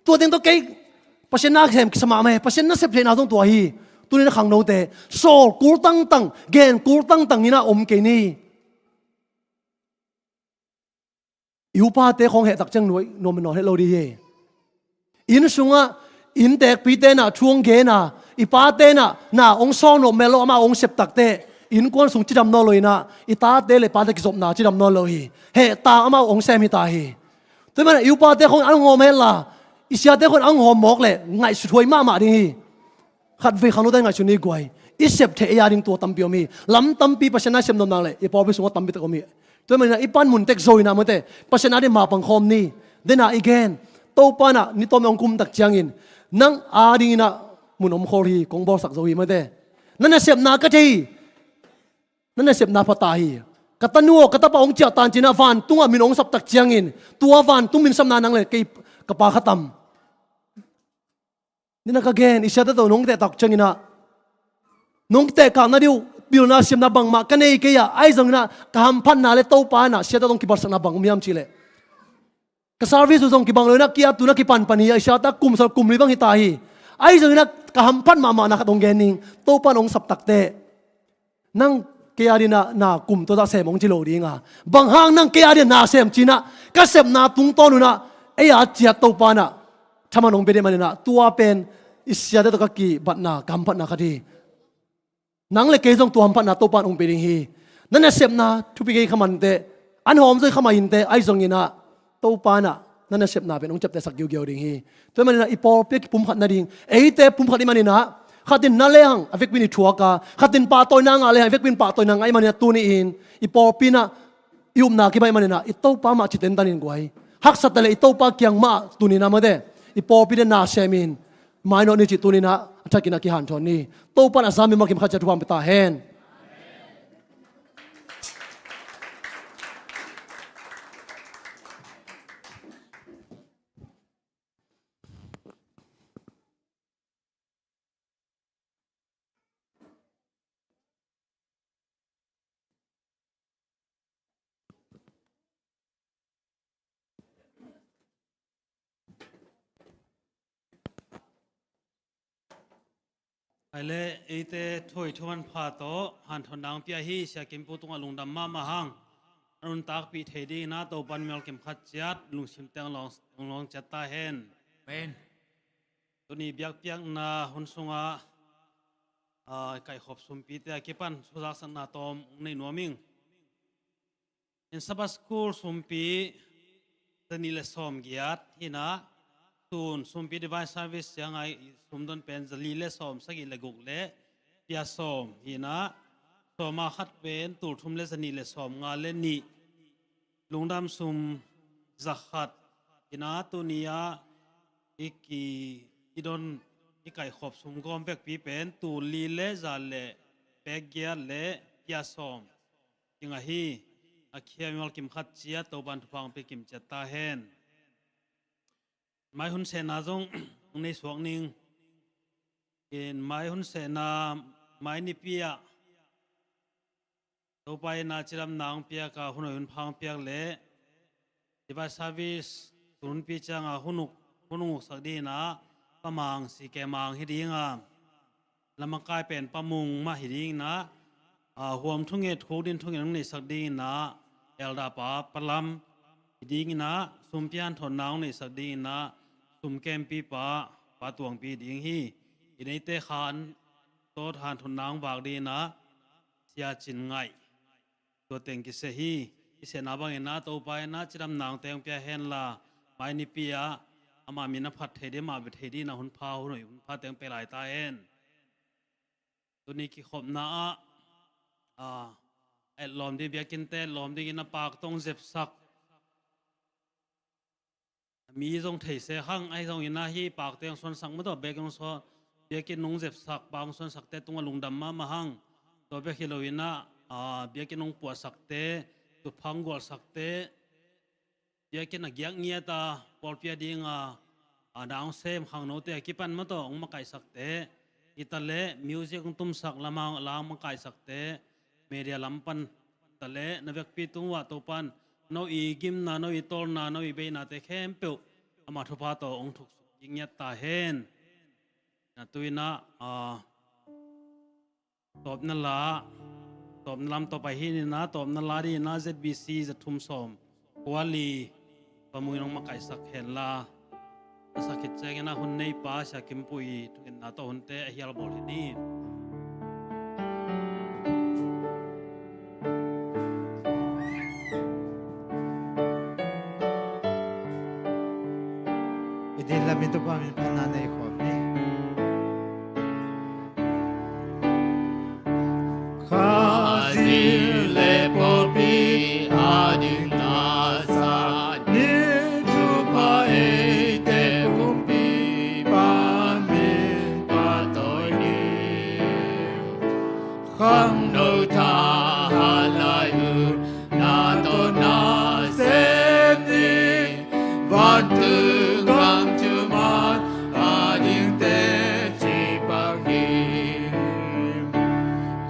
to den to ke pasen na sem ki sama me pasen na sep na tong to hi tu ni na khang no te sol kur tang tang gen kur tang tang ina om ke ni yu pa te khong he tak chang noi no me no he lo di he in sunga in tek pi te na chuang ge na i pa te na ong song no melo ma ong sep tak te in kon sung chidam no loi na i ta te le pa te ki zop na chidam no lo hi he ta ama ong sem hi ta hi tu ma yu pa te khong an ngom he la isia te khon ang hom mok le ngai su thoi ma di hi khat ve khanu ta ngai chu ni gwai i sep the ya ring to tam pi mi lam tam pi pasena sem nom nang le i por bi sung tam pi ta ko mi tu ma i pan mun tek zoi na mo te pasena de ma pang khom ni dena again to pa na ni tom ong kum tak chiang in nang a ding na mun om khol hi kong bor sak zoi mo te nan na sep na ka thi nan na sep na phata hi katanuo katapa ong chia tan china van tunga min ong sap tak chiang in tua van tung min sam na nang le ke kapa khatam ni na ka gen isya ta to nong te tak changina nong te ka na diu bil na sim na bang ma ka nei ke ya ai jong na ka ham phan na le to pa na sia ta tong ki bar sang na bang miam chi le ka service jong ki bang lo na kia tu na ki pan pan hi isya ta kum sal kum li bang hi ta hi ai jong na ka ham phan ma na ka dong gen ning to pa nong sap tak te nang ke ari na kum to da se mong chi lo ri nga bang hang nang ke ari na sem chi na ka sem na tung to nu na ai a chia to pa na thama nong be de man na tua pen isya de to ka ki bat na kam pat na ka di nang le ke jong tu ham pat na to pan ong be ding hi nan na sem na thu pi ke khaman te an hom zoi khama in te ai jong ina to pa na nan na sep na pen ong chap te sak giu giu ding hi to man na ipor pe ki pum khat na ding ei te pum khat i man na khatin na le hang avek bin thua ka khatin pa toy na nga le avek bin pa toy na ngai man na tu ni in ipor pi na ium na ki bai man na i to pa ma chi ten tan in gwai hak sat le i to pa kyang ma tu ni na ma de ipor pi de na semin mai no ni chi tu ni na athakina ki han thon ni to pa na sami ma ki kha cha thuam ta hen ai le ite thoi thuan pha to han thon dang pia hi sia kim pu tunga lungdam ma hang arun tak pi thedi na to pan mel kem khat chiat lung sim tang long chata hen Amen. to ni biak piak na hun sunga kai khop sum pi te ki pan suzak san na tom nei noming in sabas school sum pi tani le som giat hina tun sum pi divine service yang ai sum don pen zali le som sagi le guk le pia som hina soma khat pen tur thum le zani le som nga le ni lung dam sum zakhat ina tu nia iki idon ikai khop sum gom bek pi pen tu li le za le pegya le pia som inga hi akhia mol kim khat chia to ban thang pe kim chata hen mai hun se na jong nei suak ning in mai hun se na mai ni pia to pai na chiram nang pia ka hunoi hun phang piak le device service turun pi changa hunuk sak di na pamang si ke mang hi dinga lamakai pen pamung ma hi ding na huam thunge thodin thunge nang nei sak ding na elda pa palam hi ding na sumpian thon nang nei sak ding na sum kem pi pa tuang pi ding hi inei te khan to than thon nang bak di na sia chin ngai to teng ki se hi ise na bang na to pai na chiram nang teng pya hen la mai ni pia ama mina phat thedi ma be thedi na hun pha hun pha teng pe lai ta hen to ni ki khop na ai lom di bia kin te lom di na pak tong zep sak mi jong thei se hang ai jong ina hi pak teng son sang ma to be kong so bia kin nong zep sak bang son sak te tung lung dam ma hang to be khiloina bia kin nong pu sak te tu phang gol sak te bia kin na gyang nia ta por pia ding dang sem hang no te ki pan ma to ong ma kai sak te itale music ong tum sak lamang lang ma kai sak te media lampan tale na vek pi tung wa to pan no I gim na no I tol na no I be na te khem pe ama thupa to ong thuk ying ya ta hen na tuina top na la top na lam to pa hi ni na top na la ri na ZBC za thum som kwali pamui nong makai sak hen la sakit cheng na hun nei pa sha kim pui thuin na to hun te hial bol hi ni Idin lamin to pa min pananay ko ni. Khazile polpi ading nasa ni tu pa ete kumpi pami patoi ni khang no ta halai u na to na sem ni van tu ngam tu ma ading te chi bang ni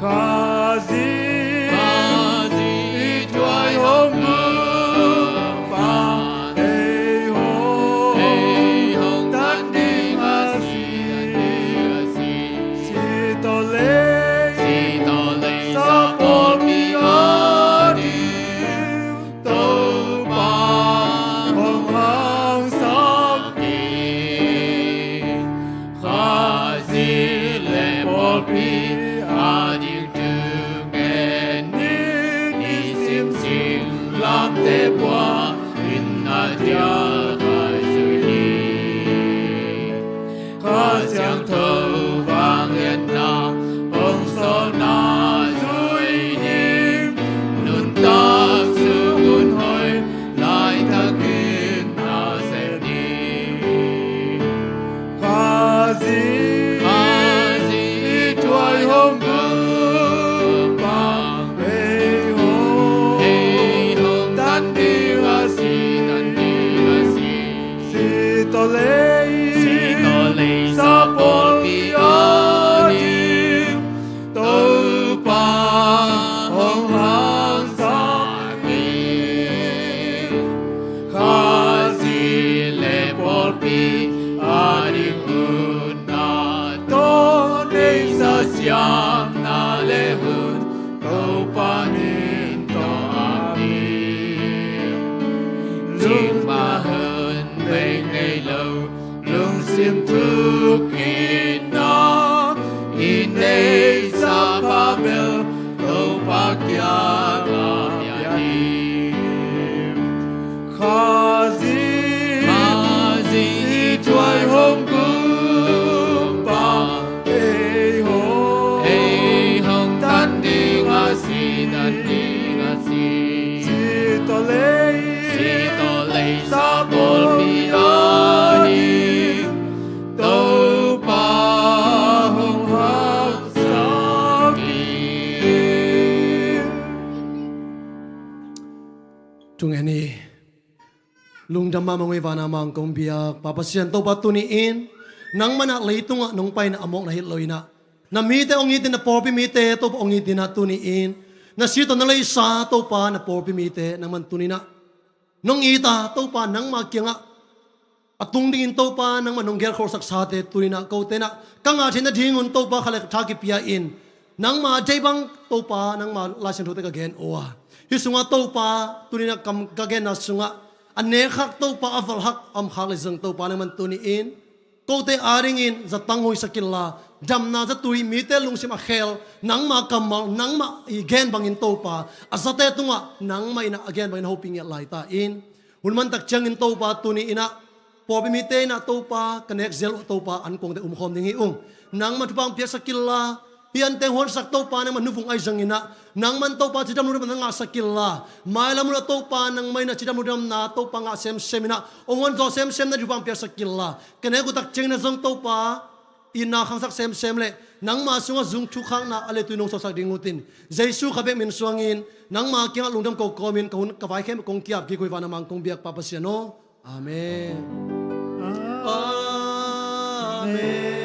Kazi tuai hong mu pa hey hong tan ding asi si to le sa pol pi adi to pa hong hang sak ki Kazi le pol pi ading tu ngen ni sim sim lam te bua in na dia khai sui ni kha siang thâu vang yên na hong so na sui ni nun ta su gun hoi lai ta kin na se ni Kazi tuai hong bu pa hey hong tan di asi si to le sa pol pi ani to pa hong hang sa ki Kazi le pol pi ani hun na to nei sa siam na le hun to pa nin to ani lung ma hơn bên ngày lâu lung sim thu kỳ na in nei sa pa bel to pa kya na ya ni Kazi tuai hong gu pa hey hong tan ding asi si to le dama mangoi vana mang kong biak papasian to patuniin nang mana leitunga nung pay na amok na hitloina na mite ongitin na porpi mite to ongitin na tuniin na sito na lay sa to pa na porpi mite nang mantunina nung ita to pa nang makianga atung dingin to pa nang manong ger khorsak sate tunina ko tena kanga thina dingun to pa khalek thaki pia in nang ma jaibang to pa nang ma lasin thote ka gen oa hisunga to pa tunina kam ka gen na sunga ane khak to pa aval hak am khak le zang to pa nang mantuniin ko te aringin za tanghoy sakilla jamna za tui mite lungsim a khel nang ma kamal nang ma igen bangin to pa asate tunga nang ma ina again bangin hoping ya laita in hunman tak changin to pa tuni ina pobi mite na to pa connect zel to pa an kong de khom dingi nang matupang pia sakilla hian teng hon sak to pa nang manufung ai zangina nang man to pa chidam nudam nga sakilla mai lam na to pa nang mai na chidam nudam na to pa nga sem semina ongon zo sem sem na jupang pia sakilla kene ku tak cheng na zong to pa ina khang sak sem sem le nang ma sunga zung thu khang na ale tu nong so sak dingutin jaisu khabe min suangin nang ma kinga lungdam ko komin kahun ka vai khem kong kiap ki koi wana mang kong biak papasiano amen amen